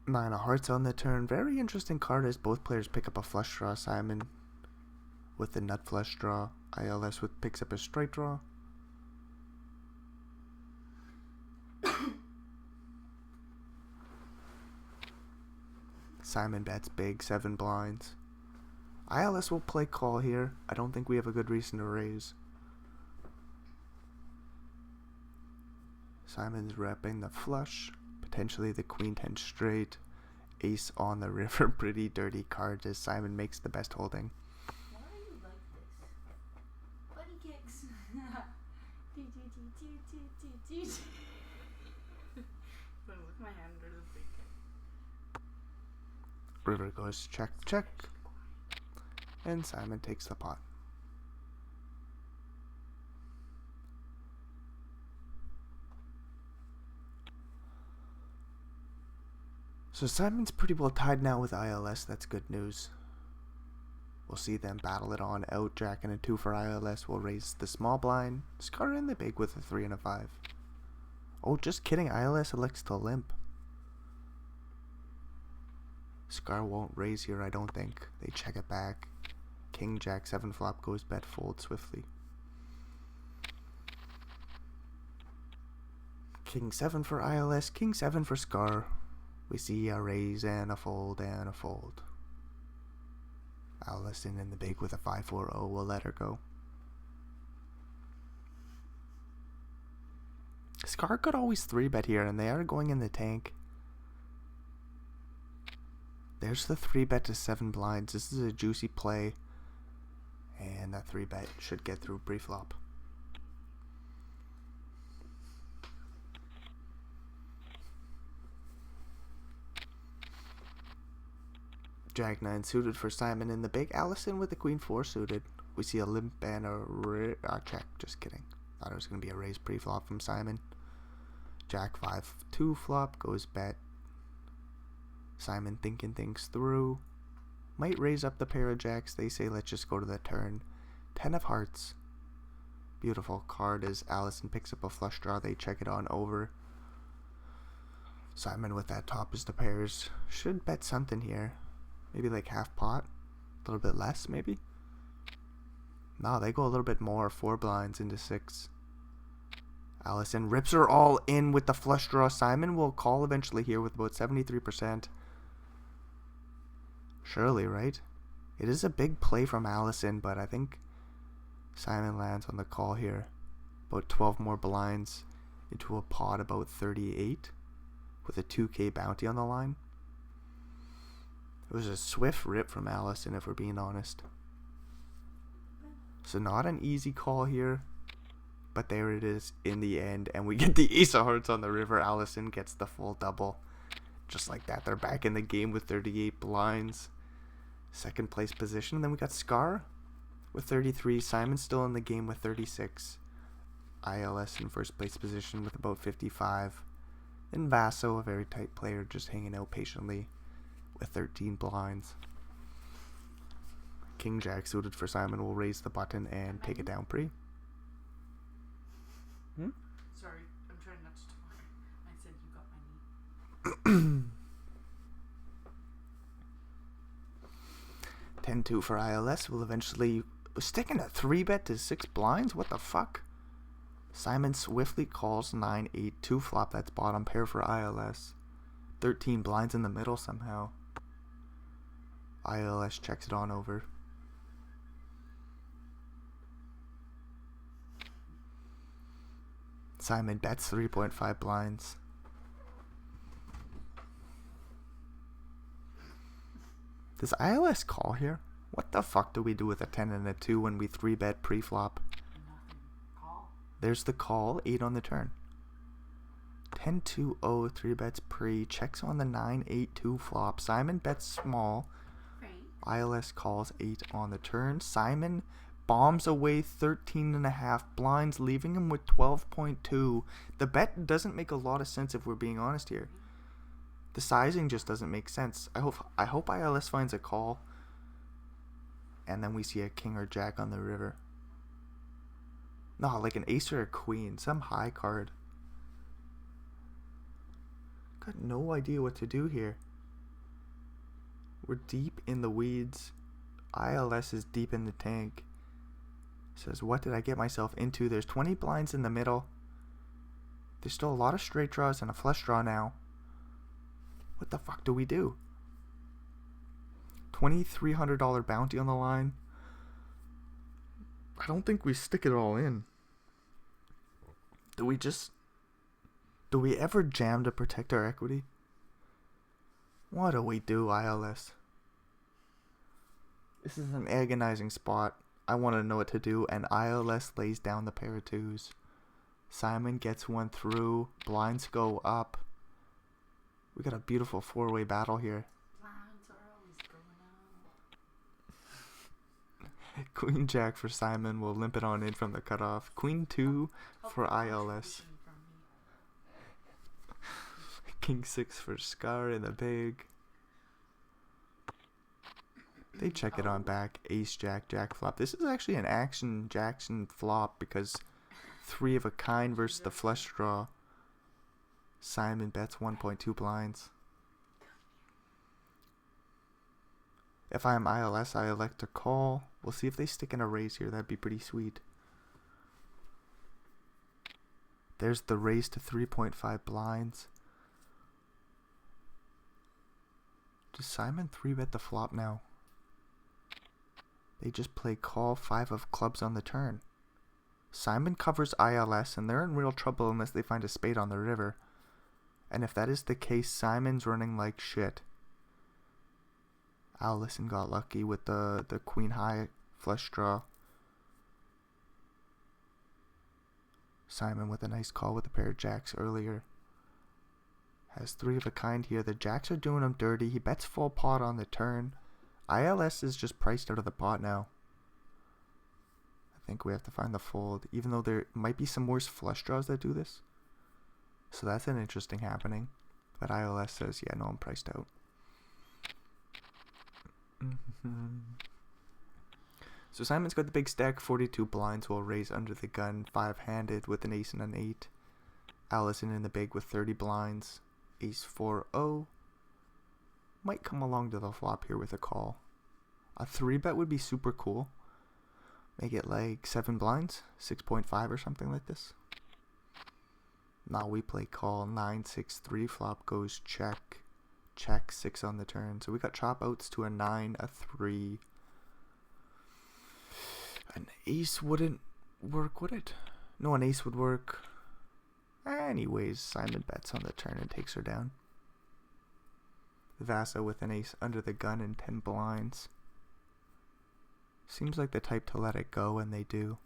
9 of hearts on the turn. Very interesting card as both players pick up a flush draw. Simon with the nut flush draw. ILS with picks up a straight draw. Simon bets big, 7 blinds. ILS will play call here. I don't think we have a good reason to raise. Simon's repping the flush. Potentially the queen 10 straight. Ace on the river. Pretty dirty card as Simon makes the best holding. Why are you like this? Buddy kicks. Look at my hand under the big kick. River goes check, check. And Simon takes the pot. So Simon's pretty well tied now with ILS. That's good news. We'll see them battle it on out. Jack and a 2 for ILS will raise the small blind. Scar in the big with a 3 and a 5. Oh, just kidding. ILS elects to limp. Scar won't raise here, I don't think. They check it back. King Jack 7 flop goes bet fold swiftly. King 7 for ILS, King 7 for Scar. We see a raise and a fold and a fold. Allison in the big with a 5-4-0 will let her go. Scar could always 3-bet here, and they are going in the tank. There's the 3-bet to 7 blinds. This is a juicy play. And that 3-bet should get through pre-flop. Jack 9 suited for Simon in the big. Allison with the queen 4 suited. We see a limp and a check. Just kidding. Thought it was going to be a raise pre-flop from Simon. Jack 5 2 flop goes bet. Simon thinking things through. Might raise up the pair of jacks. They say let's just go to the turn. 10 of hearts. Beautiful card as Allison picks up a flush draw. They check it on over. Simon with that top is the pairs. Should bet something here. Maybe like half pot. A little bit less maybe. No, they go a little bit more. 4 blinds into 6. Allison rips her all in with the flush draw. Simon will call eventually here with about 73%. Surely, right? It is a big play from Allison, but I think Simon lands on the call here. About 12 more blinds into a pot about 38 with a 2K bounty on the line. It was a swift rip from Allison, if we're being honest. So not an easy call here, but there it is in the end, and we get the ace of hearts on the river. Allison gets the full double. Just like that, they're back in the game with 38 blinds. Second place position. And then we got Scar with 33. Simon still in the game with 36. ILS in first place position with about 55. And Vaso, a very tight player, just hanging out patiently with 13 blinds. King Jack suited for Simon will raise the button and take it down pre. Sorry, I'm trying not to talk. I said you got my knee. 10-2 for ILS will eventually sticking a 3-bet to 6 blinds. What the fuck? Simon swiftly calls 9-8-2 flop. That's bottom pair for ILS. 13 blinds in the middle somehow. ILS checks it on over. Simon bets 3.5 blinds. Does ILS call here? What the fuck do we do with a 10 and a 2 when we 3-bet pre-flop? Nothing. Call. There's the call, 8 on the turn. 10-2-0, 3-bets pre, checks on the 9-8-2 flop. Simon bets small. Right. ILS calls 8 on the turn. Simon bombs away 13.5 blinds, leaving him with 12.2. The bet doesn't make a lot of sense if we're being honest here. The sizing just doesn't make sense. I hope ILS finds a call. And then we see a king or jack on the river. No, like an ace or a queen. Some high card. Got no idea what to do here. We're deep in the weeds. ILS is deep in the tank. Says, what did I get myself into? There's 20 blinds in the middle. There's still a lot of straight draws and a flush draw now. What the fuck do we do? $2,300 bounty on the line. I don't think we stick it all in. Do we ever jam to protect our equity? What do we do, ILS? This is an agonizing spot. I want to know what to do, and ILS lays down the pair of twos. Simon gets one through. Blinds go up. We got a beautiful four-way battle here. Blinds are always going out. Queen Jack for Simon will limp it on in from the cutoff. Queen 2 for ILS. King 6 for Scar in the big. They check it on back. Ace Jack, Jack flop. This is actually an action Jackson flop because 3 of a kind versus the flush draw. Simon bets 1.2 blinds. If I am ILS, I elect to call. We'll see if they stick in a raise here. That'd be pretty sweet. There's the raise to 3.5 blinds. Does Simon 3-bet the flop now? They just play call 5 of clubs on the turn. Simon covers ILS and they're in real trouble unless they find a spade on the river. And if that is the case, Simon's running like shit. Allison got lucky with the queen high flush draw. Simon with a nice call with a pair of jacks earlier. Has 3 of a kind here. The jacks are doing him dirty. He bets full pot on the turn. ILS is just priced out of the pot now. I think we have to find the fold, even though there might be some worse flush draws that do this. So that's an interesting happening. But ILS says, yeah, no, I'm priced out. So Simon's got the big stack. 42 blinds will raise under the gun. 5-handed with an ace and an 8. Allison in the big with 30 blinds. Ace 4-0. Might come along to the flop here with a call. A 3-bet would be super cool. Make it like 7 blinds. 6.5 or something like this. Now we play call. 9-6-3. Flop goes check. Check 6 on the turn. So we got chop outs to a 9, a 3. An ace wouldn't work, would it? No, an ace would work. Anyways, Simon bets on the turn and takes her down. Vasa with an ace under the gun and 10 blinds. Seems like the type to let it go, and they do.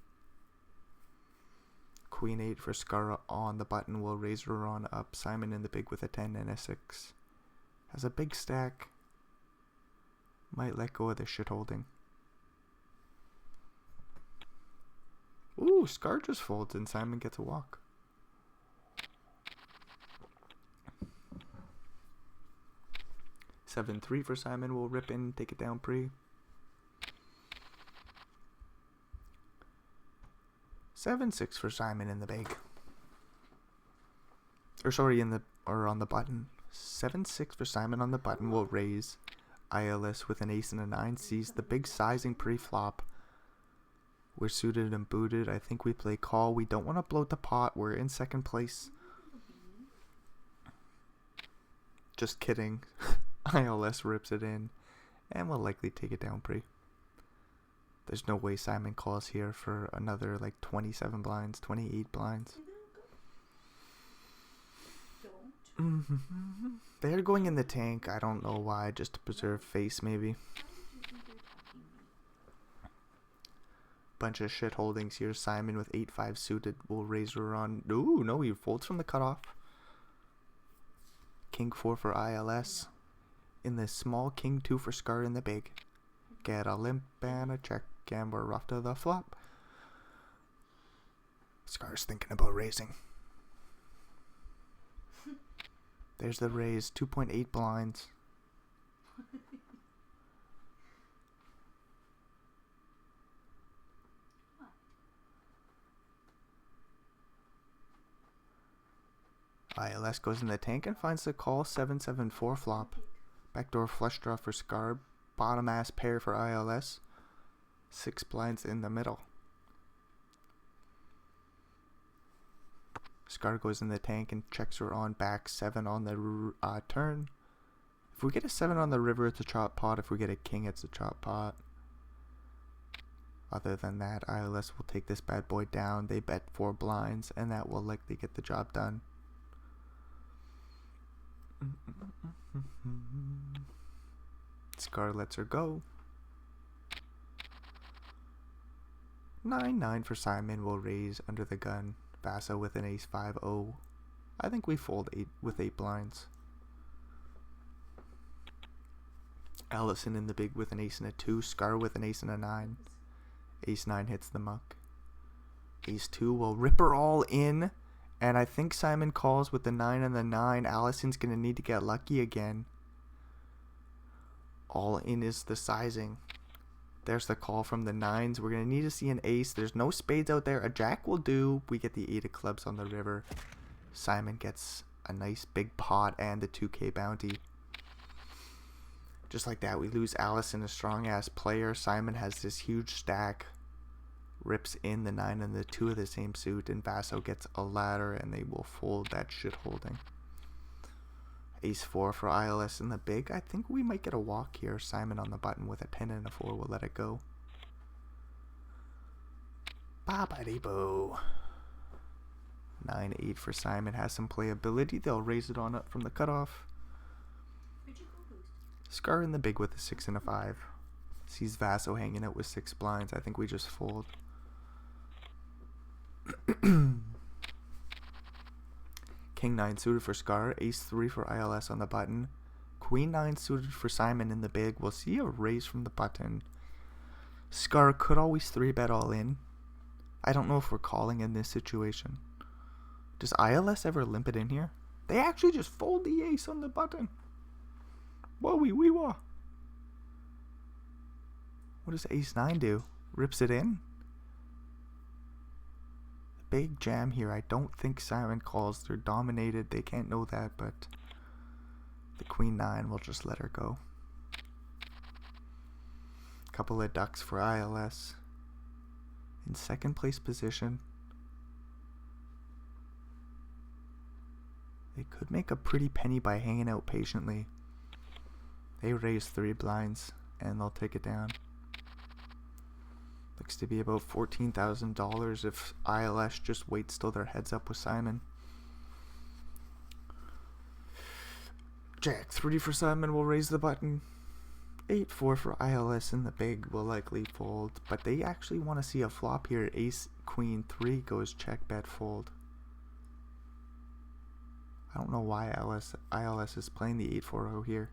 Queen 8 for Scara on the button will raise her on up. Simon in the big with a 10 and a 6. Has a big stack. Might let go of the shit holding. Ooh, Scar just folds and Simon gets a walk. Seven 3 for Simon will rip in, take it down pre. 7-6 for Simon in the big. On the button. 7-6 for Simon on the button will raise. ILS with an ace and a 9 sees the big sizing pre-flop. We're suited and booted. I think we play call. We don't want to bloat the pot. We're in second place. Just kidding. ILS rips it in. And we'll likely take it down pre. There's no way Simon calls here for another like 27 blinds, 28 blinds. They're going in the tank. I don't know why. Just to preserve face maybe. Bunch of shit holdings here. Simon with 8-5 suited will raise her on. Ooh, no, he folds from the cutoff. King 4 for ILS. In the small, King 2 for Scar in the big. Get a limp and a check. and we're rough to the flop. Scar's thinking about raising. There's the raise, 2.8 blinds. ILS goes in the tank and finds the call, 7-7-4 flop. Backdoor flush draw for Scar. Bottom ass pair for ILS. 6 blinds in the middle. Scar goes in the tank and checks her on back, 7 on the turn. If we get a 7 on the river, it's a chop pot. If we get a king, it's a chop pot. Other than that, ILS will take this bad boy down. They bet 4 blinds, and that will likely get the job done. Scar lets her go. 9-9 for Simon will raise under the gun. Vaso with an ace 5-0. I think we fold 8 with 8 blinds. Allison in the big with an ace and a 2. Scar with an ace and a 9. Ace 9 hits the muck. Ace 2 will rip her all in. And I think Simon calls with the 9 and the 9. Allison's going to need to get lucky again. All in is the sizing. There's the call from the 9s. We're going to need to see an ace. There's no spades out there. A jack will do. We get the 8 of clubs on the river. Simon gets a nice big pot and the 2K bounty. Just like that, we lose Allison, a strong-ass player. Simon has this huge stack. Rips in the 9 and the 2 of the same suit, and Vaso gets a ladder, and they will fold that shit holding. Ace 4 for ILS in the big. I think we might get a walk here. Simon on the button with a 10 and a 4 will let it go. Ba-ba-dee-boo. 9-8 for Simon has some playability. They'll raise it on up from the cutoff. Scar in the big with a 6 and a 5. Sees Vaso hanging out with 6 blinds. I think we just fold. King 9 suited for Scar. Ace 3 for ILS on the button. Queen 9 suited for Simon in the big. We'll see a raise from the button. Scar could always 3-bet all in. I don't know if we're calling in this situation. Does ILS ever limp it in here? They actually just fold the ace on the button. Whoa, wee wah. What does ace 9 do? Rips it in? Big jam here. I don't think Simon calls. They're dominated. They can't know that, but the queen 9 will just let her go. Couple of ducks for ILS. In second place position. They could make a pretty penny by hanging out patiently. They raise 3 blinds and they'll take it down. Looks to be about $14,000 if ILS just waits till their heads up with Simon. Jack 3 for Simon will raise the button. 8-4 for ILS in the big will likely fold, but they actually want to see a flop here. Ace Queen 3 goes check, bet, fold. I don't know why ILS is playing the 8-4-0 here.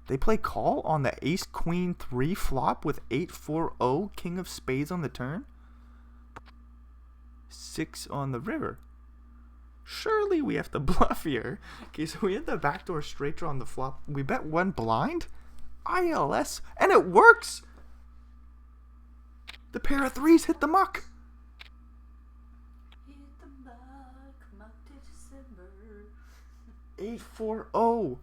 They play call on the Ace Queen 3 flop with 8-4-0 King of Spades on the turn. 6 on the river. Surely we have to bluff here. Okay, so we hit the backdoor straight draw on the flop. We bet 1 blind. ILS. And it works. The pair of 3s hit the muck. Hit the muck to December. 8-4-0.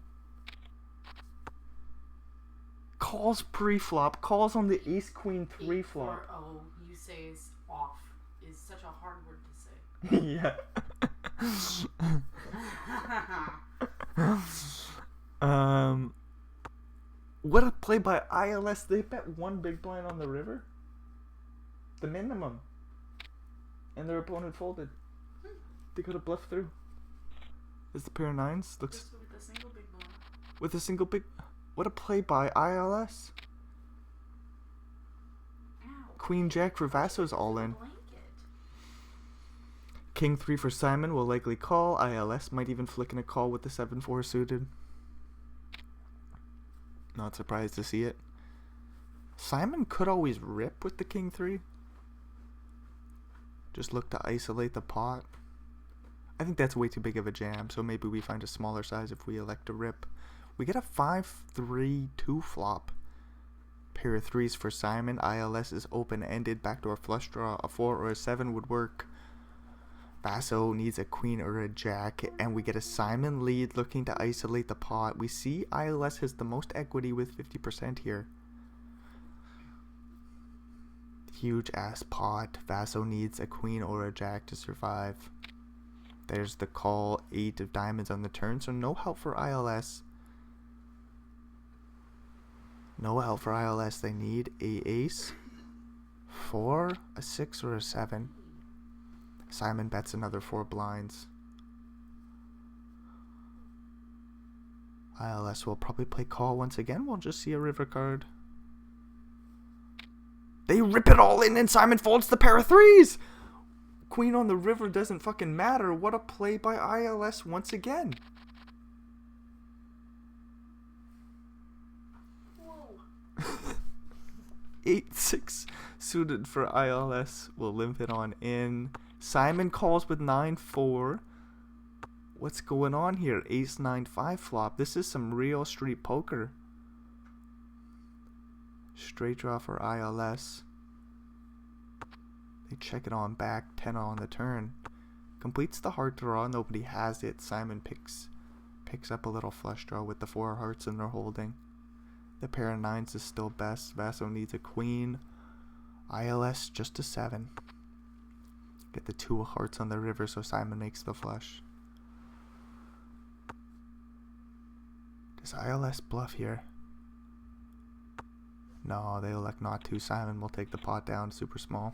Calls pre-flop. Calls on the Ace Queen 3 flop. 8-4-0, you say is off. Is such a hard word to say. Yeah. What a play by ILS. They bet 1 big blind on the river. The minimum. And their opponent folded. They could have bluffed through. Is the pair of 9s? Looks Just with a single big blind. with a single big. What a play by ILS. Ow. Queen Jack for Vaso's all in. Blanket. King 3 for Simon will likely call. ILS might even flick in a call with the 7-4 suited. Not surprised to see it. Simon could always rip with the king 3. Just look to isolate the pot. I think that's way too big of a jam, so maybe we find a smaller size if we elect to rip. We get a 5-3-2 flop. Pair of 3s for Simon. ILS is open-ended. Backdoor flush draw. A 4 or a 7 would work. Basso needs a queen or a jack, and we get a Simon lead looking to isolate the pot. We see ILS has the most equity with 50% here. Huge ass pot. Basso needs a queen or a jack to survive. There's the call. 8 of diamonds on the turn, so no help for ILS. No help for ILS. They need a ace, 4, a 6, or a 7. Simon bets another 4 blinds. ILS will probably play call once again. We'll just see a river card. They rip it all in and Simon folds the pair of 3s. Queen on the river doesn't fucking matter. What a play by ILS once again. Whoa. 8-6 suited for ILS. We'll limp it on in. Simon calls with 9-4. What's going on here? Ace 9-5 flop. This is some real street poker. Straight draw for ILS. They check it on back. 10 on the turn. Completes the heart draw. Nobody has it. Simon picks up a little flush draw with the 4 hearts and they're holding. The pair of 9s is still best. Vaso needs a queen. ILS just a 7. Get the 2 hearts on the river, so Simon makes the flush. Does ILS bluff here? No, they elect not to. Simon will take the pot down super small.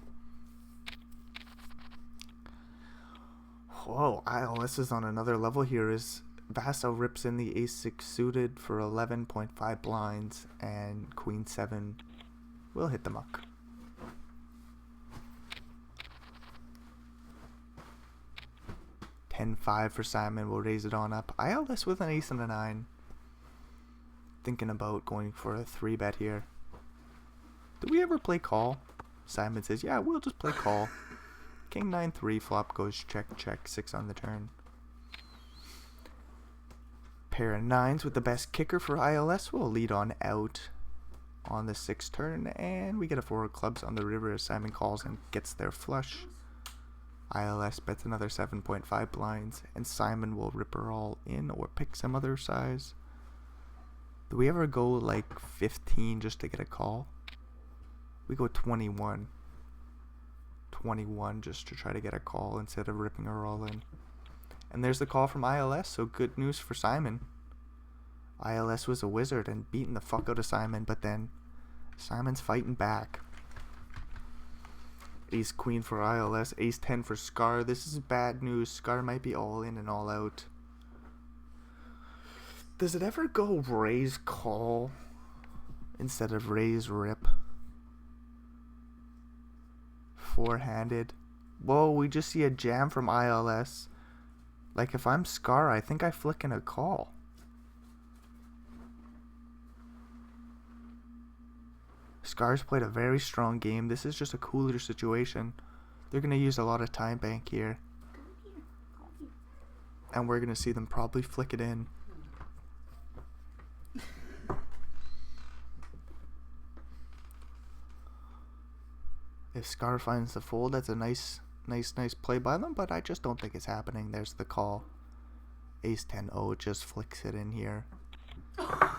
Whoa, ILS is on another level here. As Vaso rips in the ace 6 suited for 11.5 blinds, and queen 7 will hit the muck. $10-5 for Simon. We'll raise it on up. ILS with an ace and a 9. Thinking about going for a 3-bet here. Do we ever play call? Simon says, yeah, we'll just play call. King 9-3 flop goes check, check, 6 on the turn. Pair of 9s with the best kicker for ILS will lead on out on the 6th turn, and we get a 4 of clubs on the river as Simon calls and gets their flush. ILS bets another 7.5 blinds, and Simon will rip her all in or pick some other size. Do we ever go like 15 just to get a call? We go 21. 21 just to try to get a call instead of ripping her all in. And there's the call from ILS, so good news for Simon. ILS was a wizard and beating the fuck out of Simon, but then Simon's fighting back. Ace queen for ILS, ace 10 for Scar. This is bad news. Scar might be all in and all out. Does it ever go raise call instead of raise rip? Four-handed. Whoa, we just see a jam from ILS. Like if I'm Scar, I think I flick in a call. Scar's played a very strong game. This is just a cooler situation. They're going to use a lot of time bank here. And we're going to see them probably flick it in. If Scar finds the fold, that's a nice play by them, but I just don't think it's happening. There's the call. Ace 10-0 just flicks it in here.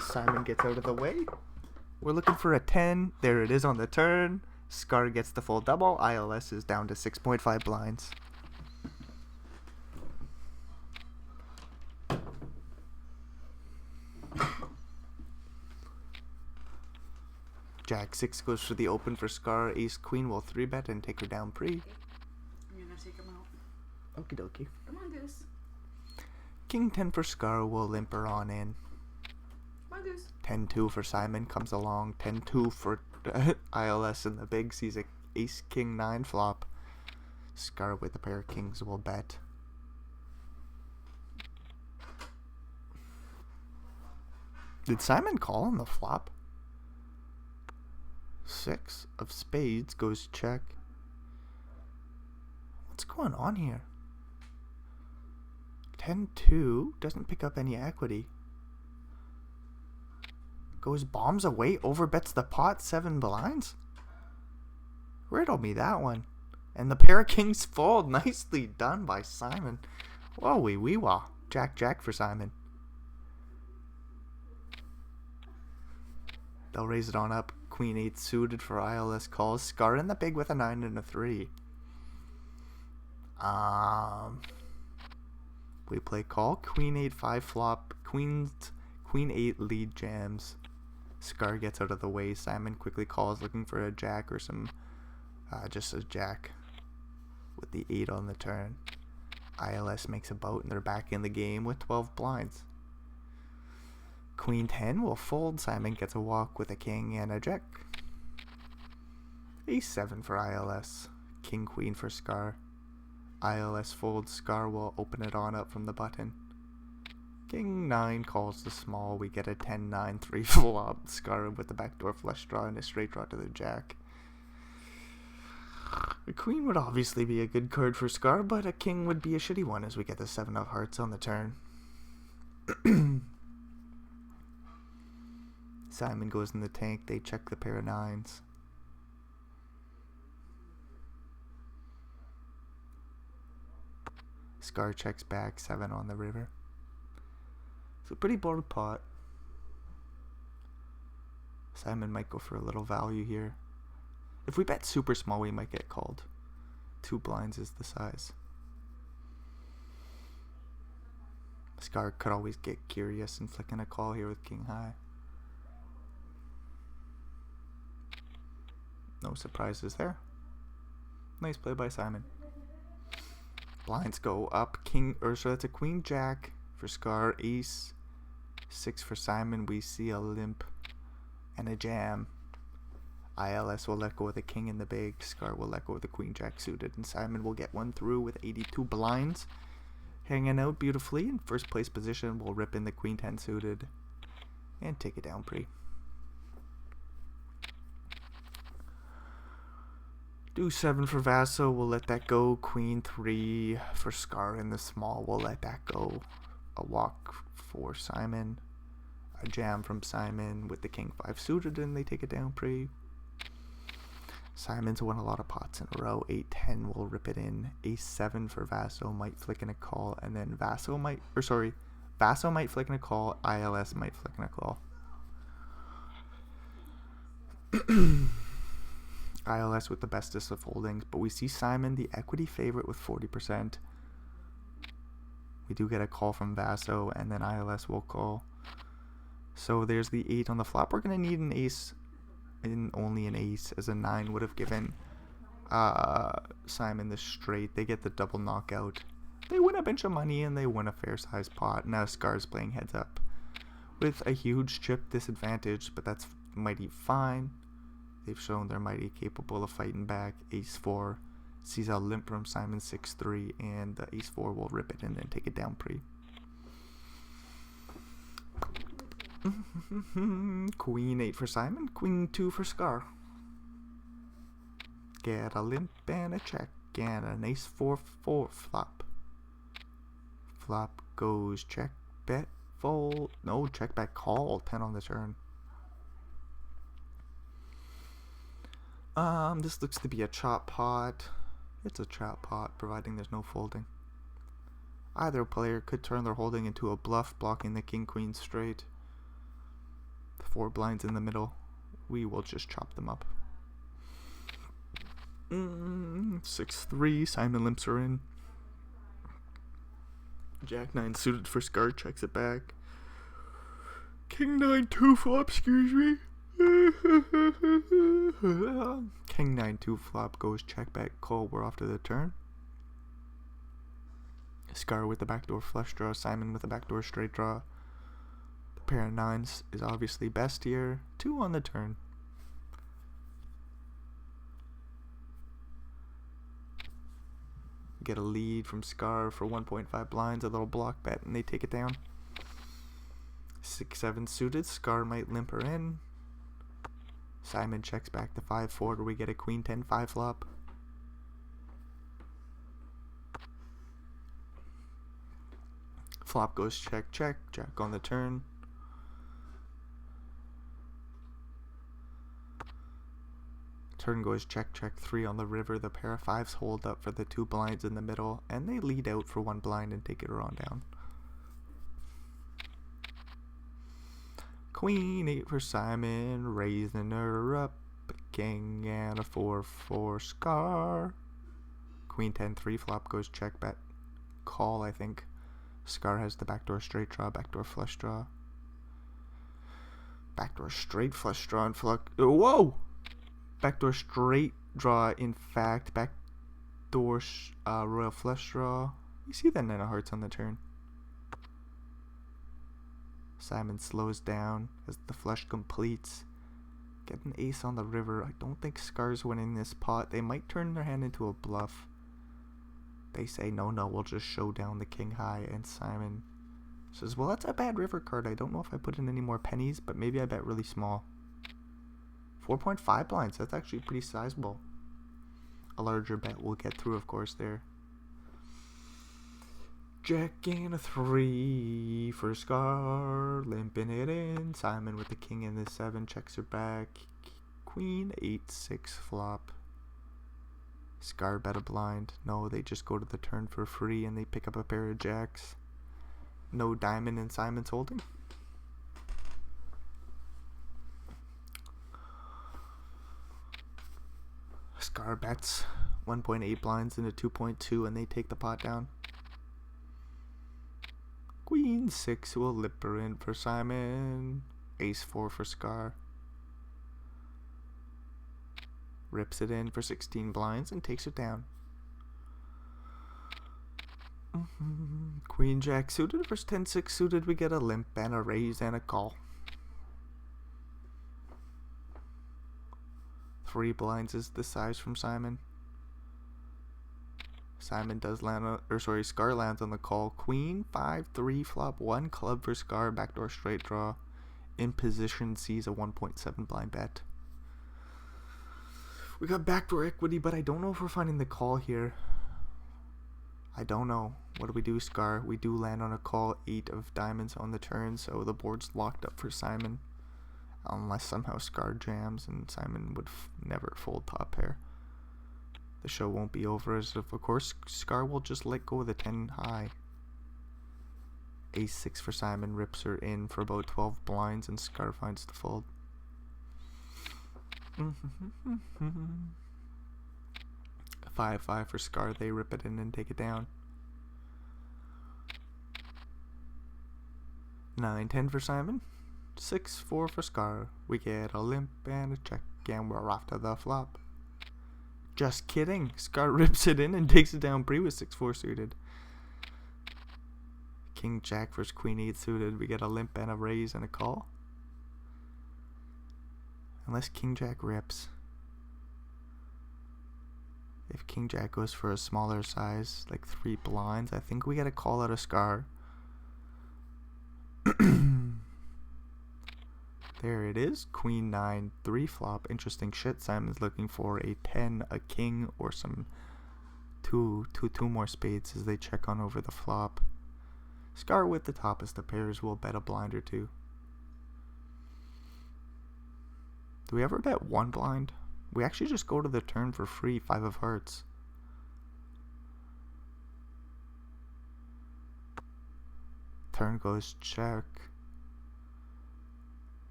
Simon gets out of the way. We're looking for a 10. There it is on the turn. Scar gets the full double. ILS is down to 6.5 blinds. Jack 6 goes for the open for Scar. Ace Queen will 3-bet and take her down pre. I'm gonna take him out. Okie dokie. Come on, Goose. King 10 for Scar will limp her on in. Come on, Goose. 10-2 for Simon comes along. 10-2 for ILS in the big. Sees a ace king 9 flop. Scar with a pair of kings will bet. Did Simon call on the flop? 6 of spades goes check. What's going on here? 10-2 doesn't pick up any equity. Goes bombs away, overbets the pot, 7 blinds. Riddle me that one. And the pair of kings fold. Nicely done by Simon. Whoa, wee wah. Jack for Simon. They'll raise it on up. Queen 8 suited for ILS calls. Scar in the big with a 9 and a 3. We play call. Queen 8 5 flop. Queen 8 lead jams. Scar gets out of the way. Simon quickly calls, looking for a jack or some just a jack with the 8 on the turn. ILS makes a bout and they're back in the game with 12 blinds. Queen 10 will fold. Simon gets a walk with a king and a jack. Ace 7 for ILS. King queen for Scar. ILS folds. Scar will open it on up from the button. King 9 calls the small. We get a 10-9 3 flop. Scar with the backdoor flush draw and a straight draw to the jack. A queen would obviously be a good card for Scar, but a king would be a shitty one as we get the 7 of hearts on the turn. Simon goes in the tank. They check the pair of 9s. Scar checks back, 7 on the river. It's a pretty bored pot. Simon might go for a little value here. If we bet super small, we might get called. 2 blinds is the size. Scar could always get curious and flick in a call here with king high. No surprises there. Nice play by Simon. Blinds go up. So that's a queen jack for Scar. Ace 6 for Simon. We see a limp and a jam. ILS will let go of the king in the big. Scar will let go of the queen jack suited. And Simon will get one through with 82 blinds. Hanging out beautifully. In first place position, we'll rip in the queen 10 suited. And take it down pre. Do 7 for Vaso. We'll let that go. Queen 3 for Scar in the small. We'll let that go. A walk for Simon. A jam from Simon with the king 5 suited. And they take it down pre. Simon's won a lot of pots in a row. 8-10 will rip it in. Ace 7 for Vaso, might flick in a call, and then Vaso might flick in a call. ILS might flick in a call. ILS with the bestest of holdings, but we see Simon the equity favorite with 40%. We do get a call from Vaso, and then ILS will call. So there's the 8 on the flop. We're gonna need an ace. And only an ace, as a 9 would have given Simon the straight. They get the double knockout. They win a bunch of money and they win a fair sized pot. Now Scar's playing heads up with a huge chip disadvantage, but that's mighty fine. They've shown they're mighty capable of fighting back. Ace 4 sees a limp from Simon 6-3, and the ace 4 will rip it and then take it down pre. Queen 8 for Simon. Queen 2 for Scar. Get a limp and a check. And an ace 4-4 flop. Flop goes check, bet, fold. No, check, bet, call. 10 on the turn. This looks to be a chop pot. It's a chop pot, providing there's no folding. Either player could turn their holding into a bluff, blocking the king-queen straight. 4 blinds in the middle. We will just chop them up. 6-3. Simon limps her in. Jack 9 suited for Scar. Checks it back. King 9 2 flop. Excuse me. King 9 2 flop goes check back call. We're off to the turn. Scar with the backdoor flush draw. Simon with the backdoor straight draw. Pair of 9s is obviously best here. 2 on the turn. Get a lead from Scar for 1.5 blinds, a little block bet, and they take it down. 6-7 suited. Scar might limp her in. Simon checks back to 5-4. Do we get a queen 10-5 flop? Flop goes check, check, jack on the turn. Turn goes check, check, 3 on the river. The pair of 5s hold up for the 2 blinds in the middle, and they lead out for 1 blind and take it on down. Queen 8 for Simon, raising her up. King and a 4-4 scar. Queen 10-3 flop goes check, bet, call, I think. Scar has the backdoor straight draw, backdoor flush draw. Backdoor straight flush draw and flush. Whoa! Backdoor straight draw, in fact. Backdoor royal flush draw. You see that 9 of hearts on the turn. Simon slows down as the flush completes. Get an ace on the river. I don't think Scar's winning this pot. They might turn their hand into a bluff. They say, no, we'll just show down the king high. And Simon says, well, that's a bad river card. I don't know if I put in any more pennies, but maybe I bet really small. 4.5 blinds. That's actually pretty sizable. A larger bet will get through, of course, there. Jack and a 3 for Scar. Limping it in. Simon with the king and the 7 checks her back. Queen 8-6 flop. Scar bet a blind. No, they just go to the turn for free and they pick up a pair of jacks. No diamond in Simon's holding. Scar bets 1.8 blinds into 2.2 and they take the pot down. Queen 6 will lip her in for Simon. Ace 4 for Scar. Rips it in for 16 blinds and takes it down. Queen Jack suited versus 10-6 suited. We get a limp and a raise and a call. 3 blinds is the size from Simon. Simon does land on, Scar lands on the call. Queen 5-3 flop, 1 club for Scar, backdoor straight draw. In position sees a 1.7 blind bet. We got backdoor equity, but I don't know if we're finding the call here. I don't know. What do we do, Scar? We do land on a call, 8 of diamonds on the turn, so the board's locked up for Simon. Unless somehow Scar jams and Simon would never fold top pair. The show won't be over, as if, of course, Scar will just let go of the 10 high. Ace 6 for Simon, rips her in for about 12 blinds, and Scar finds the fold. 5-5 for Scar, they rip it in and take it down. 9-10 for Simon, 6-4 for Scar. We get a limp and a check, and we're off to the flop. Just kidding, Scar rips it in and takes it down pre with 6-4 suited. King Jack versus Queen 8 suited. We get a limp and a raise and a call. Unless King Jack rips. If King Jack goes for a smaller size, like 3 blinds, I think we get a call out of Scar. There it is. Queen 9-3 flop. Interesting shit. Simon's looking for a 10, a king, or some two more spades as they check on over the flop. Scar with the toppest of pairs will bet a blind or 2. Do we ever bet 1 blind? We actually just go to the turn for free, 5 of hearts. Turn goes check.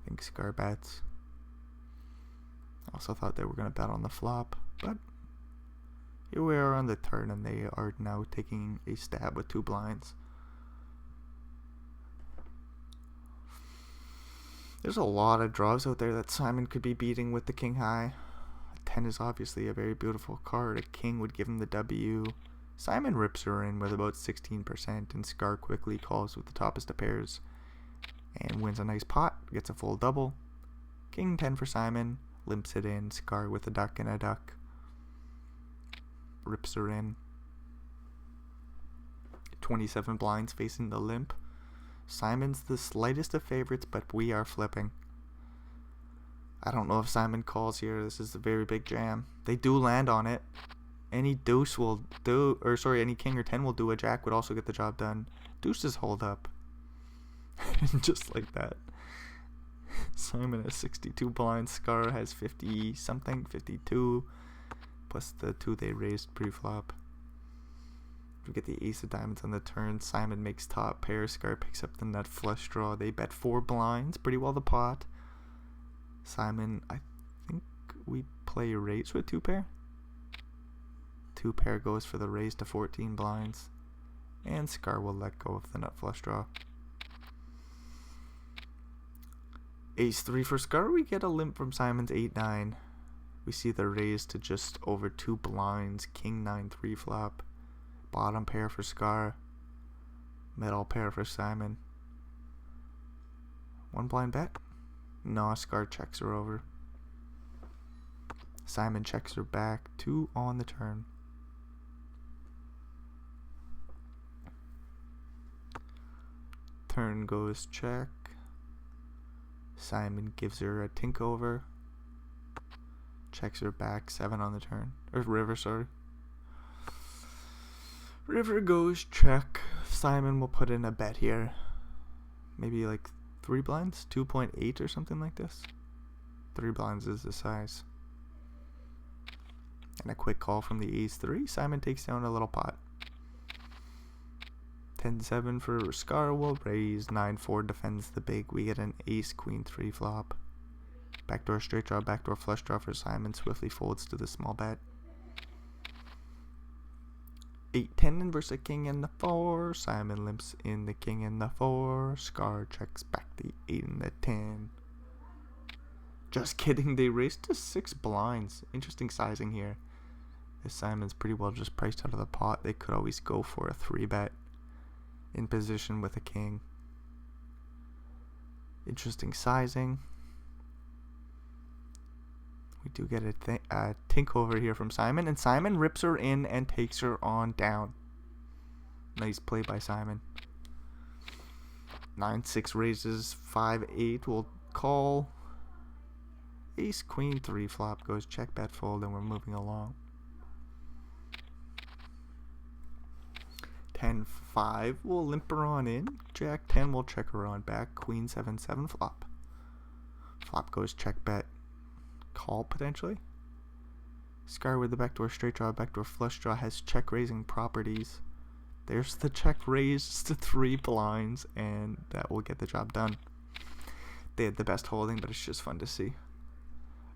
I think Scar bets. Also thought they were going to bet on the flop, but here we are on the turn and they are now taking a stab with 2 blinds. There's a lot of draws out there that Simon could be beating with the king high. A 10 is obviously a very beautiful card. A king would give him the W. Simon rips her in with about 16%, and Scar quickly calls with the toppest of pairs and wins a nice pot, gets a full double. King 10 for Simon, limps it in. Scar with a duck and a duck, rips her in. 27 blinds facing the limp. Simon's the slightest of favorites, but we are flipping. I don't know if Simon calls here. This is a very big jam. They do land on it. Any deuce will do, or sorry, any king or 10 will do. A jack would also get the job done. Deuces hold up. Just like that. Simon has 62 blinds. Scar has 50 something, 52. Plus the 2 they raised pre-flop. We get the ace of diamonds on the turn. Simon makes top pair. Scar picks up the nut flush draw. They bet 4 blinds. Pretty well the pot. Simon, I think we play raise with 2 pair. 2 pair goes for the raise to 14 blinds. And Scar will let go of the nut flush draw. Ace 3 for Scar. We get a limp from Simon's 8-9. We see the raise to just over 2 blinds. King 9-3 flop. Bottom pair for Scar. Middle pair for Simon. 1 blind bet. No, Scar checks her over. Simon checks her back. 2 on the turn. Turn goes check. Simon gives her a tink over. Checks her back. 7 on the turn. Or river, sorry. River goes check. Simon will put in a bet here. Maybe like 3 blinds? 2.8 or something like this. 3 blinds is the size. And a quick call from the ace 3. Simon takes down a little pot. 10-7 for Scar will raise. 9-4 defends the big. We get an ace queen 3 flop. Backdoor straight draw, backdoor flush draw for Simon. Swiftly folds to the small bet. 8-10 versus a king and the 4. Simon limps in the king and the 4. Scar checks back the 8 and the 10. Just kidding, they raised to 6 blinds. Interesting sizing here. As Simon's pretty well just priced out of the pot, they could always go for a 3 bet in position with a king. Interesting sizing. We do get a tink over here from Simon, and Simon rips her in and takes her on down. Nice play by Simon. 9-6 raises. 5-8 will call. Ace queen 3 flop goes check bet fold, and we're moving along. 10-5 will limp her on in. Jack 10 will check her on back. Queen 7-7 flop. Flop goes check bet. Call potentially. Scar with the backdoor straight draw, backdoor flush draw has check raising properties. There's the check raised to 3 blinds, and that will get the job done. They had the best holding, but it's just fun to see.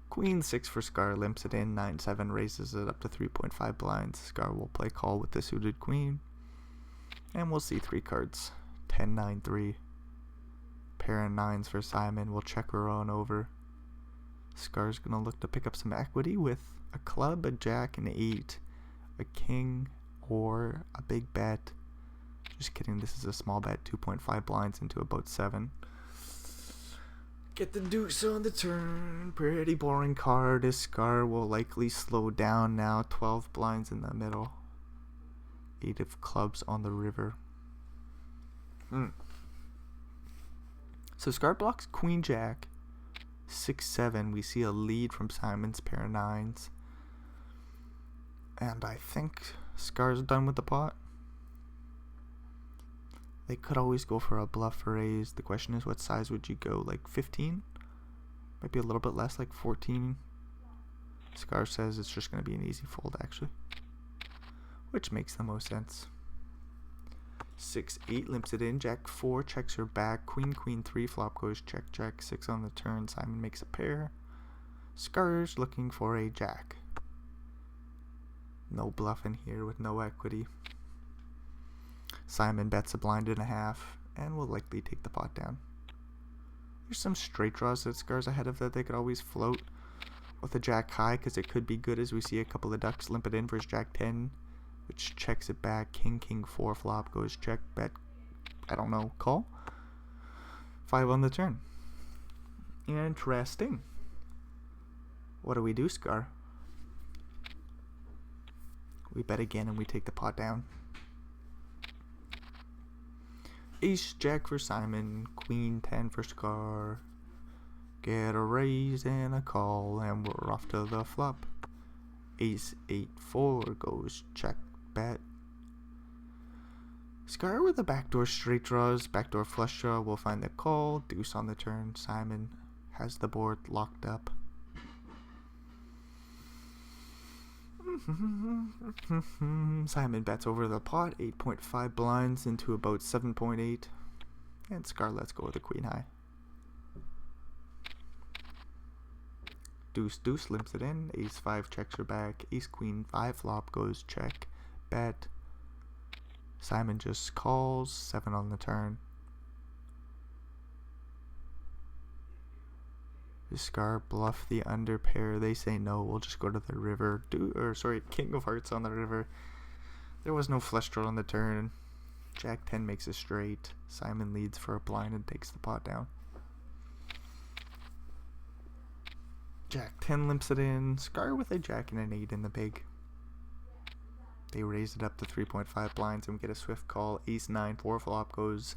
Queen 6 for Scar limps it in. 9-7 raises it up to 3.5 blinds. Scar will play call with the suited queen, and we'll see 3 cards. 10-9-3. Pair of 9s for Simon. We'll check her on over. Scar's gonna look to pick up some equity with a club, a jack, an 8, a king, or a big bet. Just kidding, this is a small bet, 2.5 blinds into about 7. Get the deuce on the turn. Pretty boring card. As Scar will likely slow down now. 12 blinds in the middle. 8 of clubs on the river. So Scar blocks queen jack. 6-7, we see a lead from Simon's pair of 9s. And I think Scar's done with the pot. They could always go for a bluff raise. The question is, what size would you go? Like 15? Might be a little bit less, like 14. Scar says it's just going to be an easy fold, actually. Which makes the most sense. 6-8 limps it in. Jack 4 checks her back. Queen 3 flop goes check check. 6 on the turn. Simon makes a pair. Scar's looking for a jack. No bluff in here with no equity. Simon bets a blind and a half and will likely take the pot down. There's some straight draws that Scar's ahead of that they could always float with a jack high, because it could be good, as we see a couple of ducks limp it in versus jack 10, which checks it back. King 4 flop goes check bet. I don't know, call. 5 on the turn. Interesting. What do we do, Scar? We bet again and we take the pot down. Ace jack for Simon. Queen 10 for Scar. get a raise and a call, and we're off to the flop. Ace 8-4 goes check, bet. Scar with the backdoor straight draws, backdoor flush draw will find the call. Deuce on the turn. Simon has the board locked up. Simon bets over the pot, 8.5 blinds into about 7.8. And Scar lets go with the queen high. Deuce deuce limps it in. Ace 5 checks her back. Ace queen 5 flop goes check, bet. Simon just calls, 7 on the turn. Does Scar bluff the under pair? They say no, we'll just go to the river. King of hearts on the river. There was no flush draw on the turn. Jack 10 makes a straight. Simon leads for a blind and takes the pot down. Jack 10 limps it in. Scar with a jack and an 8 in the big. They raise it up to 3.5 blinds and we get a swift call. Ace 9 4 flop goes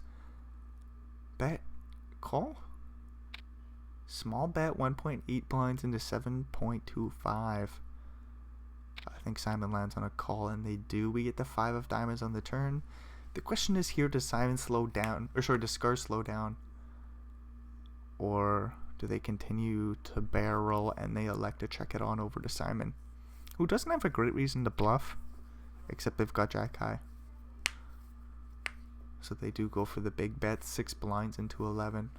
bet, call. Small bet, 1.8 blinds into 7.25. I think Simon lands on a call, and they do. We get the 5 of diamonds on the turn. The question is here, does Simon slow down, does Scar slow down? Or do they continue to barrel and they elect to check it on over to Simon, who doesn't have a great reason to bluff, except they've got jack high. So they do go for the big bet, 6 blinds into 11.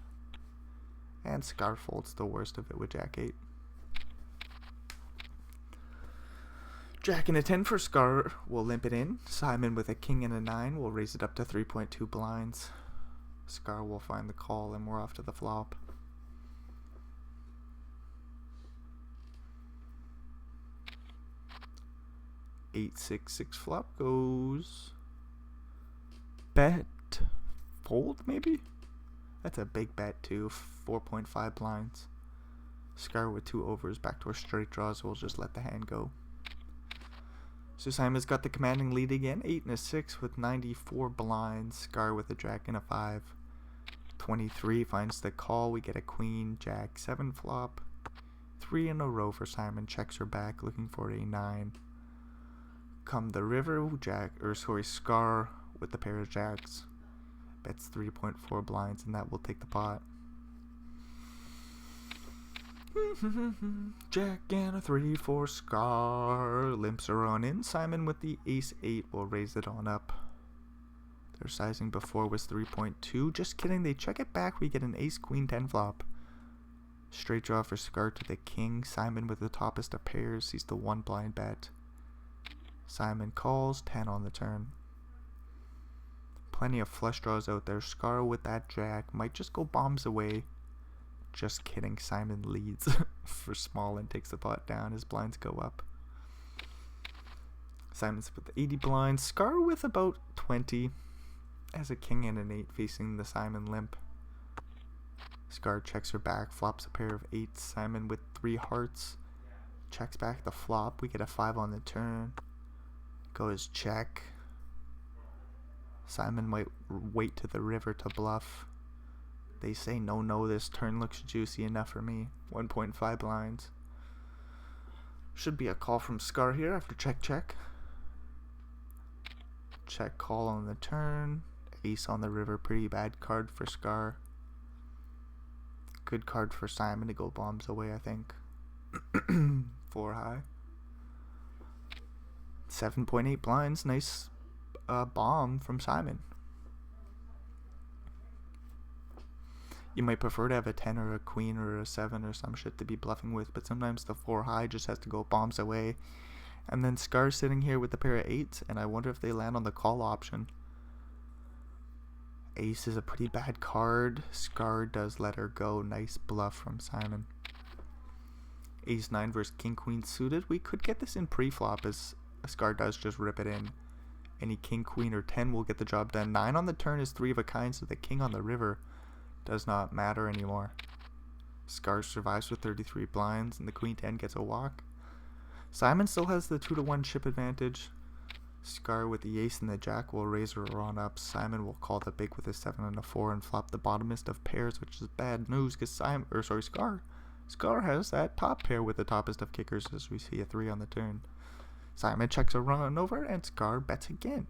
And Scar folds the worst of it with jack 8. Jack and a 10 for Scar will limp it in. Simon with a king and a 9 will raise it up to 3.2 blinds. Scar will find the call and we're off to the flop. Eight 6 flop goes bet, fold maybe? That's a big bet too, 4.5 blinds. Scar with 2 overs, backdoor straight draws, we'll just let the hand go. So Simon's got the commanding lead again, 8 and a 6 with 94 blinds. Scar with a jack and a 5. 23 finds the call, we get a queen, jack 7 flop. 3 in a row for Simon, checks her back, looking for a 9. Come the river, Scar with the pair of jacks. Bets 3.4 blinds and that will take the pot. Jack and a 3 for Scar. Limps are on in. Simon with the ace 8 will raise it on up. Their sizing before was 3.2. Just kidding, they check it back. We get an ace queen 10 flop. Straight draw for Scar to the king. Simon with the toppest of pairs. He's the 1 blind bet. Simon calls, 10 on the turn. Plenty of flush draws out there. Scar with that jack might just go bombs away. Just kidding, Simon leads for small and takes the pot down. His blinds go up. Simon's with 80 blinds. Scar with about 20. As a king and an 8 facing the Simon limp. Scar checks her back, flops a pair of 8s. Simon with 3 hearts. Checks back the flop. We get a 5 on the turn. Goes check. Simon might wait to the river to bluff. They say no, this turn looks juicy enough for me. 1.5 blinds. Should be a call from Scar here after check. Check call on the turn. Ace on the river, pretty bad card for Scar. Good card for Simon to go bombs away, I think. 4 high. 7.8 blinds, nice bomb from Simon. You might prefer to have a 10 or a queen or a 7 or some shit to be bluffing with, but sometimes the 4 high just has to go bombs away. And then Scar's sitting here with a pair of 8s, and I wonder if they land on the call option. Ace is a pretty bad card. Scar does let her go. Nice bluff from Simon. Ace 9 versus king queen suited. We could get this in pre-flop as Scar does just rip it in. Any king, queen, or 10 will get the job done. 9 on the turn is 3 of a kind, so the king on the river does not matter anymore. Scar survives with 33 blinds, and the queen 10 gets a walk. Simon still has the 2-to-1 chip advantage. Scar with the ace and the jack will raise her on up. Simon will call the big with a 7 and a 4 and flop the bottomest of pairs, which is bad news because Scar has that top pair with the toppest of kickers as we see a 3 on the turn. Simon checks a run over and Scar bets again.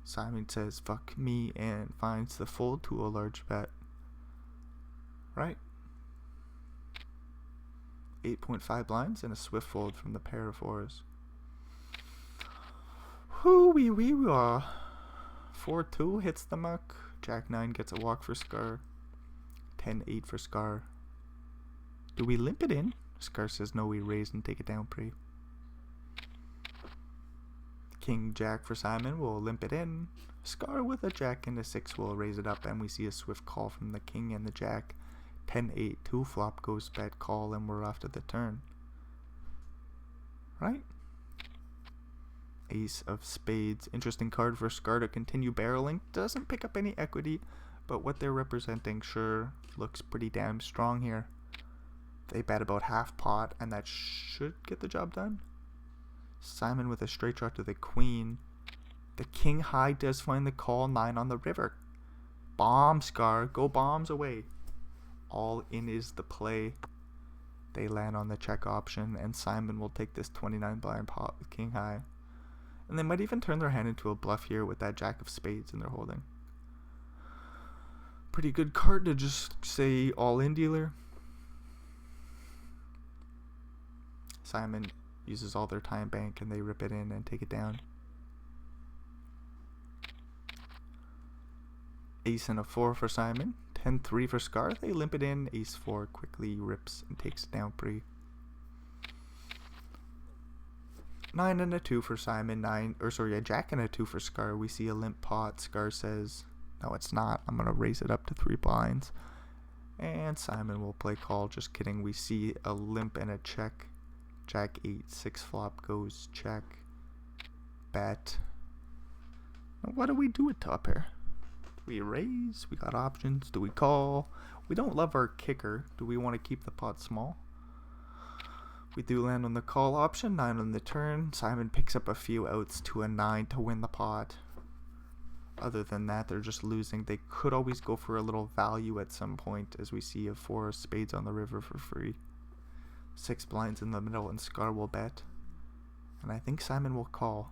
Simon says fuck me and finds the fold to a large bet. Right? 8.5 blinds and a swift fold from the pair of fours. Whoo-wee wee wah. 4-2 hits the muck. Jack 9 gets a walk for Scar. 10-8 for Scar. Do we limp it in? Scar says no, we raise and take it down pre. King Jack for Simon will limp it in. Scar with a jack and a 6 will raise it up, and we see a swift call from the king and the jack. 10-8, 2 flop goes bet call, and we're off to the turn. Right? Ace of spades. Interesting card for Scar to continue barreling. Doesn't pick up any equity, but what they're representing sure looks pretty damn strong here. They bet about half pot, and that should get the job done. Simon with a straight shot to the queen. The king high does find the call. 9 on the river. Bomb, Scar. Go bombs away. All in is the play. They land on the check option, and Simon will take this 29 blind pot with king high. And they might even turn their hand into a bluff here with that jack of spades in their holding. Pretty good card to just say all in dealer. Simon uses all their time bank and they rip it in and take it down. Ace and a 4 for Simon. 10-3 for Scar. They limp it in. Ace 4 quickly rips and takes it down pre. 9 and a 2 for Simon. A jack and a 2 for Scar. We see a limp pot. Scar says, no, it's not. I'm going to raise it up to 3 blinds. And Simon will play call. Just kidding. We see a limp and a check. Jack 8, 6 flop goes check. Bet. Now what do we do with top pair? Do we raise? We got options. Do we call? We don't love our kicker. Do we want to keep the pot small? We do land on the call option. 9 on the turn. Simon picks up a few outs to a 9 to win the pot. Other than that, they're just losing. They could always go for a little value at some point, as we see a 4 of spades on the river for free. 6 blinds in the middle, and Scar will bet. And I think Simon will call.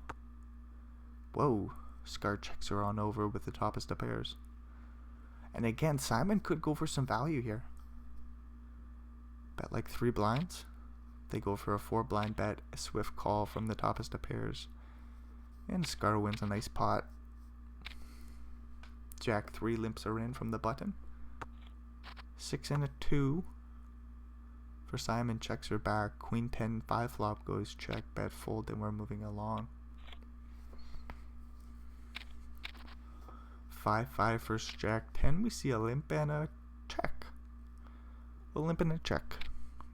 Whoa. Scar checks her on over with the toppest of pairs. And again, Simon could go for some value here. Bet like 3 blinds. They go for a 4 blind bet, a swift call from the toppest of pairs. And Scar wins a nice pot. Jack 3 limps her in from the button. 6 and a 2. For Simon, checks her back. Queen 10, 5 flop goes check, bet fold, and we're moving along. 5-5 first Jack 10. We see a limp and a check. A limp and a check.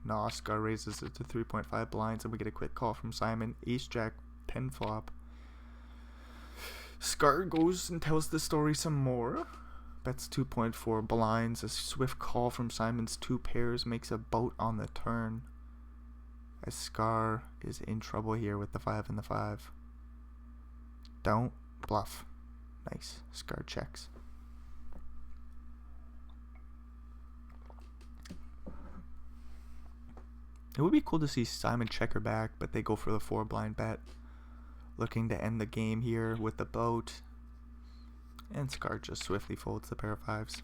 No, Scar raises it to 3.5 blinds, and we get a quick call from Simon. Ace Jack 10 flop. Scar goes and tells the story some more. Bets 2.4 blinds. A swift call from Simon's 2 pairs makes a boat on the turn, as Scar is in trouble here with the 5 and the 5. Don't bluff. Nice. Scar checks. It would be cool to see Simon check her back, but they go for the 4 blind bet, looking to end the game here with the boat. And Scar just swiftly folds the pair of 5s.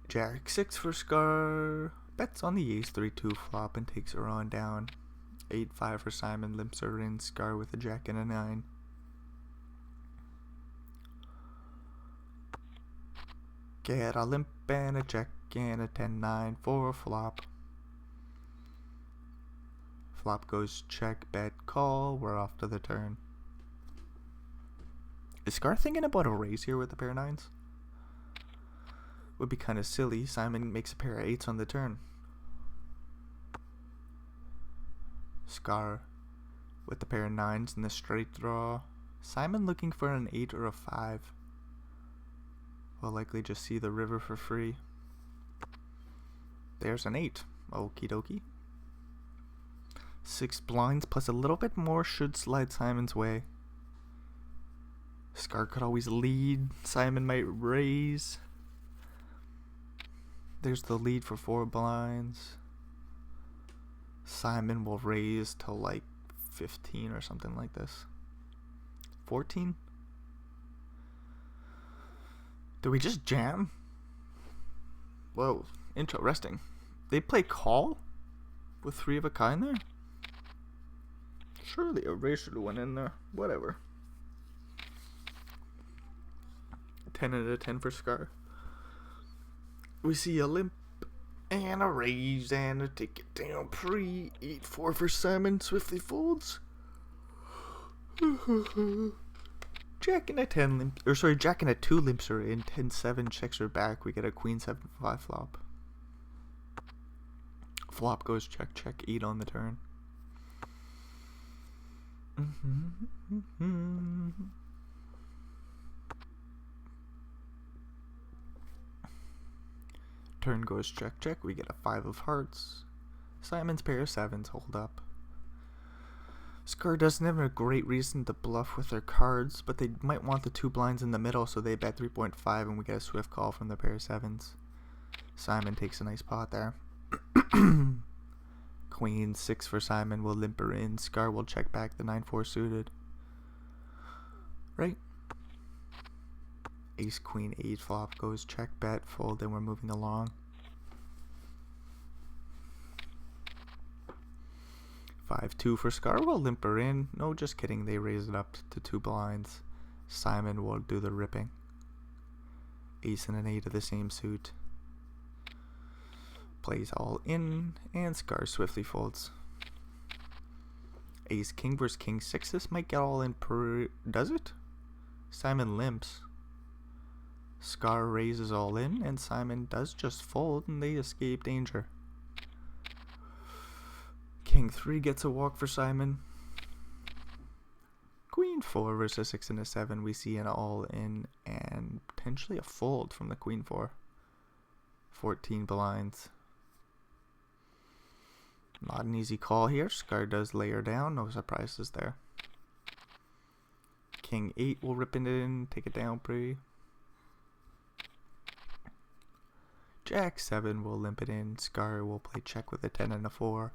Jack 6 for Scar. Bets on the ace 3-2 flop and takes her on down. 8-5 for Simon. Limps her in. Scar with a jack and a 9. Get a limp and a check and a 10-9 for a flop. Flop goes check, bet, call. We're off to the turn. Is Scar thinking about a raise here with the pair of 9s? Would be kind of silly. Simon makes a pair of 8s on the turn. Scar with the pair of 9s in the straight draw. Simon looking for an 8 or a 5. We'll likely just see the river for free. There's an 8. Okie dokie. 6 blinds plus a little bit more should slide Simon's way. Scar could always lead. Simon might raise. There's the lead for 4 blinds. Simon will raise to like 15 or something like this. 14? Do we just jam? Whoa, interesting. They play call with 3 of a kind there? Surely a raise should have went in there. Whatever. 10 out of 10 for Scar. We see a limp and a raise and a take it down pre. 8-4 for Simon. Swiftly folds. Jack and a 10 limp, or sorry, Jack and a 2 limps her in. 10-7 checks her back. We get a queen 7-5 flop. Flop goes check check 8 on the turn. Turn goes check check. We get a 5 of hearts. Simon's pair of 7s hold up. Scar doesn't have a great reason to bluff with their cards, but they might want the 2 blinds in the middle, so they bet 3.5 and we get a swift call from the pair of 7s. Simon takes a nice pot there. Queen 6 for Simon will limp her in. Scar will check back the 9-4 suited. Right? Ace Queen 8 flop goes check bet fold, and we're moving along. 5-2 for Scar will limp her in. No, just kidding. They raise it up to 2 blinds. Simon will do the ripping. Ace and an 8 of the same suit. Plays all in, and Scar swiftly folds. Ace King versus King 6. This might get all in per. Does it? Simon limps. Scar raises all in, and Simon does just fold, and they escape danger. King 3 gets a walk for Simon. Queen 4 versus 6 and a 7. We see an all in and potentially a fold from the Queen 4. 14 blinds. Not an easy call here. Scar does lay her down. No surprises there. King 8 will rip it in. Take it down pre. Jack 7 will limp it in. Scar will play check with a 10 and a 4.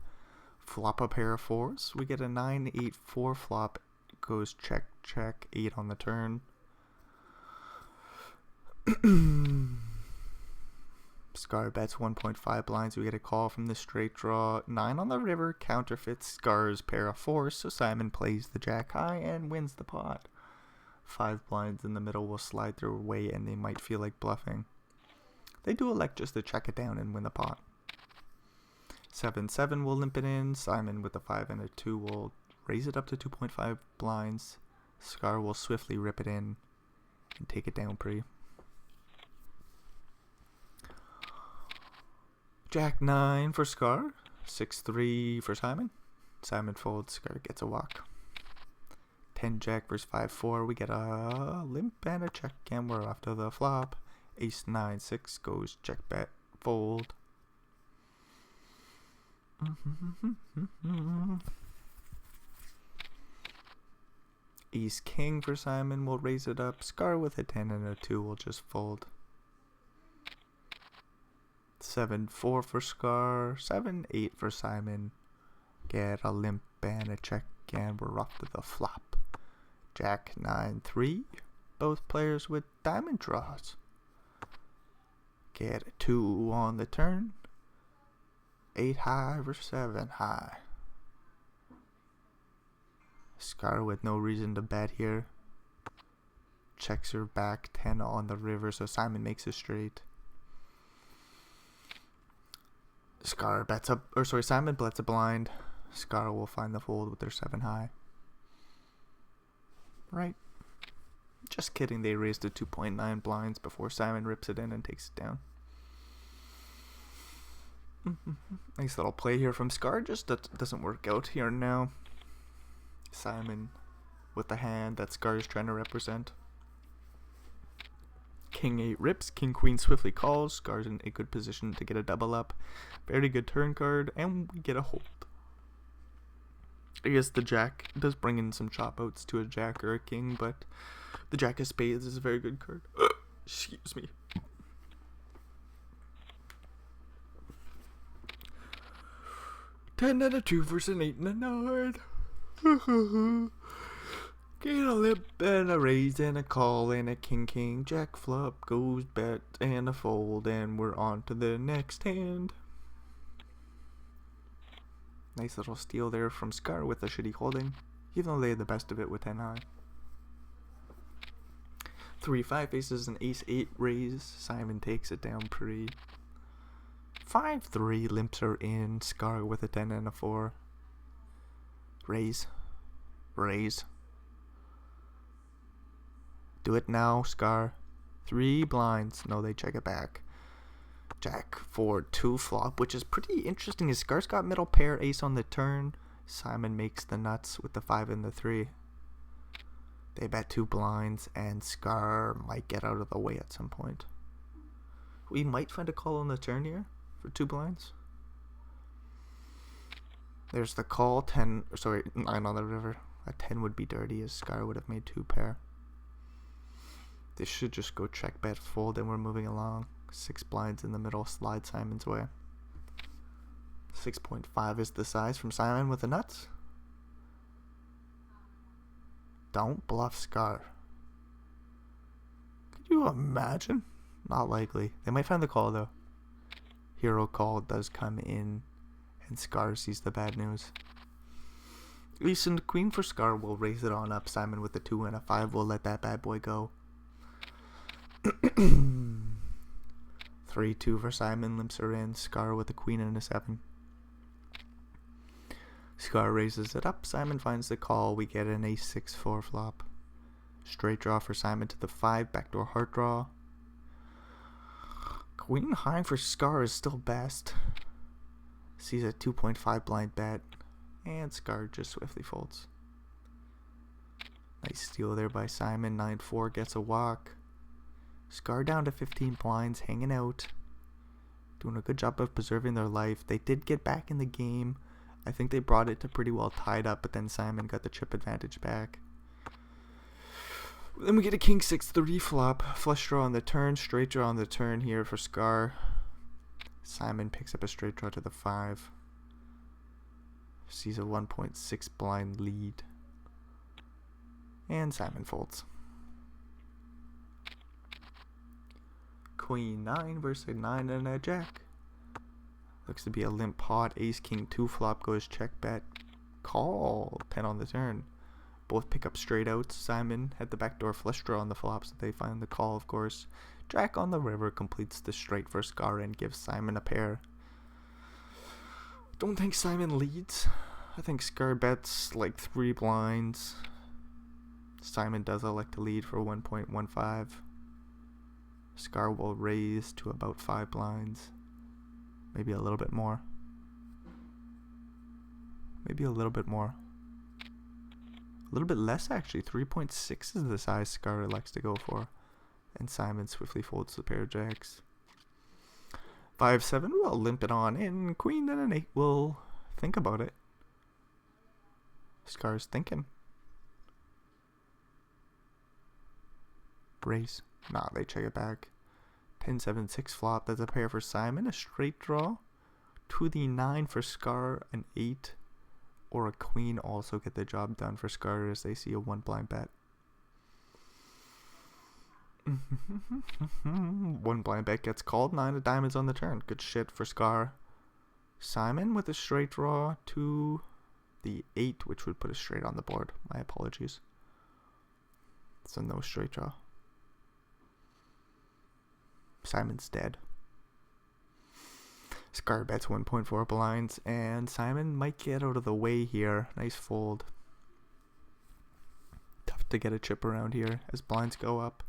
Flop a pair of 4s. We get a 9-8-4 flop. Goes check check 8 on the turn. Scar bets 1.5 blinds. We get a call from the straight draw. 9 on the river counterfeits Scar's pair of 4s, so Simon plays the jack high and wins the pot. 5 blinds in the middle will slide their way, and they might feel like bluffing. They do elect just to check it down and win the pot. 7-7 will limp it in. Simon with a 5 and a 2 will raise it up to 2.5 blinds. Scar will swiftly rip it in and take it down pre. Jack 9 for Scar. 6-3 for Simon. Simon folds. Scar gets a walk. 10 Jack versus 5-4. We get a limp and a check, and we're off to the flop. Ace 9-6 goes check bet fold. Ace King for Simon will raise it up. Scar with a 10 and a 2 will just fold. 7-4 for Scar. 7-8 for Simon. Get a limp and a check, and we're off to the flop. Jack 9-3. Both players with diamond draws. Get a 2 on the turn. 8 high versus 7 high. Scar with no reason to bet here. Checks her back 10 on the river, so Simon makes it straight. Simon bets a blind. Scar will find the fold with their 7 high. Right. Just kidding, they raised to 2.9 blinds before Simon rips it in and takes it down. Nice little play here from Scar, just that doesn't work out here now. Simon with the hand that Scar is trying to represent. King 8 rips, King Queen swiftly calls. Scar's in a good position to get a double up. Very good turn card, and we get a hold. I guess the jack does bring in some chop outs to a jack or a king, but the jack of spades is a very good card. Excuse me. Ten and a 2 versus an 8 and a 9. Get a lip and a raise and a call and a king, jack flop goes bet and a fold, and we're on to the next hand. Nice little steal there from Scar with a shitty holding, even though they had the best of it with 10 high. 3-5 faces an ace-8 raise. Simon takes it down pretty. 5-3 limps are in. Scar with a 10 and a 4. Raise. Do it now, Scar. 3 blinds. No, they check it back. Jack 4-2 flop, which is pretty interesting. His Scar's got middle pair, ace on the turn. Simon makes the nuts with the 5 and the 3. They bet 2 blinds, and Scar might get out of the way at some point. We might find a call on the turn here for 2 blinds. There's the call, 9 on the river. A 10 would be dirty, as Scar would have made 2 pair. This should just go check bet fold, and we're moving along. 6 blinds in the middle, slide Simon's way. 6.5 is the size from Simon with the nuts. Don't bluff Scar. Could you imagine? Not likely. They might find the call though. Hero call does come in, and Scar sees the bad news. Ace and queen for Scar will raise it on up. Simon with the 2 and a 5 will let that bad boy go. 3-2 for Simon, limps are in. Scar with a queen and a 7. Scar raises it up. Simon finds the call. We get an ace 6-4 flop. Straight draw for Simon to the 5. Backdoor heart draw. Queen high for Scar is still best. Sees a 2.5 blind bet. And Scar just swiftly folds. Nice steal there by Simon. 9-4 gets a walk. Scar down to 15 blinds, hanging out. Doing a good job of preserving their life. They did get back in the game. I think they brought it to pretty well tied up, but then Simon got the chip advantage back. Then we get a king 6-3 flop. Flush draw on the turn, straight draw on the turn here for Scar. Simon picks up a straight draw to the 5. Sees a 1.6 blind lead. And Simon folds. Queen 9 versus a 9 and a jack. Looks to be a limp pot. Ace king 2 flop goes check bet. Call. 10 on the turn. Both pick up straight outs. Simon had the backdoor flush draw on the flop, so they find the call, of course. Jack on the river completes the straight for Scar and gives Simon a pair. Don't think Simon leads. I think Scar bets like 3 blinds. Simon does elect to lead for 1.15. Scar will raise to about 5 blinds. Maybe a little bit more. Maybe a little bit more. A little bit less actually. 3.6 is the size Scar elects to go for. And Simon swiftly folds the pair of jacks. 5-7 will limp it on in. Queen and an 8 will think about it. Scar's thinking. Raise. Nah, they check it back. 10-7-6 flop. That's a pair for Simon. A straight draw. To the 9 for Scar. An 8 or a queen also get the job done for Scar as they see a 1 blind bet. 1 blind bet gets called. 9 of diamonds on the turn. Good shit for Scar. Simon with a straight draw to the 8, which would put us straight on the board. My apologies. So no straight draw. Simon's dead. Scar bets 1.4 blinds, and Simon might get out of the way here. Nice fold. Tough to get a chip around here as blinds go up.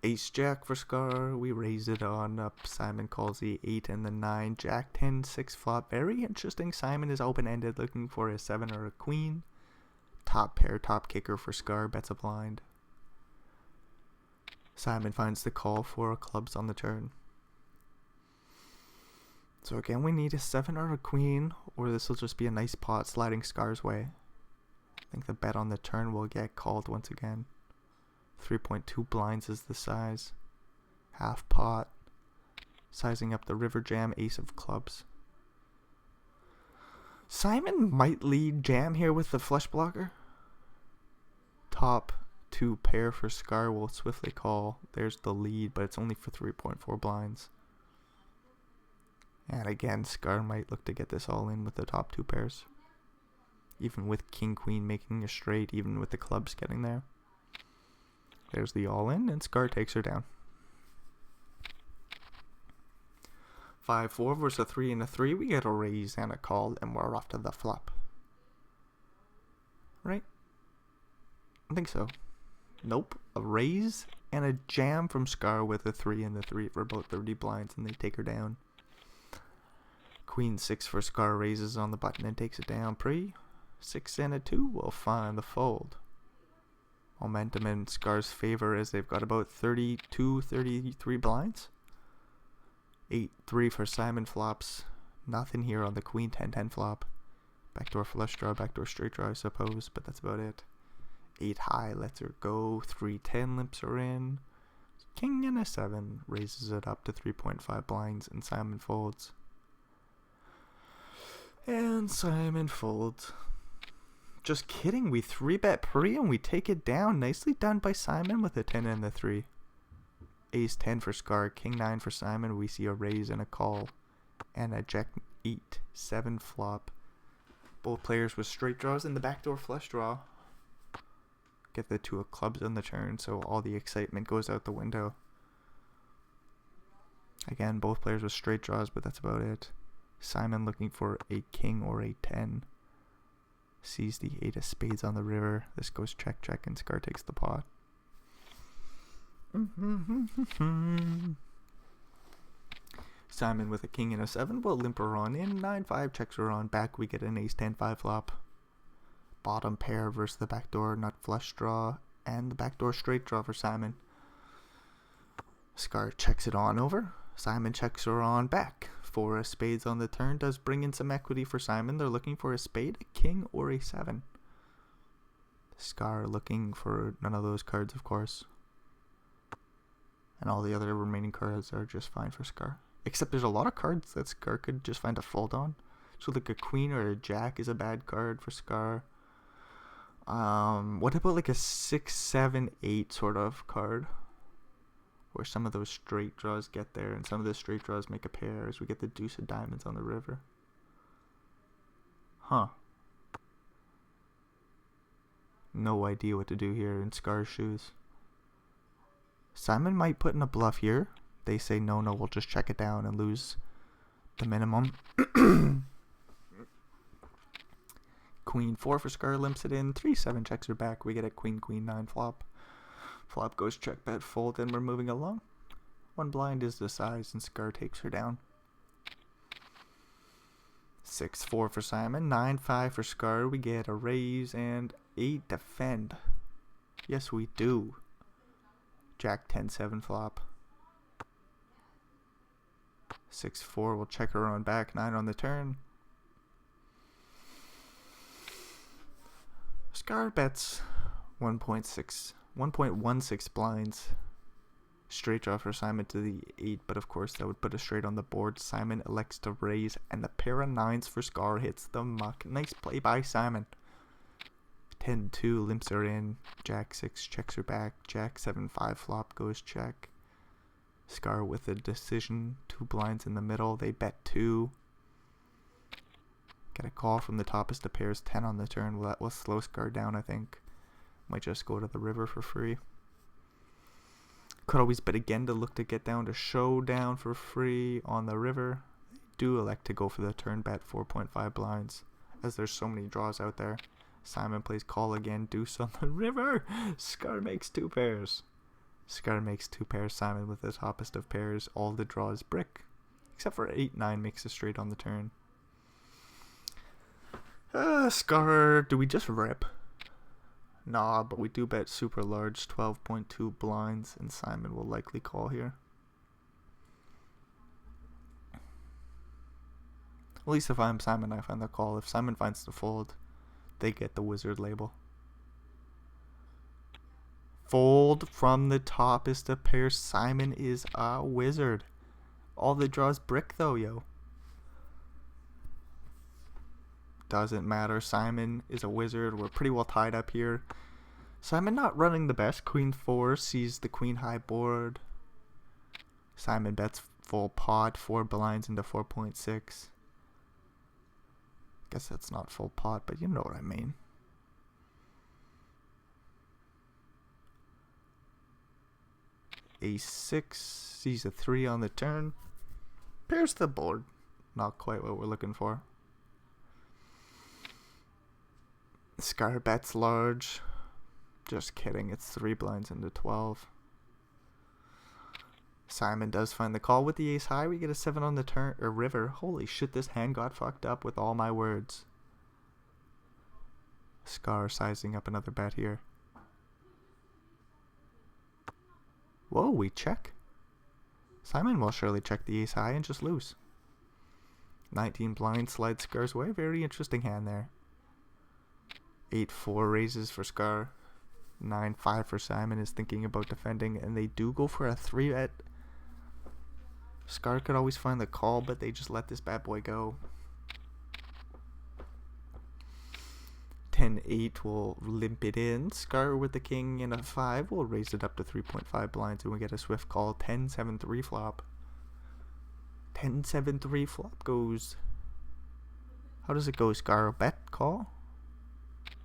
Ace Jack for Scar. We raise it on up. Simon calls the 8 and the 9. Jack 10-6 flop. Very interesting. Simon is open-ended, looking for a 7 or a queen. Top pair, top kicker for Scar. Bets a blind. Simon finds the call for clubs on the turn. So again, we need a 7 or a queen, or this will just be a nice pot sliding Scar's way. I think the bet on the turn will get called once again. 3.2 blinds is the size. Half pot. Sizing up the river jam, ace of clubs. Simon might lead jam here with the flush blocker. Top 2 pair for Scar will swiftly call. There's the lead, but it's only for 3.4 blinds. And again, Scar might look to get this all in with the top 2 pairs. Even with king queen making a straight, even with the clubs getting there. There's the all in, and Scar takes her down. 5-4 versus a 3 and a 3. We get a raise and a call, and we're off to the flop. Right? I think so. Nope. A raise and a jam from Scar with a 3 and the 3 for about 30 blinds, and they take her down. Queen 6 for Scar raises on the button and takes it down. Pre 6 and a 2 will find the fold. Momentum in Scar's favor as they've got about 33 blinds. 8-3 for Simon flops. Nothing here on the Queen 10-10 flop. Backdoor flush draw, backdoor straight draw I suppose, but that's about it. 8 high lets her go. 3-10 limps her in. King and a 7 raises it up to 3.5 blinds, and Simon folds. And Simon folds. Just kidding, we 3-bet pre and we take it down. Nicely done by Simon with a 10 and the 3. Ace 10 for Scar, King 9 for Simon. We see a raise and a call, and a Jack 8-7 flop. Both players with straight draws in the backdoor flush draw. Get the 2 of clubs on the turn, so all the excitement goes out the window. Again, both players with straight draws, but that's about it. Simon looking for a king or a 10. Sees the 8 of spades on the river. This goes check, check, and Scar takes the pot. Simon with a king and a 7 will limp her on in. 9-5 checks her on back. We get an ace 10-5 flop. Bottom pair versus the backdoor nut flush draw and the backdoor straight draw for Simon. Scar checks it on over. Simon checks her on back. 4 of spades on the turn does bring in some equity for Simon. They're looking for a spade, a king, or a 7. Scar looking for none of those cards, of course. And all the other remaining cards are just fine for Scar. Except there's a lot of cards that Scar could just find a fold on. So like a queen or a jack is a bad card for Scar. What about like a 6, 7, 8 sort of card? Where some of those straight draws get there and some of the straight draws make a pair as we get the deuce of diamonds on the river. Huh. No idea what to do here in Scar's shoes. Simon might put in a bluff here. They say no, we'll just check it down and lose the minimum. Queen 4 for Scar limps it in. 3-7 checks her back. We get a queen 9 flop. Flop goes check, bet, fold, and we're moving along. 1 blind is the size, and Scar takes her down. 6-4 for Simon. 9-5 for Scar. We get a raise and 8 defend. Yes, we do. Jack 10-7 flop. 6-4 will check her on back. 9 on the turn. Scar bets 1.16 blinds. Straight draw for Simon to the 8, but of course that would put a straight on the board. Simon elects to raise, and the pair of 9s for Scar hits the muck. Nice play by Simon. 10-2 limps her in. Jack 6 checks her back. Jack 7-5 flop goes check. Scar with a decision. 2 blinds in the middle. They bet 2. Get a call from the top as the pair's 10 on the turn. Well, that will slow Scar down, I think. Might just go to the river for free. Could always bet again to look to get down to showdown for free on the river. They do elect to go for the turn bet 4.5 blinds, as there's so many draws out there. Simon plays call again, deuce on the river. Scar makes 2 pairs. Scar makes 2 pairs. Simon with the toppest of pairs. All the draws brick, except for 8-9 makes a straight on the turn. Scar, do we just rip? Nah, but we do bet super large, 12.2 blinds, and Simon will likely call here. At least if I'm Simon, I find the call. If Simon finds the fold, they get the wizard label. Fold from the top is the pair. Simon is a wizard. All the draws brick though, yo. Doesn't matter. Simon is a wizard. We're pretty well tied up here. Simon not running the best. Queen 4 sees the queen high board. Simon bets full pot. 4 blinds into 4.6. Guess that's not full pot, but you know what I mean. A6 sees a 3 on the turn. Pairs the board. Not quite what we're looking for. Scar bets large. Just kidding, it's 3 blinds into 12. Simon does find the call with the ace high. We get a 7 on the turn, or river. Holy shit, this hand got fucked up with all my words. Scar sizing up another bet here. Whoa, we check. Simon will surely check the ace high and just lose. 19 blinds slides Scar's way. Very interesting hand there. 8-4 raises for Scar. 9-5 for Simon is thinking about defending, and they do go for a 3-bet. Scar could always find the call, but they just let this bad boy go. 10-8 will limp it in. Scar with the king and a 5 will raise it up to 3.5 blinds, and we get a swift call. 10-7-3 flop. 10-7-3 flop goes. How does it go, Scar? Bet call?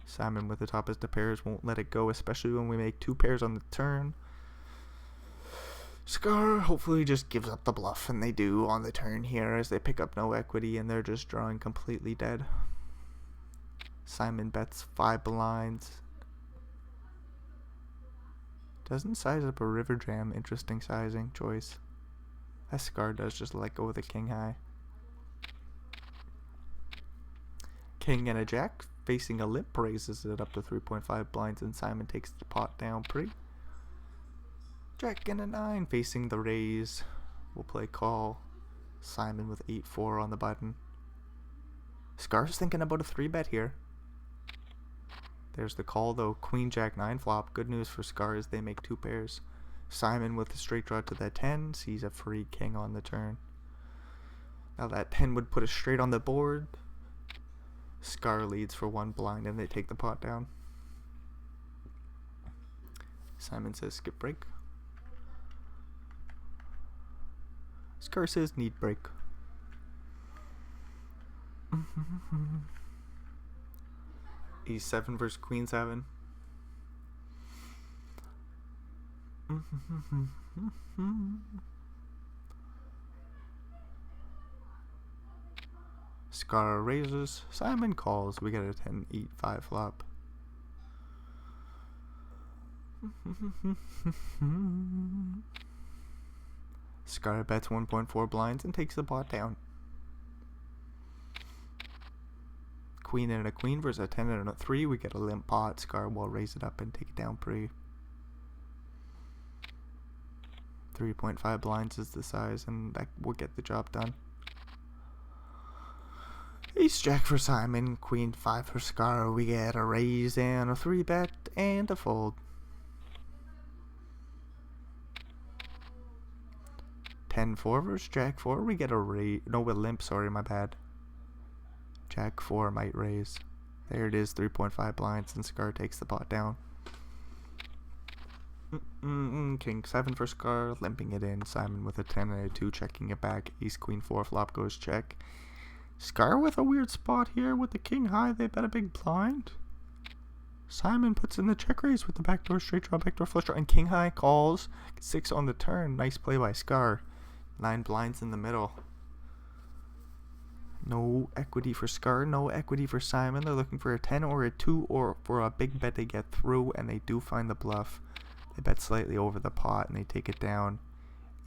Simon with the top as the pairs won't let it go, especially when we make 2 pairs on the turn. Scar hopefully just gives up the bluff, and they do on the turn here as they pick up no equity and they're just drawing completely dead. Simon bets 5 blinds. Doesn't size up a river jam. Interesting sizing choice. As Scar does just let go of the king high. King and a jack facing a limp raises it up to 3.5 blinds, and Simon takes the pot down pretty. Jack and a 9 facing the raise. We'll play call. Simon with 8-4 on the button. Scar's thinking about a 3-bet here. There's the call though. Queen Jack 9 flop. Good news for Scar as they make 2 pairs. Simon with a straight draw to that 10 sees a free king on the turn. Now that 10 would put us straight on the board. Scar leads for 1 blind and they take the pot down. Simon says skip break. Scar says need break. E7 versus Queen 7. Scar raises. Simon calls. We get a 10-8-5 flop. Scar bets 1.4 blinds and takes the pot down. Queen and a queen versus a 10 and a 3. We get a limp pot. Scar will raise it up and take it down pretty. 3.5 blinds is the size, and that will get the job done. Ace Jack for Simon, Queen 5 for Scar. We get a raise and a 3-bet and a fold. 10-4 versus Jack 4. We get a raise. No, with limp. Sorry, my bad. Jack 4 might raise. There it is, 3.5 blinds, and Scar takes the pot down. King 7 for Scar, limping it in. Simon with a 10 and a 2, checking it back. Ace Queen 4 flop goes check. Scar with a weird spot here with the king high. They bet a big blind. Simon puts in the check raise with the backdoor straight draw, backdoor flush draw, and king high calls. 6 on the turn. Nice play by Scar. 9 blinds in the middle. No equity for Scar, no equity for Simon. They're looking for a 10 or a 2 or for a big bet to get through, and they do find the bluff. They bet slightly over the pot and they take it down.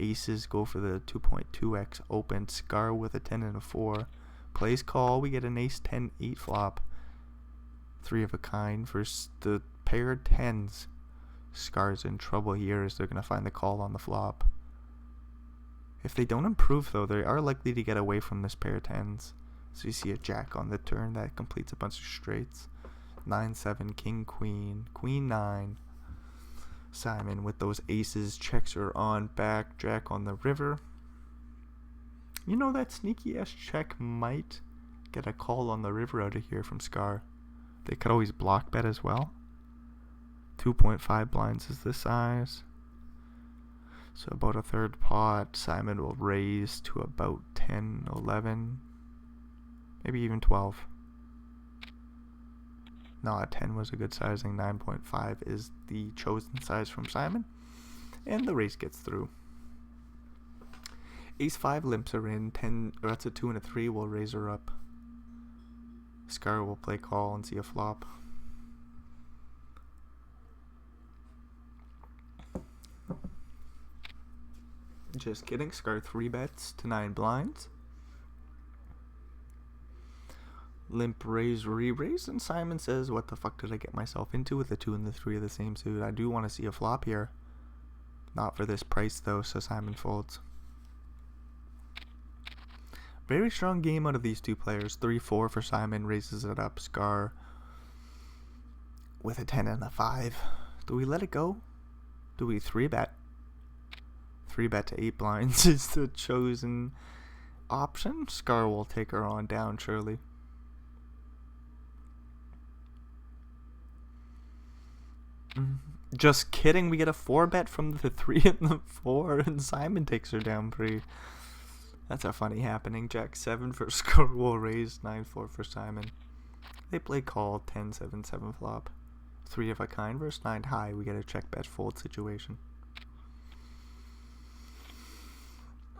Aces go for the 2.2x open. Scar with a 10 and a 4. Plays call. We get an ace 10-8 flop. 3 of a kind versus the pair of 10s. Scar's in trouble here as they're going to find the call on the flop. If they don't improve though, they are likely to get away from this pair of 10s. So you see a jack on the turn that completes a bunch of straights. 9-7, king, queen, queen 9. Simon with those aces, checks are on back, jack on the river. You know, that sneaky ass check might get a call on the river out of here from Scar. They could always block bet as well. 2.5 blinds is the size. So about a third pot. Simon will raise to about 10, 11, maybe even 12. No, 10 was a good sizing. 9.5 is the chosen size from Simon. And the raise gets through. Ace 5 limps are in. 10, or that's a 2 and a 3. We'll raise her up. Scar will play call and see a flop. Just kidding. Scar 3 bets to 9 blinds. Limp raise, re-raise, and Simon says, what the fuck did I get myself into with the 2 and the 3 of the same suit? I do want to see a flop here. Not for this price though, so Simon folds. Very strong game out of these two players. 3-4 for Simon, raises it up. Scar with a 10 and a 5. Do we let it go? Do we 3-bet? 3-bet to 8 blinds is the chosen option. Scar will take her on down surely. Just kidding, we get a 4-bet from the 3 and the 4, and Simon takes her down pretty. That's a funny happening. Jack 7 for Scar will raise, 9-4 for Simon. They play call, 10-7-7 flop. 3 of a kind versus 9 high, we get a check bet fold situation.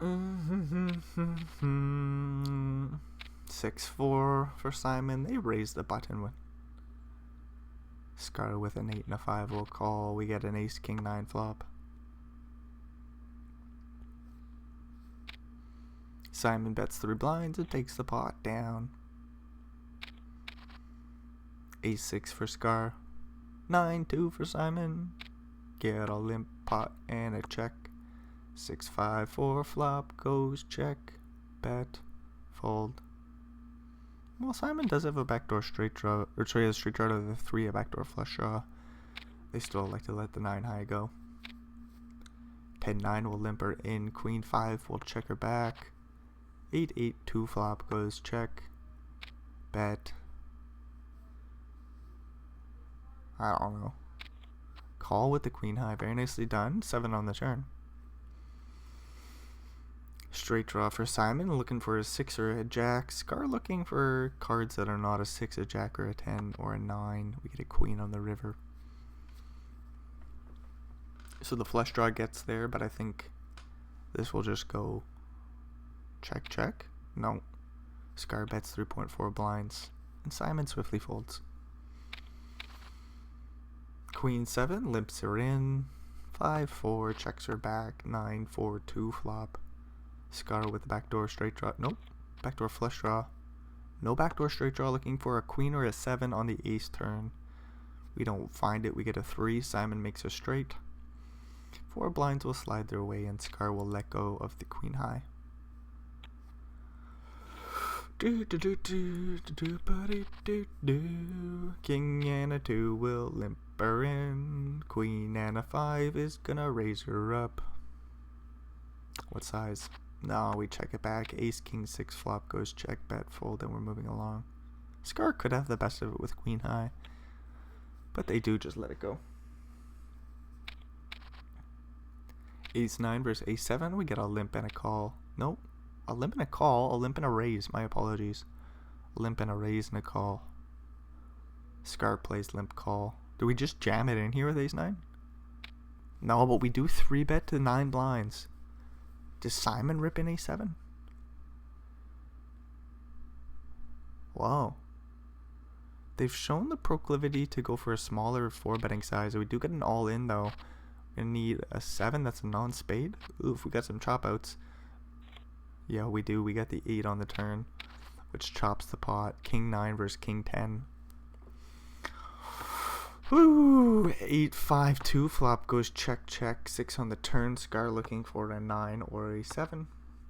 6-4 for Simon. They raise the button with Scar with an 8 and a 5 will call. We get an ace king 9 flop. Simon bets 3 blinds and takes the pot down. Ace 6 for Scar. 9-2 for Simon. Get a limp pot and a check. 6-5 for flop goes check. Bet. Fold. Well, Simon does have a backdoor straight draw, or sorry, a straight draw to the 3, a backdoor flush draw. They still like to let the 9 high go. 10-9 will limp her in. Queen 5 will check her back. 8-8 2 flop goes check. Bet. I don't know. Call with the queen high. Very nicely done. 7 on the turn. Straight draw for Simon, looking for a 6 or a jack. Scar looking for cards that are not a 6, a jack, or a 10, or a 9. We get a queen on the river. So the flush draw gets there, but I think this will just go check, check. No. Scar bets 3.4 blinds, and Simon swiftly folds. Queen 7 limps her in. 5-4 checks her back. 9-4 2 flop. Scar with the backdoor straight draw. Nope. Backdoor flush draw. No backdoor straight draw. Looking for a queen or a 7 on the ace turn. We don't find it. We get a 3. Simon makes a straight. 4 blinds will slide their way, and Scar will let go of the queen high. King and a 2 will limp her in. Queen and a 5 is gonna raise her up. What size? No, we check it back. Ace king 6 flop goes check, bet, fold, and we're moving along. Scar could have the best of it with queen high, but they do just let it go. Ace 9 versus ace 7. We get a limp and a call. Nope. A limp and a call. A limp and a raise. My apologies. Limp and a raise and a call. Scar plays limp call. Do we just jam it in here with ace 9? No, but we do 3-bet to 9 blinds. Does Simon rip in a7? Wow. They've shown the proclivity to go for a smaller 4-betting size. We do get an all-in though. We're gonna need a 7 that's a non-spade. Oof, we got some chop outs. Yeah, we do. We got the 8 on the turn, which chops the pot. King 9 versus king 10. Woo! 8-5 2 flop goes check, check. 6 on the turn. Scar looking for a 9 or a 7.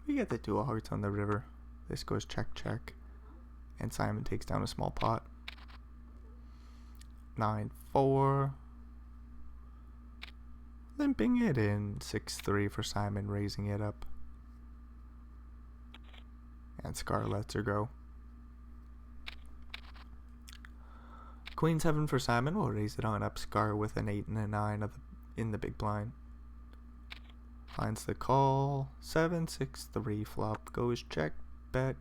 We get the 2 of hearts on the river. This goes check, check. And Simon takes down a small pot. 9-4. Limping it in. 6-3 for Simon, raising it up. And Scar lets her go. Queen 7 for Simon. We'll raise it on up. Scar with an 8 and a 9 in the big blind. Finds the call. 7-6-3 flop. Goes check, bet.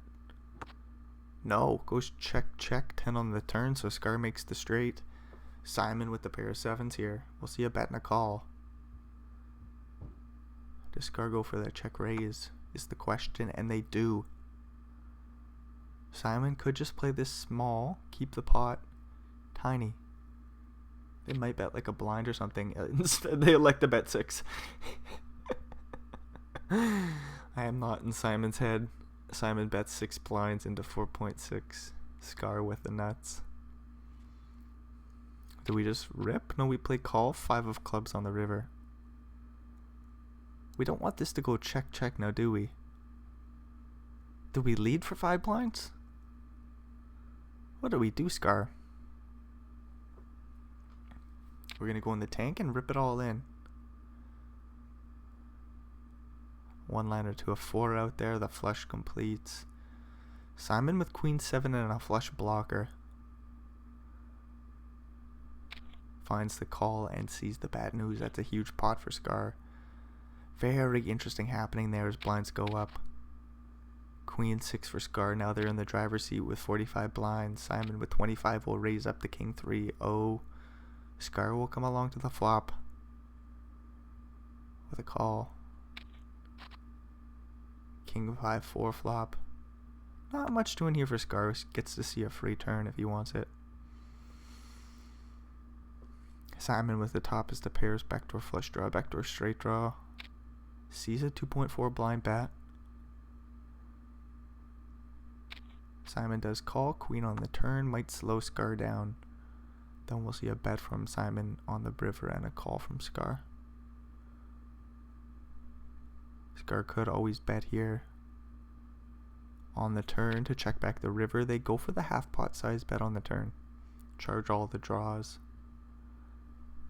No, goes check, check. 10 on the turn, so Scar makes the straight. Simon with the pair of 7s here. We'll see a bet and a call. Does Scar go for the check raise? Is the question, and they do. Simon could just play this small, keep the pot tiny. They might bet like a blind or something. Instead, they elect to bet 6. I am not in Simon's head. Simon bets 6 blinds into 4.6. Scar with the nuts. Do we just rip? No, we play call. 5 of clubs on the river. We don't want this to go check, check now, do we? Do we lead for 5 blinds? What do we do, Scar? We're going to go in the tank and rip it all in. 1 liner to a 4 out there. The flush completes. Simon with queen 7 and a flush blocker. Finds the call and sees the bad news. That's a huge pot for Scar. Very interesting happening there as blinds go up. Queen 6 for Scar. Now they're in the driver's seat with 45 blinds. Simon with 25 will raise up the king 3. Oh. Scar will come along to the flop with a call. King 5-4 flop. Not much doing here for Scar. Gets to see a free turn if he wants it. Simon with the top is the pairs. Backdoor flush draw. Backdoor straight draw. Sees a 2.4 blind bet. Simon does call. Queen on the turn. Might slow Scar down. Then we'll see a bet from Simon on the river and a call from Scar. Scar could always bet here. On the turn to check back the river, they go for the half pot size bet on the turn. Charge all the draws.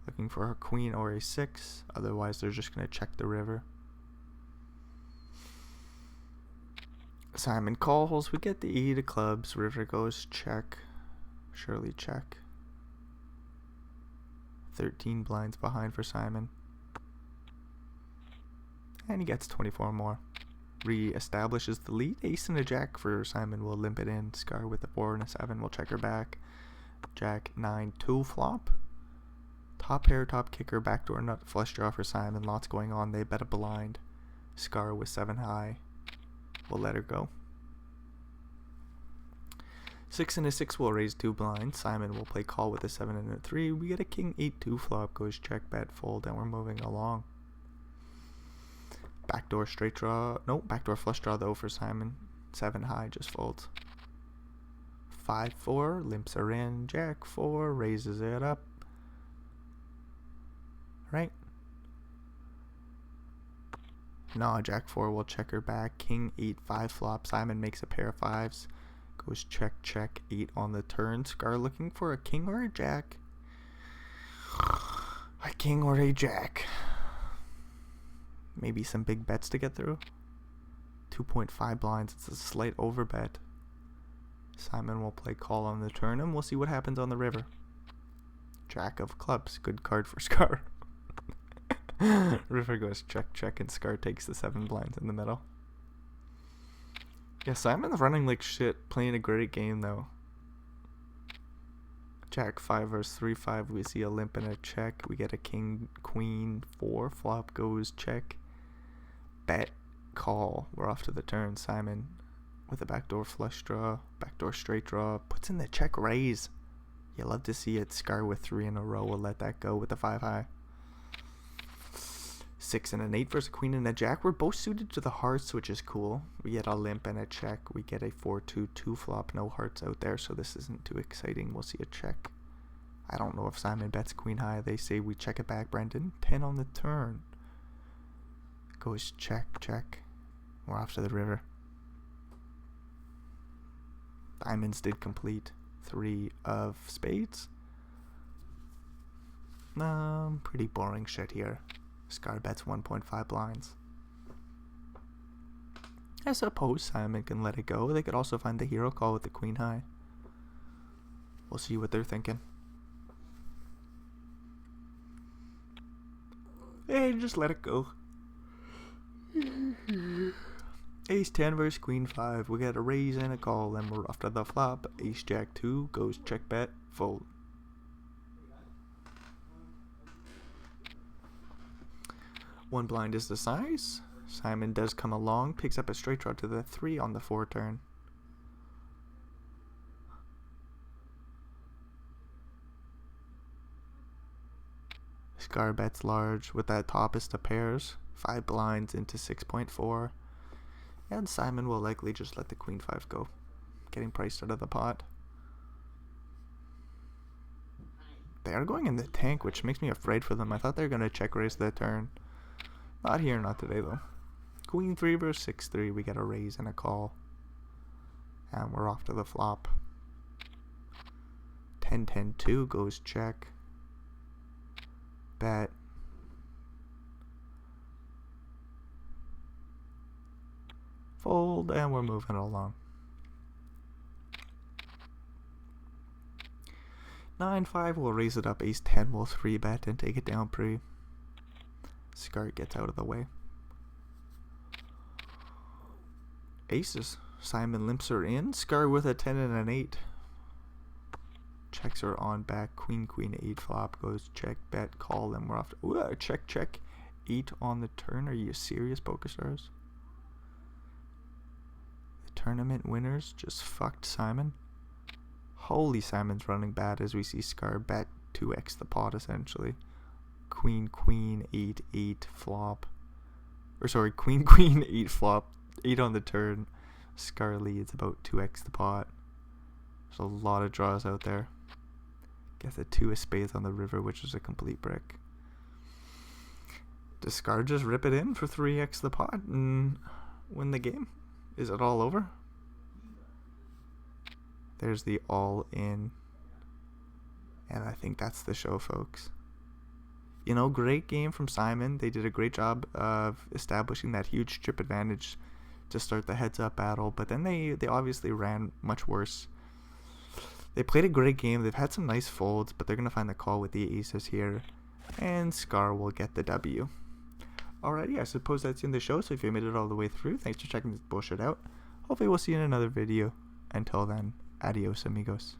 Looking for a queen or a 6. Otherwise, they're just going to check the river. Simon calls. We get the E to clubs. River goes check. Surely check. 13 blinds behind for Simon. And he gets 24 more. Re-establishes the lead. Ace and a jack for Simon will limp it in. Scar with a 4 and a 7 will check her back. Jack 9-2 flop. Top pair, top kicker, backdoor nut, flush draw for Simon. Lots going on. They bet a blind. Scar with 7 high. We'll let her go. 6 and a 6 will raise 2 blinds. Simon will play call with a 7 and a 3. We get a king 8-2 flop. Goes check, bet, fold, and we're moving along. Backdoor straight draw. No, backdoor flush draw though for Simon. 7 high, just folds. 5-4, limps her in. Jack 4, raises it up. Right? No, Jack 4 will check her back. King 8-5 flop. Simon makes a pair of 5s. Goes check, check, 8 on the turn. Scar looking for a king or a jack. A king or a jack. Maybe some big bets to get through. 2.5 blinds. It's a slight overbet. Simon will play call on the turn, and we'll see what happens on the river. Jack of clubs. Good card for Scar. River goes check, check, and Scar takes the 7 blinds in the middle. Yeah, Simon's running like shit, playing a great game though. Jack 5 versus 3-5, we see a limp and a check. We get a king, queen 4, flop goes check. Bet, call. We're off to the turn. Simon with a backdoor flush draw, backdoor straight draw, puts in the check raise. You love to see it. Scar with 3 in a row. We'll let that go with the 5 high. 6 and an 8 versus a queen and a jack. We're both suited to the hearts, which is cool. We get a limp and a check. We get a 4-2-2 flop. No hearts out there, so this isn't too exciting. We'll see a check. I don't know if Simon bets queen high. They say we check it back, Brendan. 10 on the turn. Goes check, check. We're off to the river. Diamonds did complete 3 of spades. Pretty boring shit here. Scar bets 1.5 blinds. I suppose Simon can let it go. They could also find the hero call with the queen high. We'll see what they're thinking. Hey, just let it go. Ace 10 versus queen 5. We got a raise and a call, then we're off to the flop. Ace jack 2 goes check bet, fold. One blind is the size. Simon does come along, picks up a straight draw to the 3 on the 4 turn. Scar bets large with that topest of pairs. 5 blinds into 6.4. And Simon will likely just let the queen 5 go, getting priced out of the pot. They are going in the tank, which makes me afraid for them. I thought they were going to check raise the turn. Not here, not today though. Queen 3 versus 6-3. We get a raise and a call. And we're off to the flop. 10-10-2 goes check. Bet. Fold, and we're moving along. 9-5 will raise it up. Ace 10 will 3-bet and take it down pre. Scar gets out of the way. Aces. Simon limps her in. Scar with a 10 and an 8. Checks her on back. Queen 8 flop goes check bet call, and we're off to, ooh, check 8 on the turn. Are you serious, PokerStars? The tournament winners just fucked Simon. Holy, Simon's running bad as we see Scar bet 2x the pot essentially. Queen 8 flop. Or sorry, Queen 8 flop. 8 on the turn. Scar leads about 2x the pot. There's a lot of draws out there. Get the 2 of spades on the river, which is a complete brick. Does Scar just rip it in for 3x the pot and win the game? Is it all over? There's the all in. And I think that's the show, folks. You know, great game from Simon. They did a great job of establishing that huge strip advantage to start the heads-up battle. But then they obviously ran much worse. They played a great game. They've had some nice folds, but they're going to find the call with the aces here. And Scar will get the W. Alrighty, I suppose that's in the show. So if you made it all the way through, thanks for checking this bullshit out. Hopefully we'll see you in another video. Until then, adios amigos.